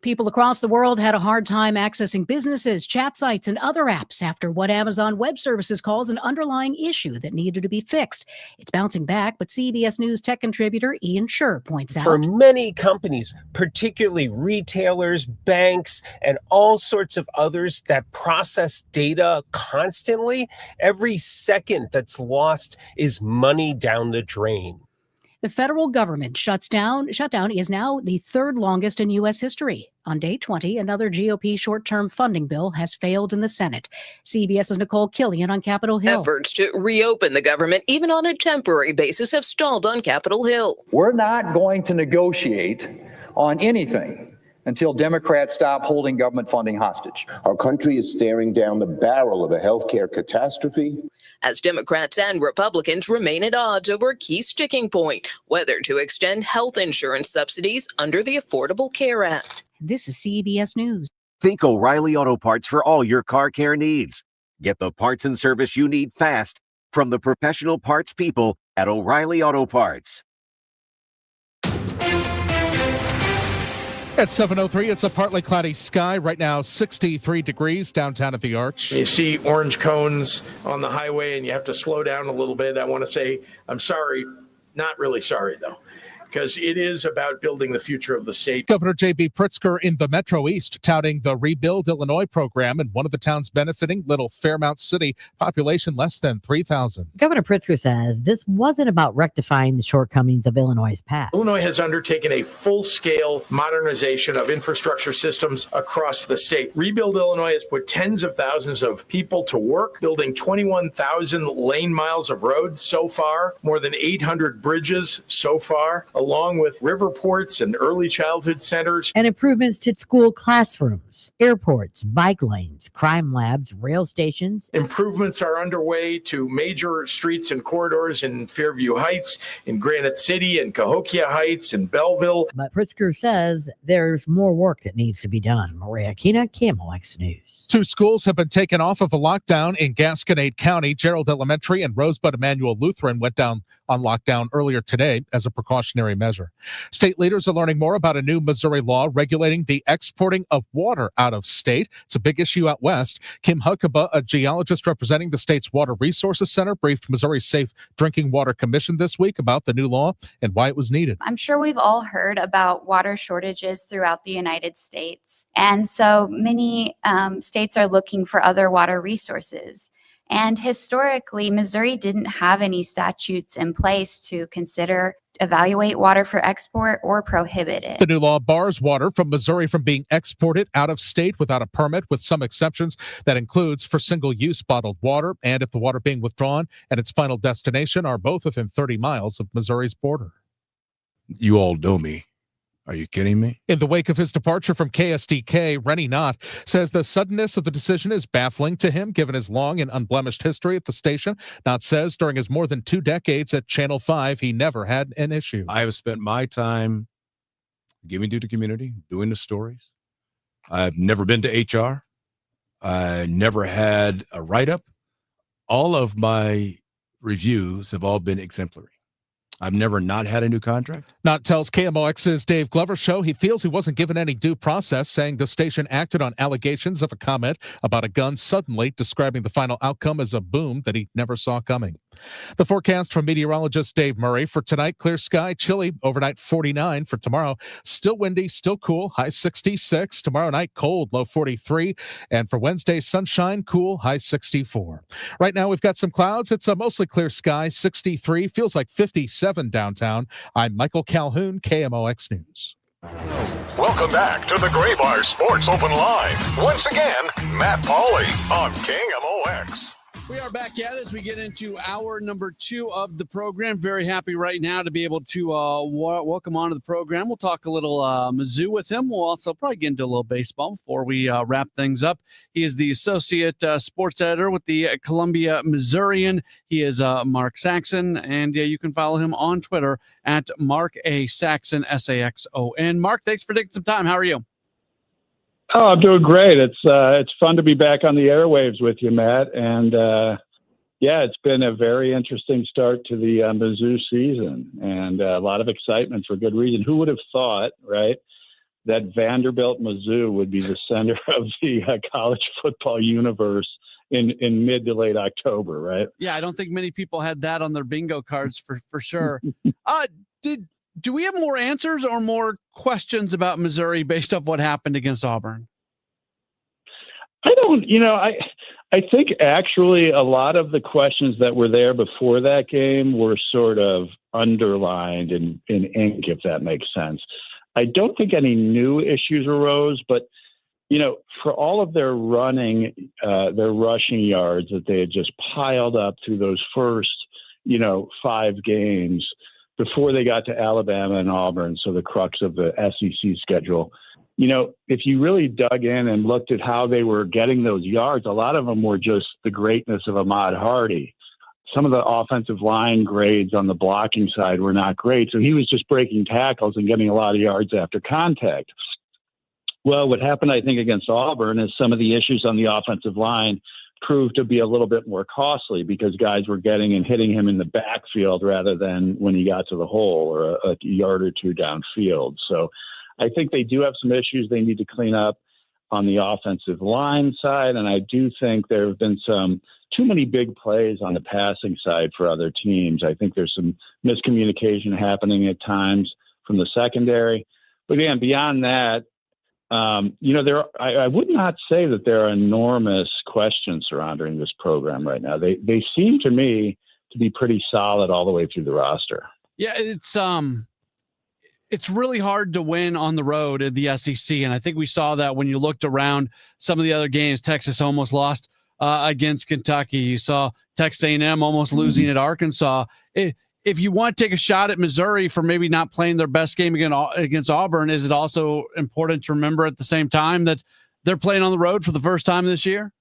People across the world had a hard time accessing businesses, chat sites, and other apps after what Amazon Web Services calls an underlying issue that needed to be fixed. It's bouncing back, but CBS News tech contributor Ian Scher points out. For many companies, particularly retailers, banks, and all sorts of others that process data constantly, every second that's lost is money down the drain. The federal government shutdown is now the third longest in U.S. history. On day 20, another GOP short-term funding bill has failed in the Senate. CBS's Nicole Killian on Capitol Hill. Efforts to reopen the government, even on a temporary basis, have stalled on Capitol Hill. We're not going to negotiate on anything until Democrats stop holding government funding hostage. Our country is staring down the barrel of a healthcare catastrophe. As Democrats and Republicans remain at odds over a key sticking point, whether to extend health insurance subsidies under the Affordable Care Act. This is CBS News. Think O'Reilly Auto Parts for all your car care needs. Get the parts and service you need fast from the professional parts people at O'Reilly Auto Parts. At 7:03, it's a partly cloudy sky. Right now, 63 degrees downtown at the Arch. You see orange cones on the highway and you have to slow down a little bit. I want to say I'm sorry, not really sorry, though, because it is about building the future of the state. Governor J.B. Pritzker in the Metro East touting the Rebuild Illinois program in one of the towns benefiting, Little Fairmount City, population less than 3,000. Governor Pritzker says this wasn't about rectifying the shortcomings of Illinois' past. Illinois has undertaken a full-scale modernization of infrastructure systems across the state. Rebuild Illinois has put tens of thousands of people to work, building 21,000 lane miles of roads so far, more than 800 bridges so far, along with river ports and early childhood centers. And improvements to school classrooms, airports, bike lanes, crime labs, rail stations. Improvements are underway to major streets and corridors in Fairview Heights, in Granite City, and Cahokia Heights, and Belleville. But Pritzker says there's more work that needs to be done. Maria Kina, KMOX News. 2 schools have been taken off of a lockdown in Gasconade County. Gerald Elementary and Rosebud Emmanuel Lutheran went down on lockdown earlier today as a precautionary measure. State leaders are learning more about a new Missouri law regulating the exporting of water out of state. It's a big issue out west. Kim Huckabee, a geologist representing the state's Water Resources Center, briefed Missouri's Safe Drinking Water Commission this week about the new law and why it was needed. I'm sure we've all heard about water shortages throughout the United States. And so many states are looking for other water resources. And historically, Missouri didn't have any statutes in place to evaluate water for export or prohibit it. The new law bars water from Missouri from being exported out of state without a permit, with some exceptions. That includes for single-use bottled water and if the water being withdrawn and its final destination are both within 30 miles of Missouri's border. You all know me. Are you kidding me? In the wake of his departure from KSDK, Rennie Knott says the suddenness of the decision is baffling to him, given his long and unblemished history at the station. Knott says during his more than 2 decades at Channel 5, he never had an issue. I have spent my time giving to the community, doing the stories. I've never been to HR. I never had a write-up. All of my reviews have all been exemplary. I've never not had a new contract. Knott tells KMOX's Dave Glover show he feels he wasn't given any due process, saying the station acted on allegations of a comment about a gun, suddenly describing the final outcome as a boom that he never saw coming. The forecast from meteorologist Dave Murray for tonight: clear sky, chilly, overnight 49. For tomorrow, still windy, still cool, high 66. Tomorrow night, cold, low 43. And for Wednesday, sunshine, cool, high 64. Right now, we've got some clouds. It's a mostly clear sky, 63. Feels like 57 downtown. I'm Michael Calhoun, KMOX News. Welcome back to the Gray Bar Sports Open Line. Once again, Matt Pauley on KMOX. We are back at it as we get into hour number 2 of the program. Very happy right now to be able to welcome onto the program. We'll talk a little Mizzou with him. We'll also probably get into a little baseball before we wrap things up. He is the associate sports editor with the Columbia Missourian. He is Mark Saxon, and you can follow him on Twitter at Mark A. Saxon, Saxon. Mark, thanks for taking some time. How are you? Oh, I'm doing great. It's fun to be back on the airwaves with you, Matt. And it's been a very interesting start to the Mizzou season, and a lot of excitement for good reason. Who would have thought, right, that Vanderbilt Mizzou would be the center of the college football universe in mid to late October, right? Yeah, I don't think many people had that on their bingo cards for sure. Do we have more answers or more questions about Missouri based off what happened against Auburn? I don't, I think actually a lot of the questions that were there before that game were sort of underlined in ink, if that makes sense. I don't think any new issues arose, but, for all of their rushing yards that they had just piled up through those first, 5 games, before they got to Alabama and Auburn, so the crux of the SEC schedule. If you really dug in and looked at how they were getting those yards, a lot of them were just the greatness of Ahmad Hardy. Some of the offensive line grades on the blocking side were not great, so he was just breaking tackles and getting a lot of yards after contact. Well, what happened, I think, against Auburn is some of the issues on the offensive line proved to be a little bit more costly because guys were getting and hitting him in the backfield rather than when he got to the hole or a yard or two downfield. So I think they do have some issues they need to clean up on the offensive line side. And I do think there have been too many big plays on the passing side for other teams. I think there's some miscommunication happening at times from the secondary. But again, beyond that, I would not say that there are enormous questions surrounding this program right now. They seem to me to be pretty solid all the way through the roster. Yeah, it's really hard to win on the road at the SEC, and I think we saw that when you looked around some of the other games. Texas almost lost against Kentucky. You saw Texas A&M almost losing at Arkansas. if you want to take a shot at Missouri for maybe not playing their best game against Auburn, is it also important to remember at the same time that they're playing on the road for the first time this year?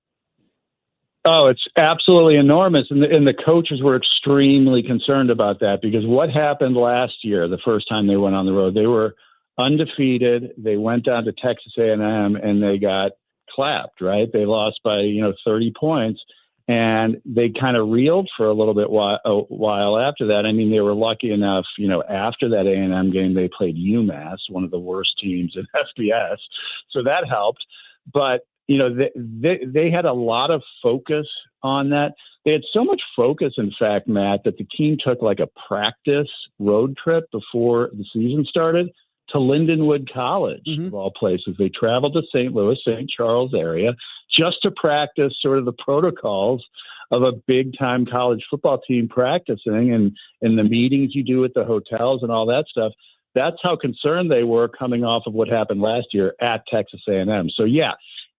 Oh, it's absolutely enormous. And the coaches were extremely concerned about that, because what happened last year, the first time they went on the road, they were undefeated. They went down to Texas A&M and they got clapped, right? They lost by, 30 points. And they kind of reeled for a little bit while after that. I mean, they were lucky enough, after that A&M game, they played UMass, one of the worst teams in FBS. So that helped. But, they had a lot of focus on that. They had so much focus, in fact, Matt, that the team took like a practice road trip before the season started to Lindenwood College, of all places. They traveled to St. Louis, St. Charles area, just to practice sort of the protocols of a big-time college football team practicing, and the meetings you do at the hotels and all that stuff. That's how concerned they were coming off of what happened last year at Texas A&M. So, yeah,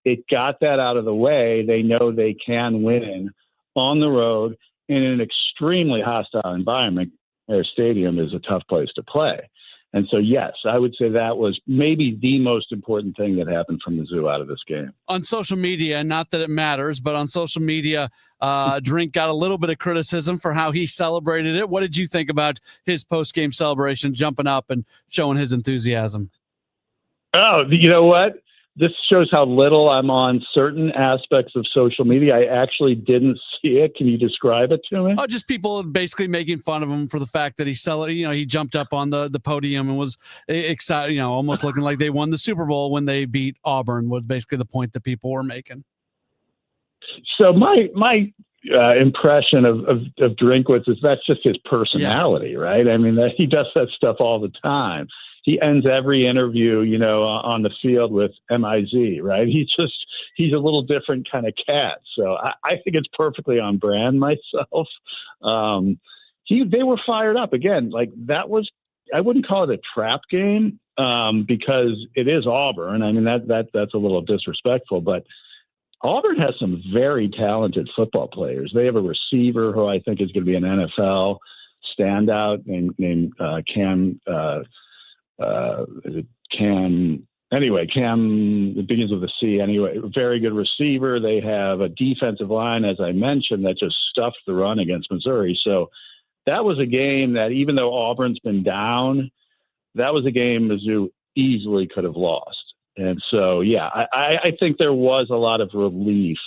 it got that out of the way. They know they can win on the road in an extremely hostile environment. Their stadium is a tough place to play. And so, yes, I would say that was maybe the most important thing that happened from the Zoo out of this game. On social media, not that it matters, but on social media, Drink got a little bit of criticism for how he celebrated it. What did you think about his post-game celebration, jumping up and showing his enthusiasm? Oh, you know what? This shows how little I'm on certain aspects of social media. I actually didn't see it. Can you describe it to me? Oh, just people basically making fun of him for the fact that he jumped up on the podium and was excited, almost looking like they won the Super Bowl when they beat Auburn, was basically the point that people were making. So my impression of Drinkwitz is that's just his personality, right? I mean, he does that stuff all the time. He ends every interview, on the field with MIZ, right? He's a little different kind of cat. So I think it's perfectly on brand myself. They were fired up again. Like that was, I wouldn't call it a trap game because it is Auburn. I mean, that's a little disrespectful, but Auburn has some very talented football players. They have a receiver who I think is going to be an NFL standout named Cam. Cam, it begins with a C anyway. Very good receiver. They have a defensive line, as I mentioned, that just stuffed the run against Missouri. So that was a game that, even though Auburn's been down, that was a game Mizzou easily could have lost. And so, yeah, I think there was a lot of relief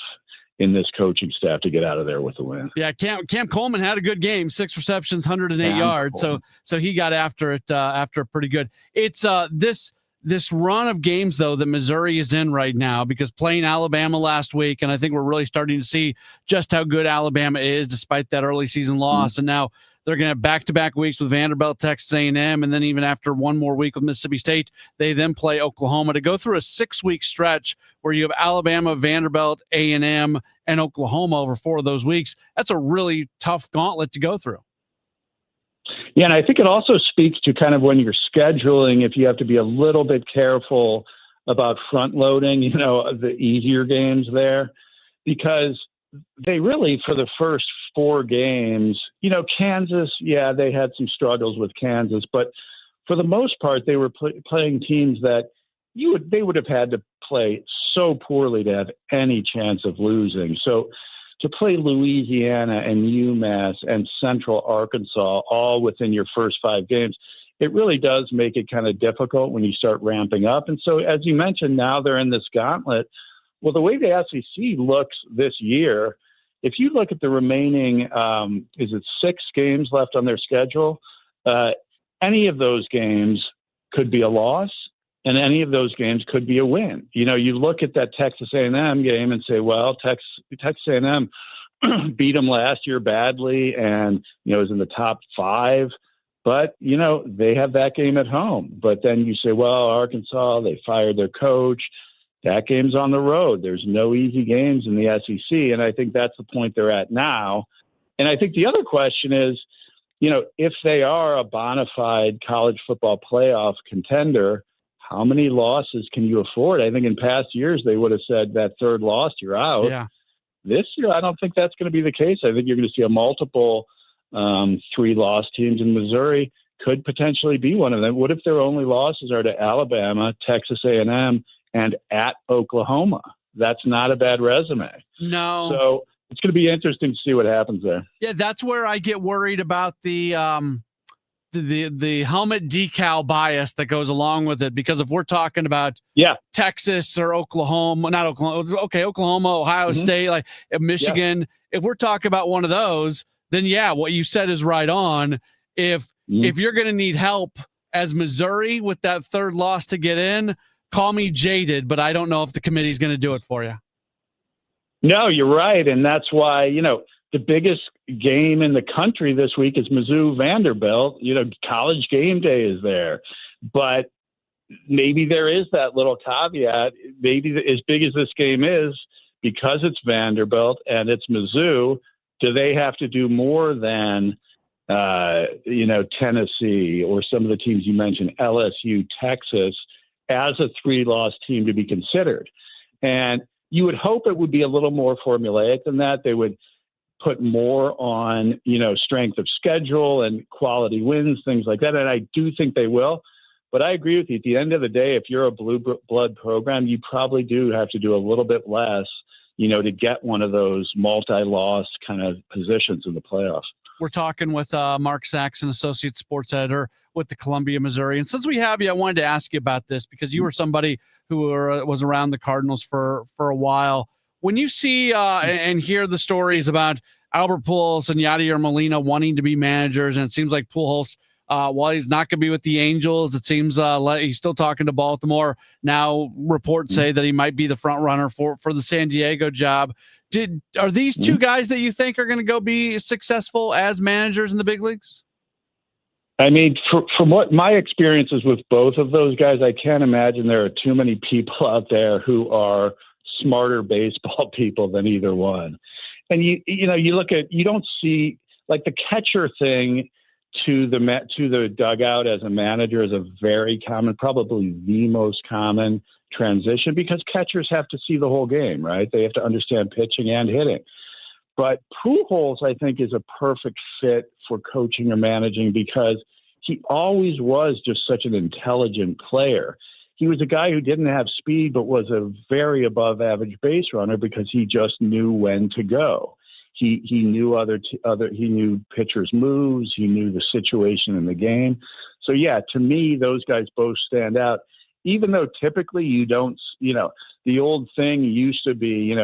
in this coaching staff to get out of there with a win. Yeah, Cam Coleman had a good game, 6 receptions, 108 yards. So he got after it pretty good. It's this run of games, though, that Missouri is in right now, because playing Alabama last week, and I think we're really starting to see just how good Alabama is despite that early season loss. And now they're going to have back-to-back weeks with Vanderbilt, Texas A&M, and then even after one more week with Mississippi State, they then play Oklahoma to go through a 6-week stretch where you have Alabama, Vanderbilt, A&M, and Oklahoma over 4 of those weeks. That's a really tough gauntlet to go through. Yeah, and I think it also speaks to kind of when you're scheduling, if you have to be a little bit careful about front-loading, the easier games there, because they really, for the first 4 games, Kansas, yeah, they had some struggles with Kansas, but for the most part, they were playing teams that they would have had to play so poorly to have any chance of losing. So to play Louisiana and UMass and Central Arkansas all within your first 5 games, it really does make it kind of difficult when you start ramping up. And so, as you mentioned, now they're in this gauntlet. Well, the way the SEC looks this year, if you look at the remaining, 6 games left on their schedule, any of those games could be a loss, and any of those games could be a win. You look at that Texas A&M game and say, well, Texas A&M beat them last year badly and, is in the top 5. But, they have that game at home. But then you say, well, Arkansas, they fired their coach. That game's on the road. There's no easy games in the SEC. And I think that's the point they're at now. And I think the other question is, if they are a bona fide college football playoff contender, how many losses can you afford? I think in past years, they would have said that 3rd loss, you're out. Yeah. This year, I don't think that's going to be the case. I think you're going to see a multiple 3-loss teams, and Missouri could potentially be one of them. What if their only losses are to Alabama, Texas A&M, and at Oklahoma? That's not a bad resume. No. So it's going to be interesting to see what happens there. Yeah, that's where I get worried about the helmet decal bias that goes along with it. Because if we're talking about Texas or Oklahoma, not Oklahoma, okay, Oklahoma, Ohio State, like Michigan, if we're talking about one of those, then what you said is right on. If you're going to need help as Missouri with that third loss to get in, call me jaded, but I don't know if the committee's going to do it for you. No, you're right. And that's why, the biggest game in the country this week is Mizzou Vanderbilt. College game day is there. But maybe there is that little caveat. Maybe as big as this game is, because it's Vanderbilt and it's Mizzou, do they have to do more than, Tennessee or some of the teams you mentioned, LSU, Texas, as a 3-loss team to be considered? And you would hope it would be a little more formulaic than that. They would put more on, strength of schedule and quality wins, things like that. And I do think they will. But I agree with you. At the end of the day, if you're a blue blood program, you probably do have to do a little bit less, to get one of those multi-loss kind of positions in the playoffs. We're talking with Mark Saxon, Associate Sports Editor with the Columbia, Missouri. And since we have you, I wanted to ask you about this because you were somebody who was around the Cardinals for a while. When you see and hear the stories about Albert Pujols and Yadier Molina wanting to be managers, and it seems like Pujols, while he's not going to be with the Angels, it seems he's still talking to Baltimore. Now reports say that he might be the front runner for the San Diego job. Are these two guys that you think are going to go be successful as managers in the big leagues? I mean, from what my experience is with both of those guys, I can't imagine there are too many people out there who are smarter baseball people than either one. And you don't see like the catcher thing to the dugout as a manager is a very common, probably the most common transition, because catchers have to see the whole game, right? They have to understand pitching and hitting. But Pujols, I think, is a perfect fit for coaching or managing because he always was just such an intelligent player. He was a guy who didn't have speed, but was a very above average base runner because he just knew when to go. He knew he knew pitchers' moves. He knew the situation in the game. So yeah, to me, those guys both stand out, even though typically you don't, the old thing used to be,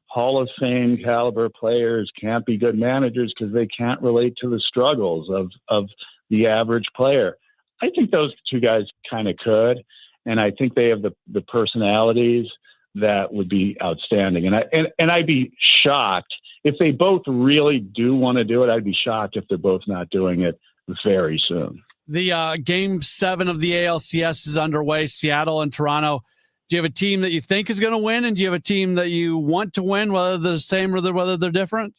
Hall of Fame caliber players can't be good managers because they can't relate to the struggles of the average player. I think those two guys kind of could. And I think they have the personalities that would be outstanding. And I'd be shocked if they both really do want to do it. I'd be shocked if they're both not doing it very soon. The Game 7 of the ALCS is underway, Seattle and Toronto. Do you have a team that you think is going to win, and do you have a team that you want to win, whether they're the same or whether they're different?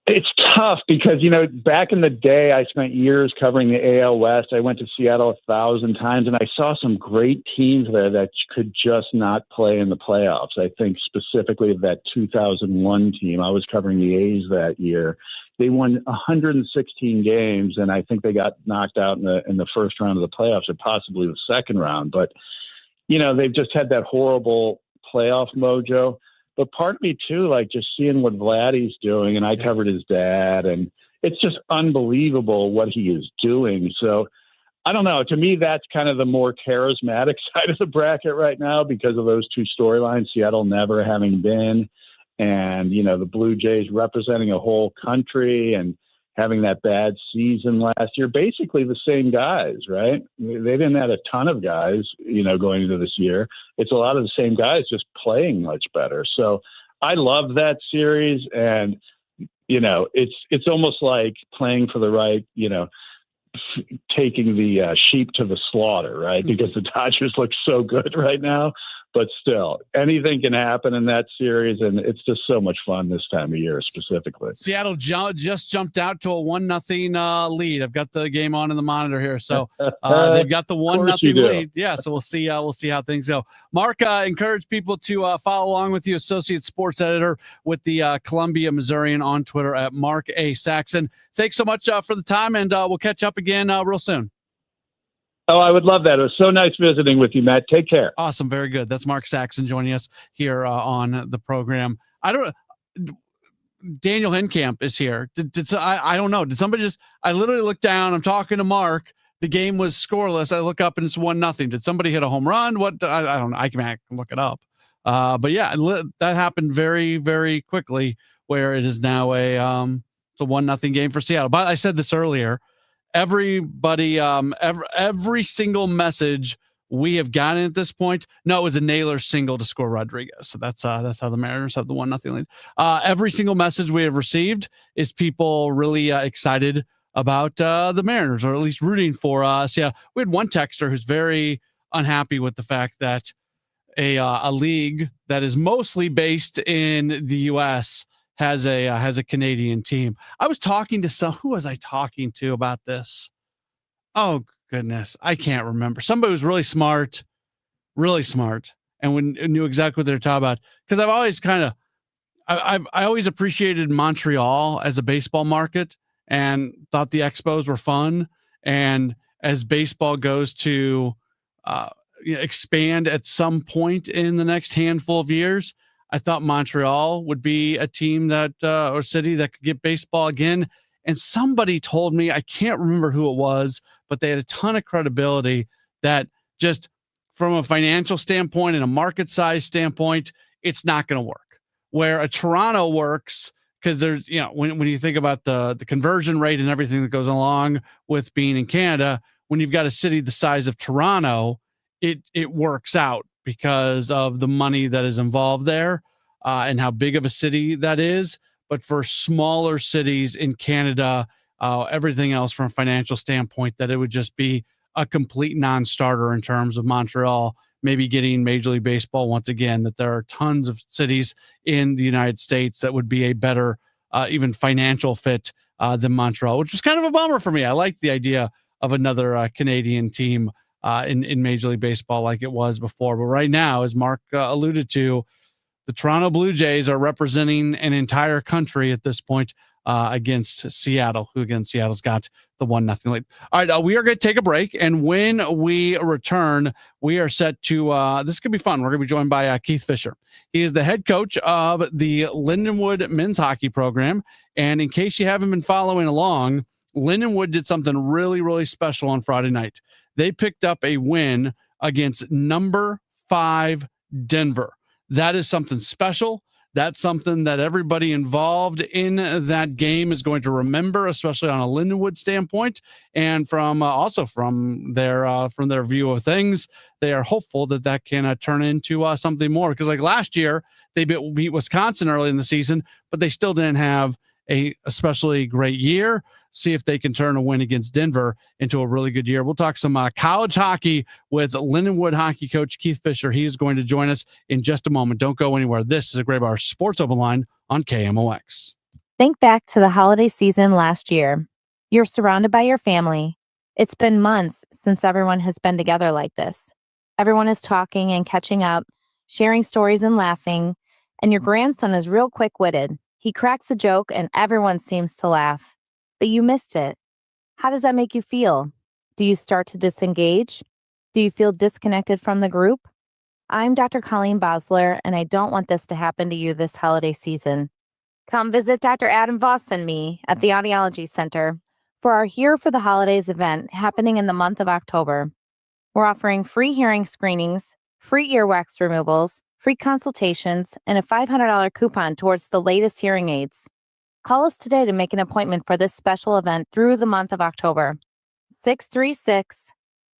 It's tough because, back in the day, I spent years covering the AL West. I went to Seattle 1,000 times, and I saw some great teams there that could just not play in the playoffs. I think specifically of that 2001 team. I was covering the A's that year. They won 116 games, and I think they got knocked out in the first round of the playoffs, or possibly the second round. But, they've just had that horrible playoff mojo. But part of me, too, like just seeing what Vladdy's doing, and I covered his dad, and it's just unbelievable what he is doing. So I don't know. To me, that's kind of the more charismatic side of the bracket right now because of those two storylines, Seattle never having been, and, the Blue Jays representing a whole country and having that bad season last year. Basically the same guys, right? They didn't have a ton of guys, going into this year. It's a lot of the same guys just playing much better. So I love that series. And, it's almost like playing for the right, taking the sheep to the slaughter, right? Because the Dodgers look so good right now. But still, anything can happen in that series, and it's just so much fun this time of year specifically. Seattle just jumped out to a 1-0 lead. I've got the game on in the monitor here, so they've got the 1-0 lead. Yeah, so we'll see how things go. Mark, encourage people to follow along with you, associate sports editor with the Columbia Missourian on Twitter at Mark A. Saxon. Thanks so much for the time, and we'll catch up again real soon. Oh, I would love that. It was so nice visiting with you, Matt. Take care. Awesome. Very good. That's Mark Saxon joining us here on the program. Daniel Henkamp is here. I don't know. Did somebody I literally looked down. I'm talking to Mark. The game was scoreless. I look up and it's 1-0. Did somebody hit a home run? What? I don't know. I can look it up. But yeah, that happened very, very quickly where it is now it's a 1-0 game for Seattle. But I said this earlier. Everybody, every single message we have gotten at this point. No, it was a Naylor single to score Rodriguez. So that's how the Mariners have the 1-0 lead. Every single message we have received is people really excited about the Mariners, or at least rooting for us. Yeah, we had one texter who's very unhappy with the fact that a league that is mostly based in the U.S. has a Canadian team. I was talking to who was I talking to about this? Oh goodness, I can't remember. Somebody was really smart, and knew exactly what they were talking about. Because I've always I always appreciated Montreal as a baseball market and thought the Expos were fun. And as baseball goes to expand at some point in the next handful of years, I thought Montreal would be a team that or city that could get baseball again. And somebody told me, I can't remember who it was, but they had a ton of credibility that just from a financial standpoint and a market size standpoint, it's not going to work. Where a Toronto works, because there's, when you think about the conversion rate and everything that goes along with being in Canada, when you've got a city the size of Toronto, it works out because of the money that is involved there and how big of a city that is. But for smaller cities in Canada, everything else from a financial standpoint, that it would just be a complete non-starter in terms of Montreal maybe getting Major League Baseball once again, that there are tons of cities in the United States that would be a better even financial fit than Montreal, which was kind of a bummer for me. I liked the idea of another Canadian team in Major League Baseball like it was before. But right now, as Mark alluded to, the Toronto Blue Jays are representing an entire country at this point against Seattle, who again, Seattle's got the 1-0 lead. All right, we are going to take a break. And when we return, we are set to, this could be fun. We're going to be joined by Keith Fisher. He is the head coach of the Lindenwood men's hockey program. And in case you haven't been following along, Lindenwood did something really, really special on Friday night. They picked up a win against number 5 Denver. That is something special. That's something that everybody involved in that game is going to remember, especially on a Lindenwood standpoint, and from also from their view of things. They are hopeful that can turn into something more, because like last year they beat Wisconsin early in the season, but they still didn't have a especially great year. See if they can turn a win against Denver into a really good year. We'll talk some college hockey with Lindenwood hockey coach Keith Fisher. He is going to join us in just a moment. Don't go anywhere. This is a Gray Bar Sports Open Line on KMOX. Think back to the holiday season last year. You're surrounded by your family. It's been months since everyone has been together like this. Everyone is talking and catching up, sharing stories and laughing, and your grandson is real quick-witted. He cracks a joke and everyone seems to laugh. But you missed it. How does that make you feel? Do you start to disengage? Do you feel disconnected from the group? I'm Dr. Colleen Bosler, and I don't want this to happen to you this holiday season. Come visit Dr. Adam Voss and me at the Audiology Center for our Here for the Holidays event happening in the month of October. We're offering free hearing screenings, free earwax removals, free consultations, and a $500 coupon towards the latest hearing aids. Call us today to make an appointment for this special event through the month of October.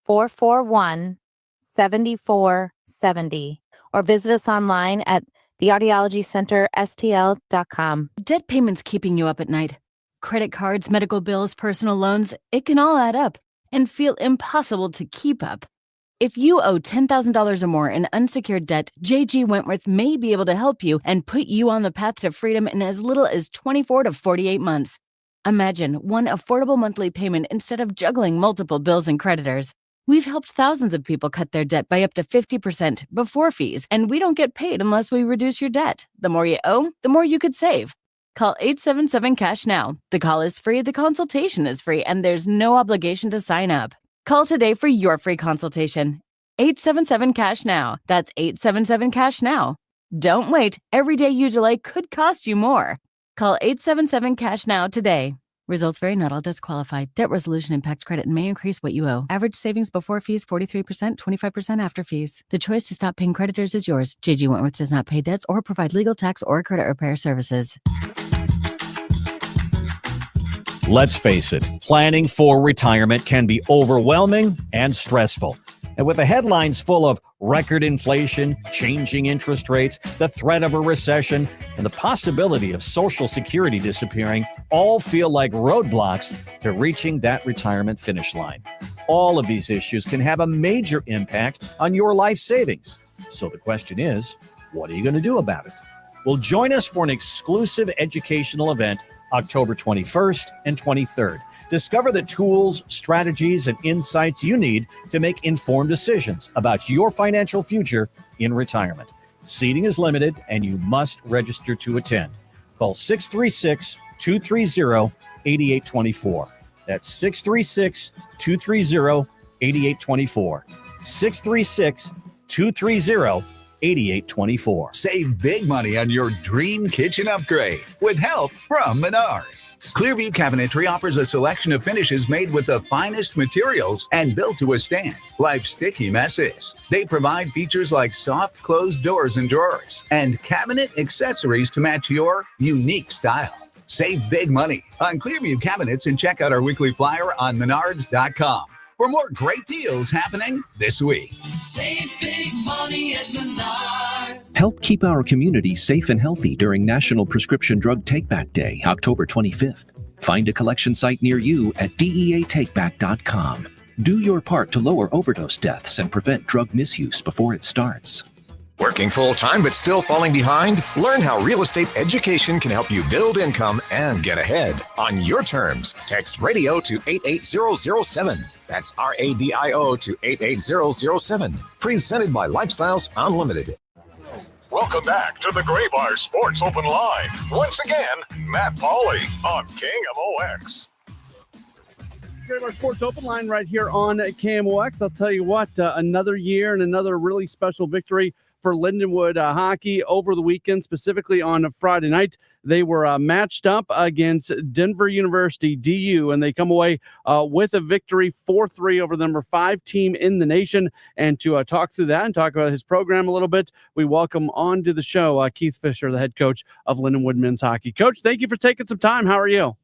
636-441-7470. Or visit us online at theaudiologycenterstl.com. Debt payments keeping you up at night. Credit cards, medical bills, personal loans, it can all add up and feel impossible to keep up. If you owe $10,000 or more in unsecured debt, JG Wentworth may be able to help you and put you on the path to freedom in as little as 24 to 48 months. Imagine one affordable monthly payment instead of juggling multiple bills and creditors. We've helped thousands of people cut their debt by up to 50% before fees, and we don't get paid unless we reduce your debt. The more you owe, the more you could save. Call 877-CASH now. The call is free, the consultation is free, and there's no obligation to sign up. Call today for your free consultation. 877-CASH now. That's 877-CASH now. Don't wait. Every day you delay could cost you more. Call 877-CASH now today. Results vary. Not all debts qualify. Debt resolution impacts credit and may increase what you owe. Average savings before fees 43%, 25% after fees. The choice to stop paying creditors is yours. JG Wentworth does not pay debts or provide legal, tax, or credit repair services. Let's face it, planning for retirement can be overwhelming and stressful. And with the headlines full of record inflation, changing interest rates, the threat of a recession, and the possibility of Social Security disappearing, all feel like roadblocks to reaching that retirement finish line. All of these issues can have a major impact on your life savings. So the question is, what are you going to do about it? Well, join us for an exclusive educational event October 21st and 23rd. Discover the tools, strategies, and insights you need to make informed decisions about your financial future in retirement. Seating is limited, and you must register to attend. Call 636-230-8824. That's 636-230-8824. 636-230-8824. Save big money on your dream kitchen upgrade with help from Menards. Clearview Cabinetry offers a selection of finishes made with the finest materials and built to withstand life's sticky messes. They provide features like soft closed doors and drawers and cabinet accessories to match your unique style. Save big money on Clearview Cabinets and check out our weekly flyer on Menards.com for more great deals happening this week. Save big money at Menards. Help keep our community safe and healthy during National Prescription Drug Takeback Day, October 25th. Find a collection site near you at DEATakeback.com. Do your part to lower overdose deaths and prevent drug misuse before it starts. Working full-time but still falling behind? Learn how real estate education can help you build income and get ahead on your terms. Text radio to 88007. That's RADIO to 88007. Presented by Lifestyles Unlimited. Welcome back to the Gray Bar Sports Open Line. Once again, Matt Pauley on KMOX. Gray Bar Sports Open Line right here on KMOX. I'll tell you what, another year and another really special victory for Lindenwood hockey over the weekend, specifically on a Friday night. They were matched up against Denver University, DU, and they come away with a victory 4-3 over the number 5 team in the nation. And to talk through that and talk about his program a little bit, we welcome on to the show Keith Fisher, the head coach of Lindenwood men's hockey. Coach, thank you for taking some time. How are you?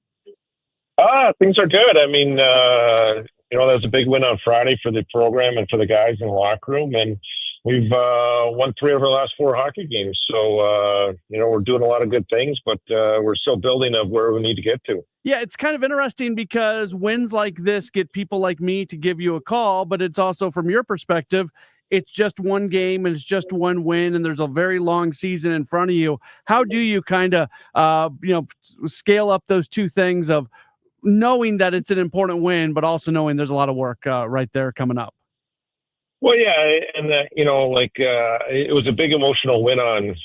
Things are good. I mean, that was a big win on Friday for the program and for the guys in the locker room. And we've won 3 of our last 4 hockey games. So, we're doing a lot of good things, but we're still building of where we need to get to. Yeah, it's kind of interesting because wins like this get people like me to give you a call, but it's also from your perspective, it's just one game and it's just one win and there's a very long season in front of you. How do you kind of, scale up those two things of knowing that it's an important win, but also knowing there's a lot of work right there coming up? Well, yeah, and it was a big emotional win on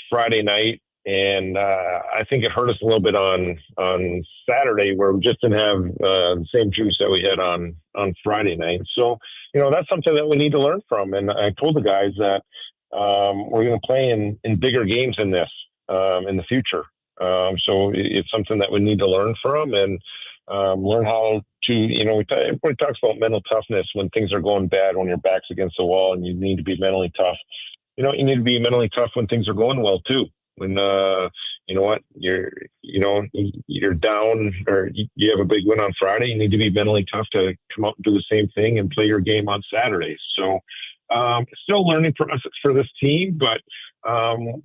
Friday night, and I think it hurt us a little bit on Saturday, where we just didn't have the same juice that we had on Friday night. So, that's something that we need to learn from. And I told the guys that we're going to play in bigger games than this in the future. So it's something that we need to learn from and learn how to, everybody talks about mental toughness when things are going bad, when your back's against the wall and you need to be mentally tough. You need to be mentally tough when things are going well too. When, you're down or you have a big win on Friday, you need to be mentally tough to come out and do the same thing and play your game on Saturdays. So, still learning process for this team, but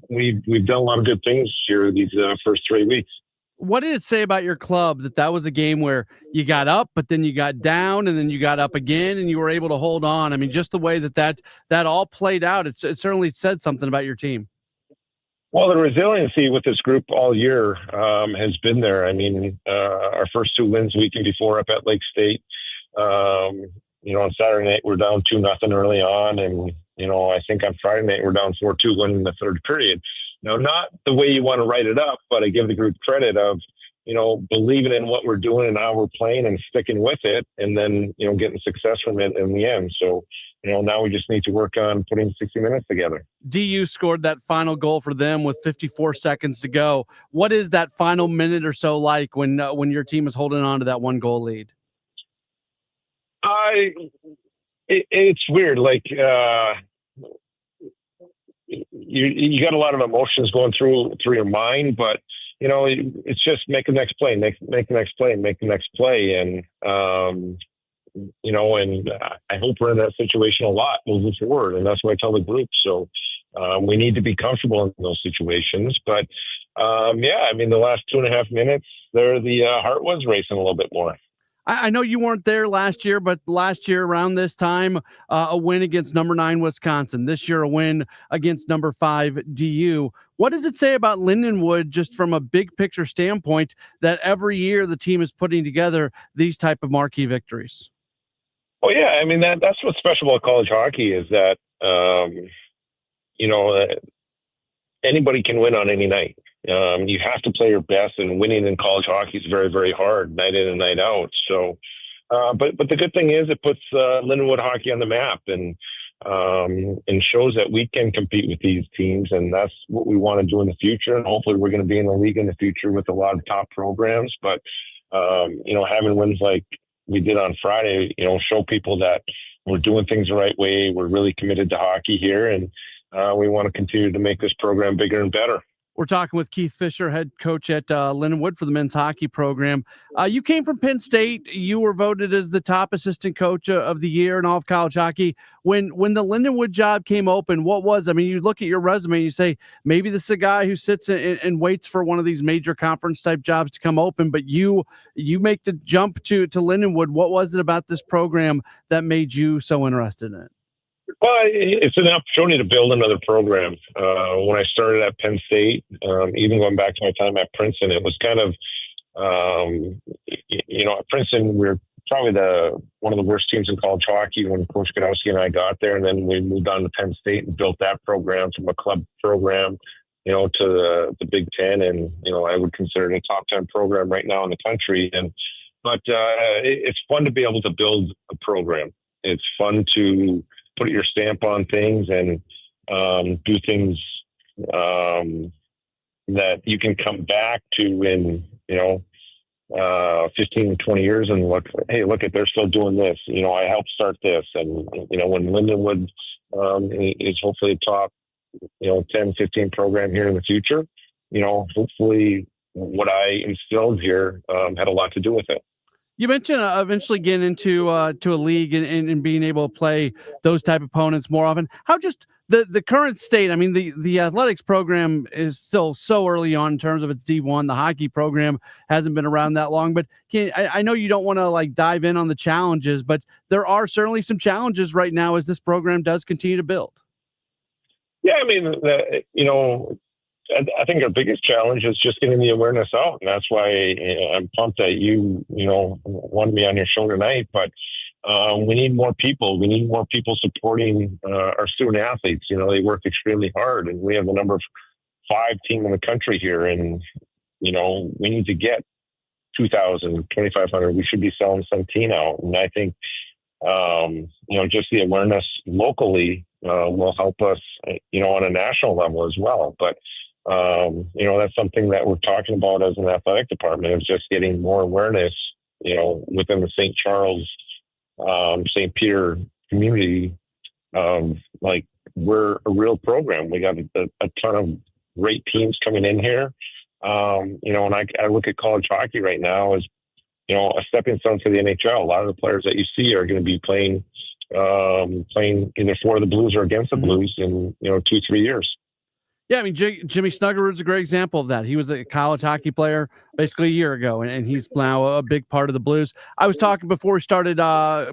we've done a lot of good things here these first 3 weeks. What did it say about your club that was a game where you got up, but then you got down, and then you got up again, and you were able to hold on? I mean, just the way that all played out, it certainly said something about your team. Well, the resiliency with this group all year has been there. I mean, our first 2 wins weekend before up at Lake State. On Saturday night we're down 2-0 early on, and I think on Friday night we're down 4-2 winning the third period. Now, not the way you want to write it up, but I give the group credit of believing in what we're doing and how we're playing and sticking with it, and then getting success from it in the end. So now we just need to work on putting 60 minutes together. DU scored that final goal for them with 54 seconds to go. What is that final minute or so like when your team is holding on to that 1-goal lead? It's weird. Like you got a lot of emotions going through your mind, but it's just make the next play, make the next play, make the next play, and and I hope we're in that situation a lot moving forward, and that's what I tell the group. So we need to be comfortable in those situations, but the last 2.5 minutes there, the heart was racing a little bit more. I know you weren't there last year, but last year around this time, a win against number 9 Wisconsin. This year, a win against number 5 DU. What does it say about Lindenwood, just from a big picture standpoint, that every year the team is putting together these type of marquee victories? Well, yeah, I mean that's what's special about college hockey is that anybody can win on any night. You have to play your best, and winning in college hockey is very, very hard, night in and night out. So, but the good thing is it puts Lindenwood hockey on the map and shows that we can compete with these teams, and that's what we want to do in the future. And hopefully, we're going to be in the league in the future with a lot of top programs. But having wins like we did on Friday, show people that we're doing things the right way. We're really committed to hockey here, and we want to continue to make this program bigger and better. We're talking with Keith Fisher, head coach at Lindenwood for the men's hockey program. You came from Penn State. You were voted as the top assistant coach of the year in all of college hockey. When the Lindenwood job came open, you look at your resume and you say, maybe this is a guy who sits and waits for one of these major conference type jobs to come open, but you make the jump to Lindenwood. What was it about this program that made you so interested in it? Well, it's an opportunity to build another program. When I started at Penn State, even going back to my time at Princeton, it was kind of, at Princeton, we were probably one of the worst teams in college hockey when Coach Godowski and I got there. And then we moved on to Penn State and built that program from a club program, to the Big Ten. And, I would consider it a top 10 program right now in the country. But it's fun to be able to build a program. It's fun to put your stamp on things and do things that you can come back to in 15, 20 years and look, they're still doing this. I helped start this. And, when Lindenwood is hopefully a top, 10, 15 program here in the future, hopefully what I instilled here had a lot to do with it. You mentioned eventually getting into to a league and being able to play those type of opponents more often. How just the current state? I mean, the athletics program is still so early on in terms of its D1. The hockey program hasn't been around that long. But I know you don't want to dive in on the challenges, but there are certainly some challenges right now as this program does continue to build. Yeah, I mean, I think our biggest challenge is just getting the awareness out. And that's why I'm pumped that you wanted me on your show tonight. But we need more people. We need more people supporting our student athletes. They work extremely hard. And we have the number 5 team in the country here. And, we need to get 2,000, 2,500. We should be selling 17 out. And I think, just the awareness locally will help us, on a national level as well. But that's something that we're talking about as an athletic department, is just getting more awareness, within the St. Charles, St. Peter community. We're a real program. We got a ton of great teams coming in here. And I look at college hockey right now as, a stepping stone to the NHL. A lot of the players that you see are going to be playing either for the Blues or against the Blues in, 2-3 years. Yeah, I mean, Jimmy Snuggerud is a great example of that. He was a college hockey player basically a year ago, and he's now a big part of the Blues. I was talking before we started,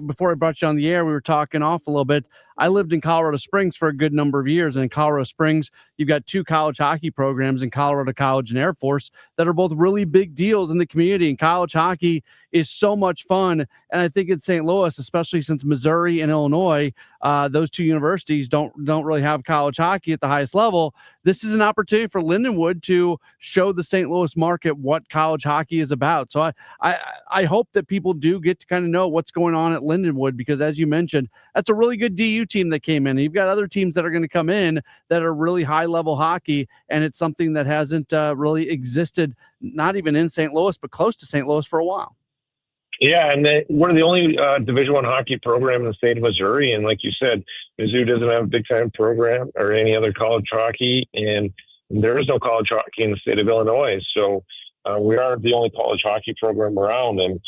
before I brought you on the air, we were talking off a little bit. I lived in Colorado Springs for a good number of years, and in Colorado Springs, you've got 2 college hockey programs in Colorado College and Air Force that are both really big deals in the community, and college hockey is so much fun. And I think in St. Louis, especially since Missouri and Illinois, those 2 universities don't really have college hockey at the highest level. This is an opportunity for Lindenwood to show the St. Louis market what college hockey is about. So I hope that people do get to kind of know what's going on at Lindenwood, because as you mentioned, that's a really good DU team that came in. You've got other teams that are going to come in that are really high level hockey, and it's something that hasn't really existed, not even in St. Louis, but close to St. Louis for a while. Yeah, and we're the only Division I hockey program in the state of Missouri. And like you said, Mizzou doesn't have a big-time program or any other college hockey, and there is no college hockey in the state of Illinois. So we are the only college hockey program around. And,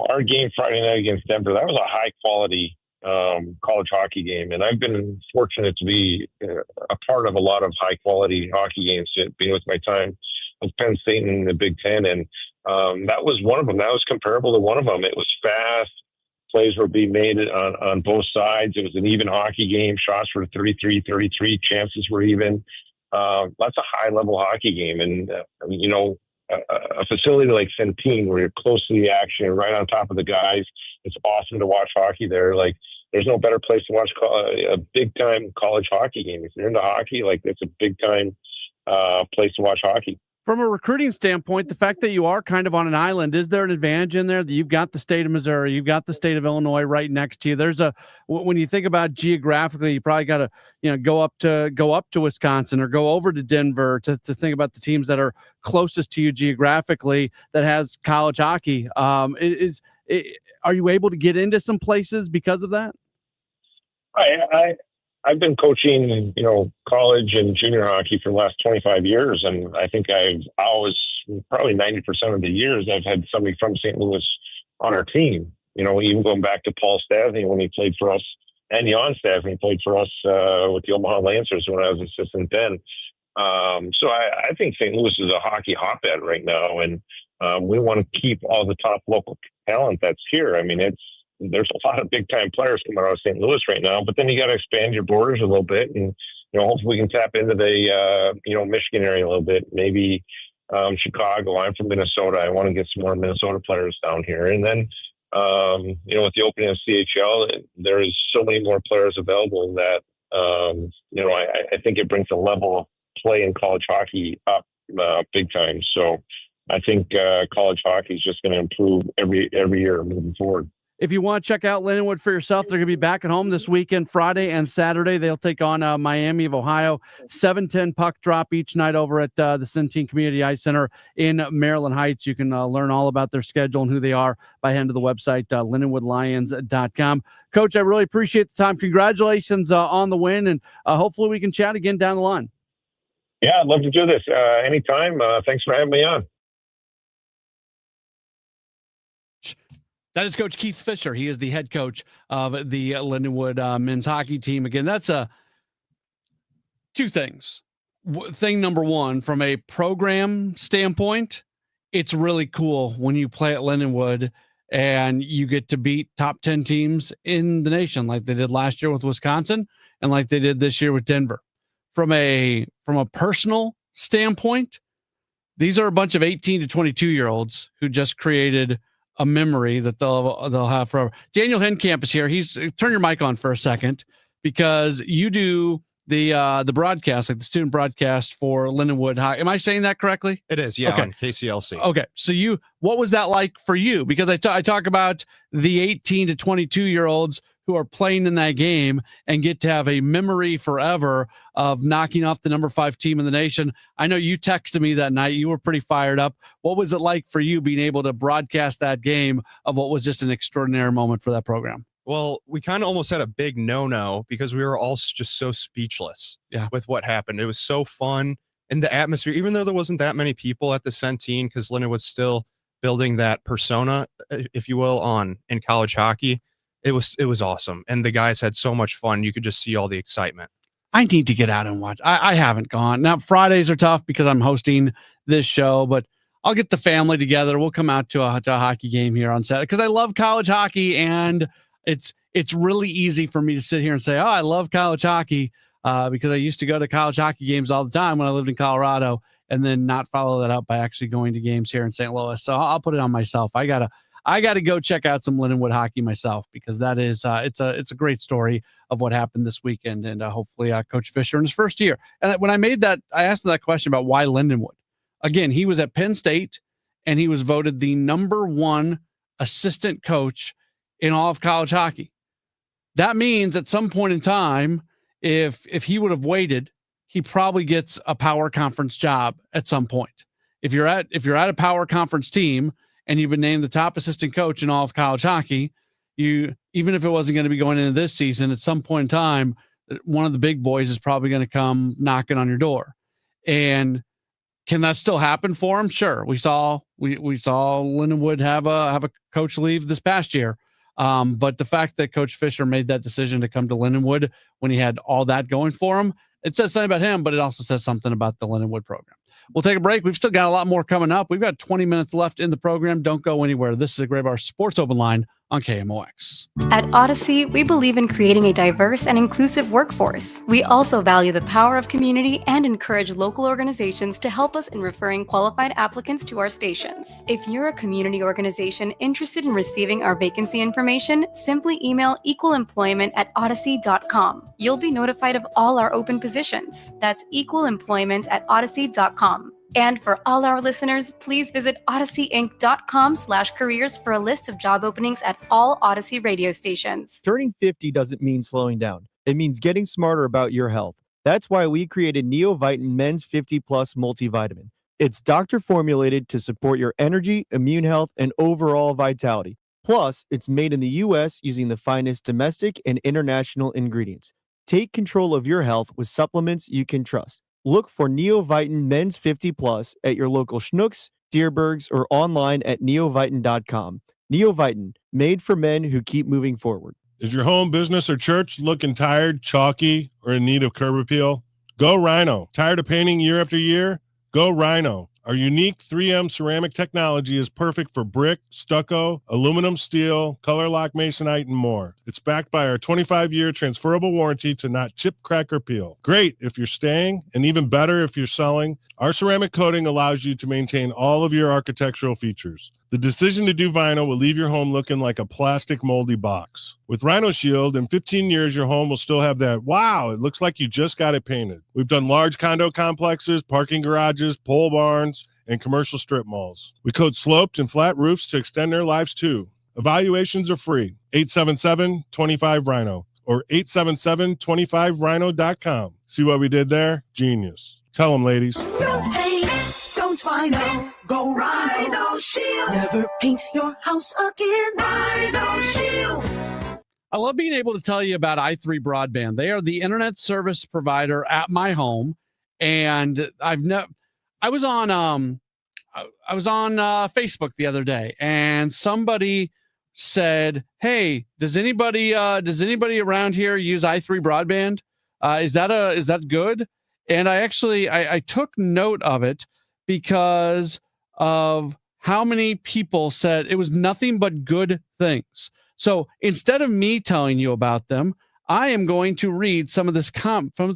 our game Friday night against Denver, that was a high-quality college hockey game. And I've been fortunate to be a part of a lot of high-quality hockey games, being with my time with Penn State in the Big Ten. And that was one of them. That was comparable to one of them. It was fast. Plays were being made on both sides. It was an even hockey game. Shots were 33-33. Chances were even. That's a high-level hockey game. And, a facility like Centene, where you're close to the action, right on top of the guys, it's awesome to watch hockey there. Like, there's no better place to watch a big-time college hockey game. If you're into hockey, it's a big-time place to watch hockey. From a recruiting standpoint, the fact that you are kind of on an island, is there an advantage in there that you've got the state of Missouri, you've got the state of Illinois right next to you? When you think about geographically, you probably got to, go up to Wisconsin or go over to Denver to think about the teams that are closest to you geographically that has college hockey. Are you able to get into some places because of that? I've been coaching, college and junior hockey for the last 25 years. And I think I've always, probably 90% of the years, I've had somebody from St. Louis on our team, even going back to Paul Stasny when he played for us, and Jan Stasny played for us with the Omaha Lancers when I was assistant then. So I think St. Louis is a hockey hotbed right now. And we want to keep all the top local talent that's here. I mean, there's a lot of big time players coming out of St. Louis right now, but then you got to expand your borders a little bit, and hopefully we can tap into the Michigan area a little bit. Maybe Chicago. I'm from Minnesota. I want to get some more Minnesota players down here, and then with the opening of CHL, there is so many more players available that I think it brings the level of play in college hockey up big time. So I think college hockey is just going to improve every year moving forward. If you want to check out Lindenwood for yourself, they're going to be back at home this weekend, Friday and Saturday. They'll take on Miami of Ohio. 7:10 puck drop each night over at the Centene Community Ice Center in Maryland Heights. You can learn all about their schedule and who they are by heading to the website, lindenwoodlions.com. Coach, I really appreciate the time. Congratulations on the win, and hopefully we can chat again down the line. Yeah, I'd love to do this anytime. Thanks for having me on. That is Coach Keith Fisher. He is the head coach of the Lindenwood men's hockey team. Again, that's two things. Thing number one, from a program standpoint, it's really cool when you play at Lindenwood and you get to beat top 10 teams in the nation, like they did last year with Wisconsin and like they did this year with Denver. From a personal standpoint, these are a bunch of 18 to 22-year-olds who just created a memory that they'll have forever. Daniel Henkamp is here. Turn your mic on for a second, because you do the broadcast, like the student broadcast for Lindenwood High. Am I saying that correctly? It is, yeah, okay. On KCLC. Okay, so what was that like for you? Because I talk about the 18 to 22-year-olds who are playing in that game and get to have a memory forever of knocking off the number 5 team in the nation. I know you texted me that night. You were pretty fired up. What was it like for you being able to broadcast that game of what was just an extraordinary moment for that program? Well, we kind of almost had a big no-no because we were all just so speechless with what happened. It was so fun, and the atmosphere, even though there wasn't that many people at the Centene, because Lindenwood was still building that persona, if you will, in college hockey. It was awesome. And the guys had so much fun. You could just see all the excitement. I need to get out and watch. I haven't gone. Now, Fridays are tough because I'm hosting this show, but I'll get the family together. We'll come out to a hockey game here on Saturday because I love college hockey, and it's really easy for me to sit here and say, oh, I love college hockey because I used to go to college hockey games all the time when I lived in Colorado, and then not follow that up by actually going to games here in St. Louis. So I'll put it on myself. I gotta go check out some Lindenwood hockey myself because that is it's a great story of what happened this weekend, and hopefully Coach Fisher in his first year. And when I asked him that question about why Lindenwood. Again, he was at Penn State, and he was voted the #1 assistant coach in all of college hockey. That means at some point in time, if he would have waited, he probably gets a power conference job at some point. If you're at a power conference team and you've been named the top assistant coach in all of college hockey, even if it wasn't going to be going into this season, at some point in time, one of the big boys is probably going to come knocking on your door. And can that still happen for him? Sure. We saw Lindenwood have a coach leave this past year. But the fact that Coach Fisher made that decision to come to Lindenwood when he had all that going for him, it says something about him, but it also says something about the Lindenwood program. We'll take a break. We've still got a lot more coming up. We've got 20 minutes left in the program. Don't go anywhere. This is a Gray Bar Sports Open Line on KMOX. At Odyssey, we believe in creating a diverse and inclusive workforce. We also value the power of community and encourage local organizations to help us in referring qualified applicants to our stations. If you're a community organization interested in receiving our vacancy information, simply email equalemployment@odyssey.com. You'll be notified of all our open positions. That's equalemployment@odyssey.com. And for all our listeners, please visit odysseyinc.com/careers for a list of job openings at all Odyssey radio stations. Turning 50 doesn't mean slowing down. It means getting smarter about your health. That's why we created Neovitin Men's 50 Plus Multivitamin. It's doctor formulated to support your energy, immune health, and overall vitality. Plus, it's made in the U.S. using the finest domestic and international ingredients. Take control of your health with supplements you can trust. Look for Neovitin Men's 50 Plus at your local Schnucks, Dierbergs, or online at neovitin.com. Neovitin, made for men who keep moving forward. Is your home, business, or church looking tired, chalky, or in need of curb appeal? Go Rhino. Tired of painting year after year? Go Rhino. Our unique 3M ceramic technology is perfect for brick, stucco, aluminum, steel, color lock masonite, and more. It's backed by our 25-year transferable warranty to not chip, crack, or peel. Great if you're staying, and even better if you're selling. Our ceramic coating allows you to maintain all of your architectural features. The decision to do vinyl will leave your home looking like a plastic moldy box. With Rhino Shield, in 15 years, your home will still have that, wow, it looks like you just got it painted. We've done large condo complexes, parking garages, pole barns, and commercial strip malls. We coat sloped and flat roofs to extend their lives too. Evaluations are free. 877-25-RHINO or 877-25rhino.com. See what we did there? Genius. Tell them, ladies. Don't paint, don't vinyl, go Rhino Shield. Never paint your house again. Rhino Shield. I love being able to tell you about i3 Broadband. They are the internet service provider at my home, and I was on Facebook the other day, and somebody said, "Hey, does anybody around here use i3 Broadband? Is that good?" And I took note of it because of how many people said it was nothing but good things. So instead of me telling you about them, I am going to read some of these comments from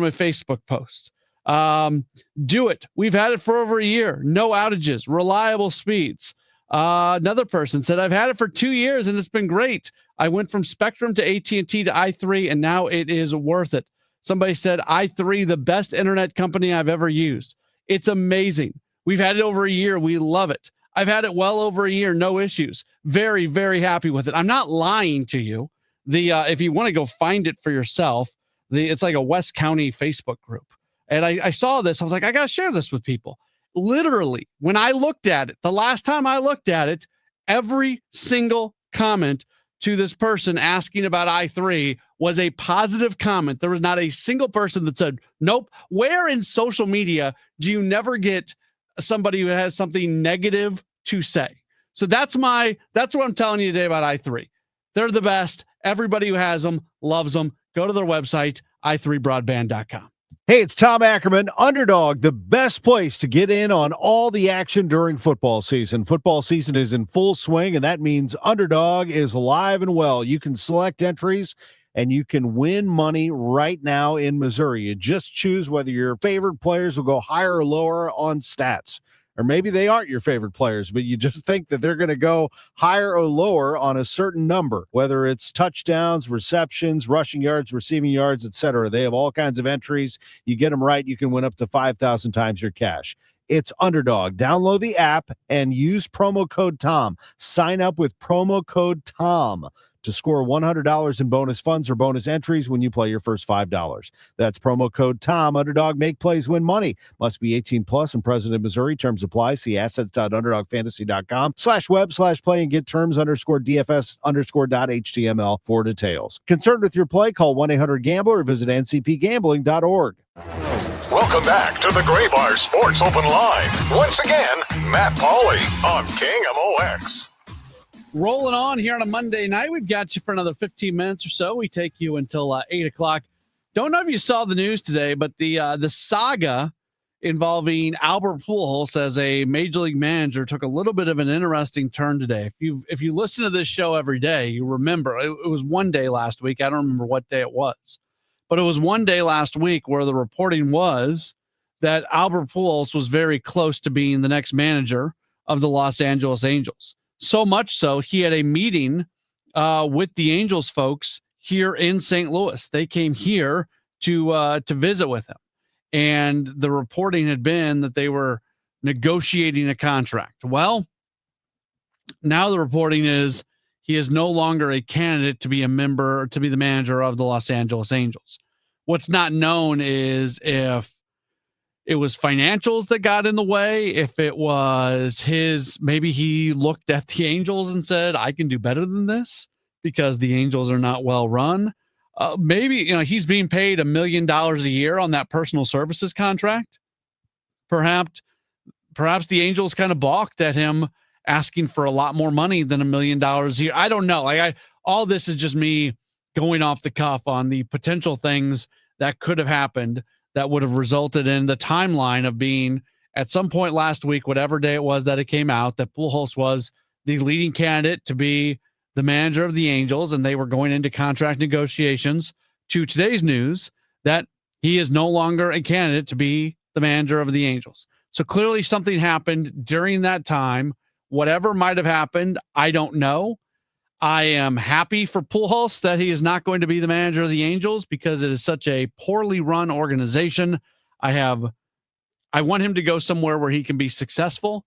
a Facebook post. Do it. We've had it for over a year. No outages, reliable speeds. Another person said, I've had it for 2 years and it's been great. I went from Spectrum to AT&T to i3 and now it is worth it. Somebody said, i3, the best internet company I've ever used. It's amazing. We've had it over a year. We love it. I've had it well over a year. No issues. Very, very happy with it. I'm not lying to you. If you want to go find it for yourself, it's like a West County Facebook group. And I saw this. I was like, I got to share this with people. Literally, when I looked at it, the last time I looked at it, every single comment to this person asking about i3 was a positive comment. There was not a single person that said, nope. Where in social media do you never get somebody who has something negative to say? So that's what I'm telling you today about i3. They're the best. Everybody who has them loves them. Go to their website, i3broadband.com. Hey, it's Tom Ackerman, Underdog, the best place to get in on all the action during football season. Football season is in full swing, and that means Underdog is alive and well. You can select entries, and you can win money right now in Missouri. You just choose whether your favorite players will go higher or lower on stats. Or maybe they aren't your favorite players, but you just think that they're going to go higher or lower on a certain number, whether it's touchdowns, receptions, rushing yards, receiving yards, etc. They have all kinds of entries. You get them right, you can win up to 5,000 times your cash. It's Underdog. Download the app and use promo code TOM. Sign up with promo code TOM to score $100 in bonus funds or bonus entries when you play your first $5. That's promo code TOM. Underdog, make plays, win money. Must be 18 plus and present in Missouri. Terms apply. See assets.underdogfantasy.com/web/play and get terms _DFS_.html for details. Concerned with your play? Call 1-800-GAMBLER or visit ncpgambling.org. Welcome back to the Gray Bar Sports Open Line. Once again, Matt Pauley on KMOX. Rolling on here on a Monday night. We've got you for another 15 minutes or so. We take you until 8 o'clock. Don't know if you saw the news today, but the saga involving Albert Pujols as a major league manager took a little bit of an interesting turn today. If you listen to this show every day, you remember it was one day last week. I don't remember what day it was, but it was one day last week where the reporting was that Albert Pujols was very close to being the next manager of the Los Angeles Angels. So much so, he had a meeting with the Angels folks here in St. Louis. They came here to visit with him. And the reporting had been that they were negotiating a contract. Well, now the reporting is he is no longer a candidate to be a member, to be the manager of the Los Angeles Angels. What's not known is if it was financials that got in the way, if it was maybe he looked at the Angels and said, I can do better than this because the Angels are not well run. Maybe, he's being paid $1 million a year on that personal services contract. Perhaps the Angels kind of balked at him asking for a lot more money than $1 million a year. I don't know. All this is just me going off the cuff on the potential things that could have happened that would have resulted in the timeline of being at some point last week, whatever day it was that it came out, that Pujols was the leading candidate to be the manager of the Angels, and they were going into contract negotiations, to today's news that he is no longer a candidate to be the manager of the Angels. So clearly something happened during that time. Whatever might have happened, I don't know. I am happy for Pujols that he is not going to be the manager of the Angels because it is such a poorly run organization. I want him to go somewhere where he can be successful.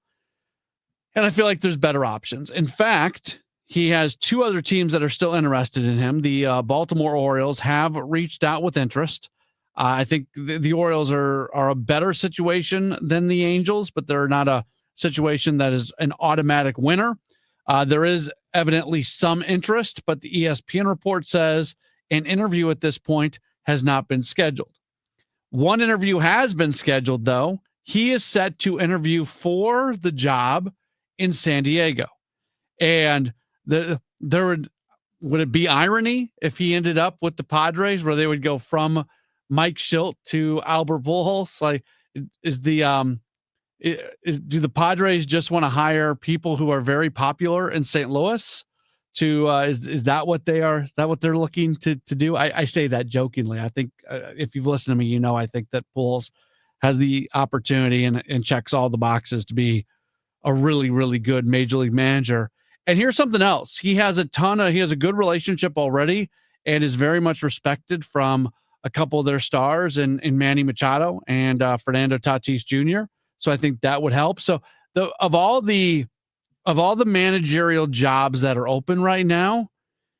And I feel like there's better options. In fact, he has two other teams that are still interested in him. The Baltimore Orioles have reached out with interest. I think the Orioles are a better situation than the Angels, but they're not a situation that is an automatic winner. There is evidently some interest, but the ESPN report says an interview at this point has not been scheduled. One interview has been scheduled, though. He is set to interview for the job in San Diego. And would it be irony if he ended up with the Padres, where they would go from Mike Schilt to Albert Pujols? Like, do the Padres just want to hire people who are very popular in St. Louis? Is that what they are? Is that what they're looking to do? I say that jokingly. I think if you've listened to me, I think that Pujols has the opportunity and checks all the boxes to be a really, really good major league manager. And here's something else. He has a good relationship already and is very much respected from a couple of their stars in Manny Machado and Fernando Tatis Jr. So I think that would help. So of all the managerial jobs that are open right now,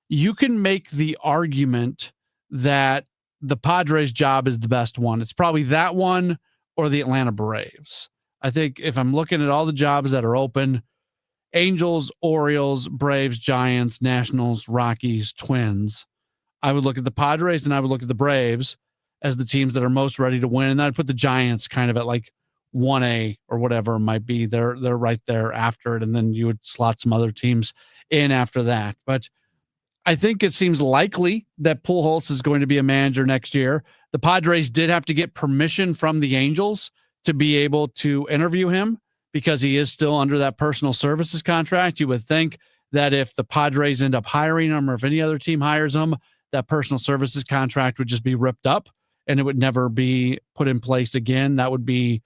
you can make the argument that the Padres job is the best one. It's probably that one or the Atlanta Braves. I think if I'm looking at all the jobs that are open, Angels, Orioles, Braves, Giants, Nationals, Rockies, Twins, I would look at the Padres and I would look at the Braves as the teams that are most ready to win. And I'd put the Giants kind of at like 1A or whatever it might be. They're right there after it. And then you would slot some other teams in after that. But I think it seems likely that Pujols is going to be a manager next year. The Padres did have to get permission from the Angels to be able to interview him because he is still under that personal services contract. You would think that if the Padres end up hiring him or if any other team hires him, that personal services contract would just be ripped up and it would never be put in place again. They would be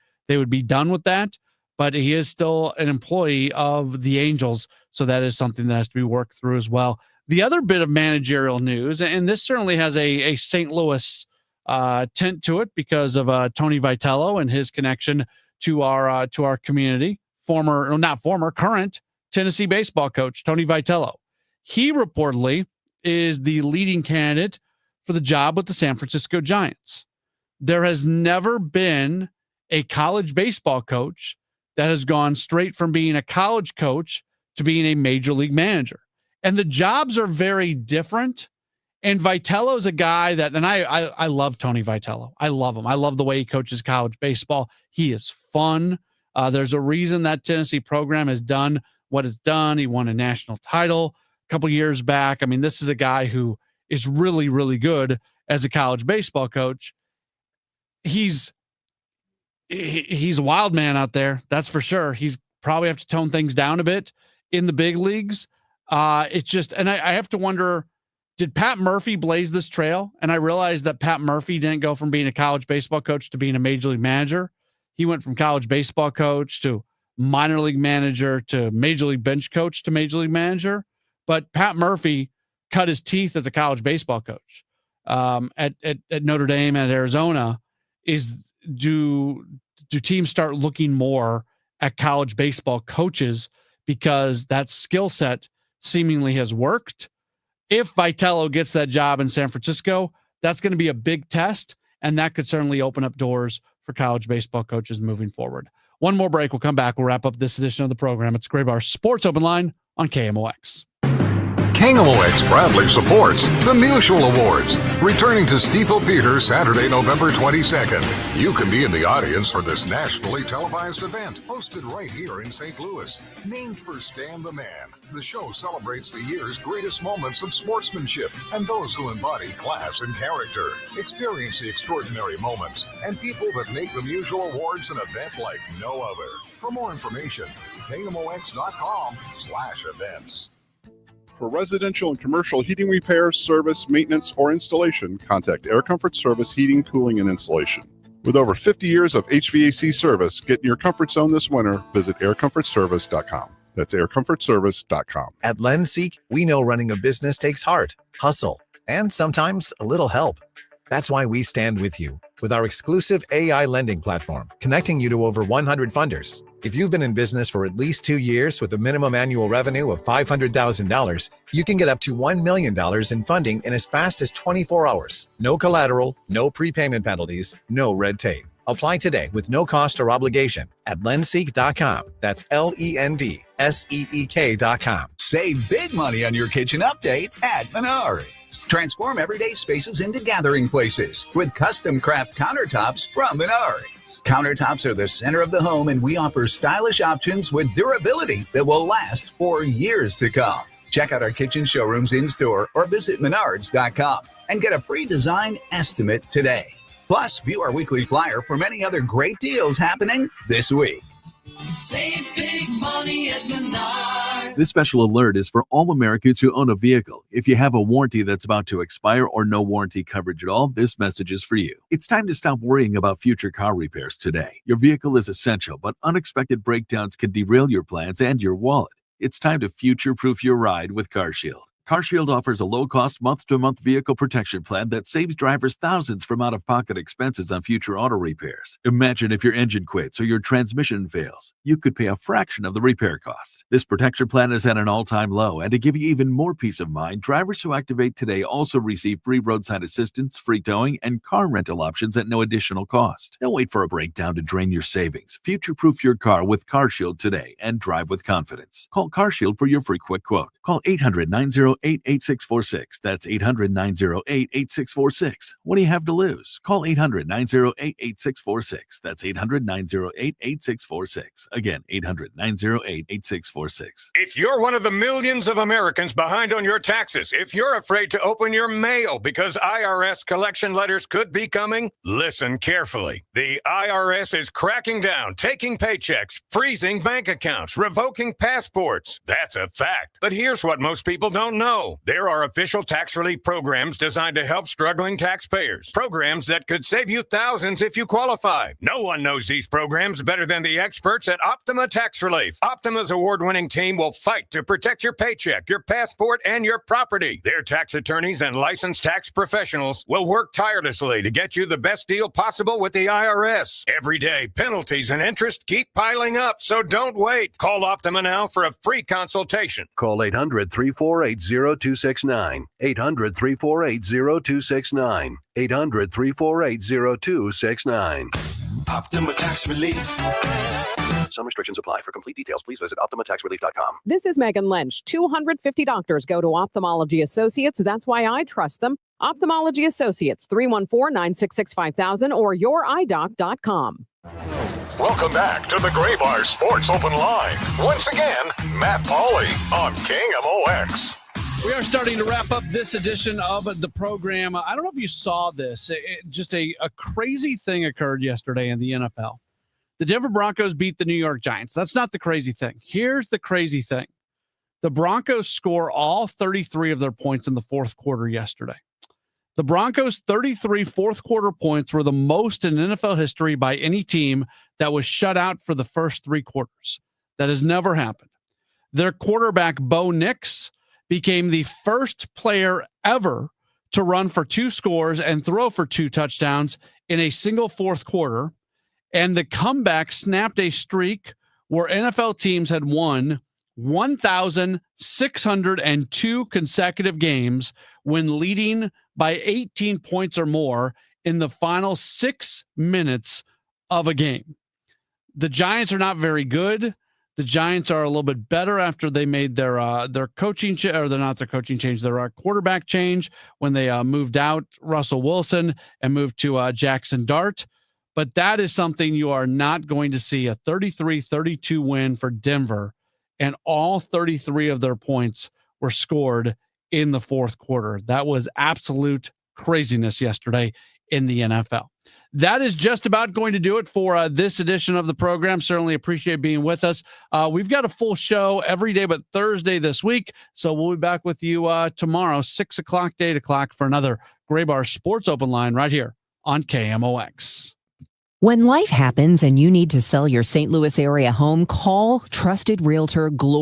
done with that, but he is still an employee of the Angels. So that is something that has to be worked through as well. The other bit of managerial news, and this certainly has a St. Louis tint to it because of Tony Vitello and his connection to our community, current Tennessee baseball coach, Tony Vitello. He reportedly is the leading candidate for the job with the San Francisco Giants. There has never been a college baseball coach that has gone straight from being a college coach to being a major league manager. And the jobs are very different. And Vitello's a guy that, and I love Tony Vitello. I love him. I love the way he coaches college baseball. He is fun. There's a reason that Tennessee program has done what it's done. He won a national title a couple years back. I mean, this is a guy who is really, really good as a college baseball coach. He's a wild man out there. That's for sure. He's probably have to tone things down a bit in the big leagues. It's just, and I have to wonder, did Pat Murphy blaze this trail? And I realized that Pat Murphy didn't go from being a college baseball coach to being a major league manager. He went from college baseball coach to minor league manager to major league bench coach to major league manager. But Pat Murphy cut his teeth as a college baseball coach at Notre Dame and Arizona. Do teams start looking more at college baseball coaches because that skill set seemingly has worked? If Vitello gets that job in San Francisco, that's going to be a big test, and that could certainly open up doors for college baseball coaches moving forward. One more break. We'll come back. We'll wrap up this edition of the program. It's Gray Bar Sports Open Line on KMOX. KMOX proudly supports the Mutual Awards, returning to Stiefel Theater Saturday, November 22nd. You can be in the audience for this nationally televised event, hosted right here in St. Louis. Named for Stan the Man, the show celebrates the year's greatest moments of sportsmanship and those who embody class and character. Experience the extraordinary moments and people that make the Mutual Awards an event like no other. For more information, KMOX.com/events. For residential and commercial heating repairs, service, maintenance, or installation, contact Air Comfort Service Heating, Cooling, and Insulation. With over 50 years of HVAC service, get in your comfort zone this winter. Visit aircomfortservice.com. That's aircomfortservice.com. At LendSeek, we know running a business takes heart, hustle, and sometimes a little help. That's why we stand with you with our exclusive AI lending platform, connecting you to over 100 funders. If you've been in business for at least 2 years with a minimum annual revenue of $500,000, you can get up to $1 million in funding in as fast as 24 hours. No collateral, no prepayment penalties, no red tape. Apply today with no cost or obligation at lendseek.com. That's LENDSEEK.com. Save big money on your kitchen update at Menards. Transform everyday spaces into gathering places with custom craft countertops from Menards. Countertops are the center of the home, and we offer stylish options with durability that will last for years to come. Check out our kitchen showrooms in-store or visit Menards.com and get a pre-design estimate today. Plus, view our weekly flyer for many other great deals happening this week. Save big money at Menards. This special alert is for all Americans who own a vehicle. If you have a warranty that's about to expire or no warranty coverage at all, this message is for you. It's time to stop worrying about future car repairs today. Your vehicle is essential, but unexpected breakdowns can derail your plans and your wallet. It's time to future-proof your ride with CarShield. CarShield offers a low-cost month-to-month vehicle protection plan that saves drivers thousands from out-of-pocket expenses on future auto repairs. Imagine if your engine quits or your transmission fails. You could pay a fraction of the repair cost. This protection plan is at an all-time low, and to give you even more peace of mind, drivers who activate today also receive free roadside assistance, free towing, and car rental options at no additional cost. Don't wait for a breakdown to drain your savings. Future-proof your car with CarShield today and drive with confidence. Call CarShield for your free quick quote. Call 800-90 800-908-8646. That's 800-908-8646. What do you have to lose? Call 800-908-8646. That's 800-908-8646. Again, 800-908-8646. If you're one of the millions of Americans behind on your taxes, if you're afraid to open your mail because IRS collection letters could be coming, listen carefully. The IRS is cracking down, taking paychecks, freezing bank accounts, revoking passports. That's a fact. But here's what most people don't know. There are official tax relief programs designed to help struggling taxpayers. Programs that could save you thousands if you qualify. No one knows these programs better than the experts at Optima Tax Relief. Optima's award-winning team will fight to protect your paycheck, your passport, and your property. Their tax attorneys and licensed tax professionals will work tirelessly to get you the best deal possible with the IRS. Every day, penalties and interest keep piling up, so don't wait. Call Optima now for a free consultation. Call 800-348-0269. 800-348-0269. 800-348-0269. Optima Tax Relief. Some restrictions apply. For complete details, please visit OptimaTaxRelief.com. This is Megan Lynch. 250 doctors go to Ophthalmology Associates. That's why I trust them. Ophthalmology Associates, 314-966-5000 or youridoc.com. Welcome back to the Gray Bar Sports Open Line. Once again, Matt Pauley on KMOX. We are starting to wrap up this edition of the program. I don't know if you saw this. Just a crazy thing occurred yesterday in the NFL. The Denver Broncos beat the New York Giants. That's not the crazy thing. Here's the crazy thing. The Broncos score all 33 of their points in the fourth quarter yesterday. The Broncos' 33 fourth quarter points were the most in NFL history by any team that was shut out for the first three quarters. That has never happened. Their quarterback, Bo Nix, became the first player ever to run for 2 scores and throw for 2 touchdowns in a single fourth quarter. And the comeback snapped a streak where NFL teams had won 1,602 consecutive games when leading by 18 points or more in the final 6 minutes of a game. The Giants are not very good. The Giants are a little bit better after they made their coaching or they're not their coaching change, their quarterback change when they moved out Russell Wilson and moved to Jackson Dart. But that is something you are not going to see, a 33-32 win for Denver, and all 33 of their points were scored in the fourth quarter. That was absolute craziness yesterday in the NFL. That is just about going to do it for this edition of the program. Certainly appreciate being with us. We've got a full show every day but Thursday this week, so we'll be back with you tomorrow, 6 o'clock to 8 o'clock for another Gray Bar Sports Open Line right here on KMOX. When life happens and you need to sell your St. Louis area home, call trusted realtor Gloria.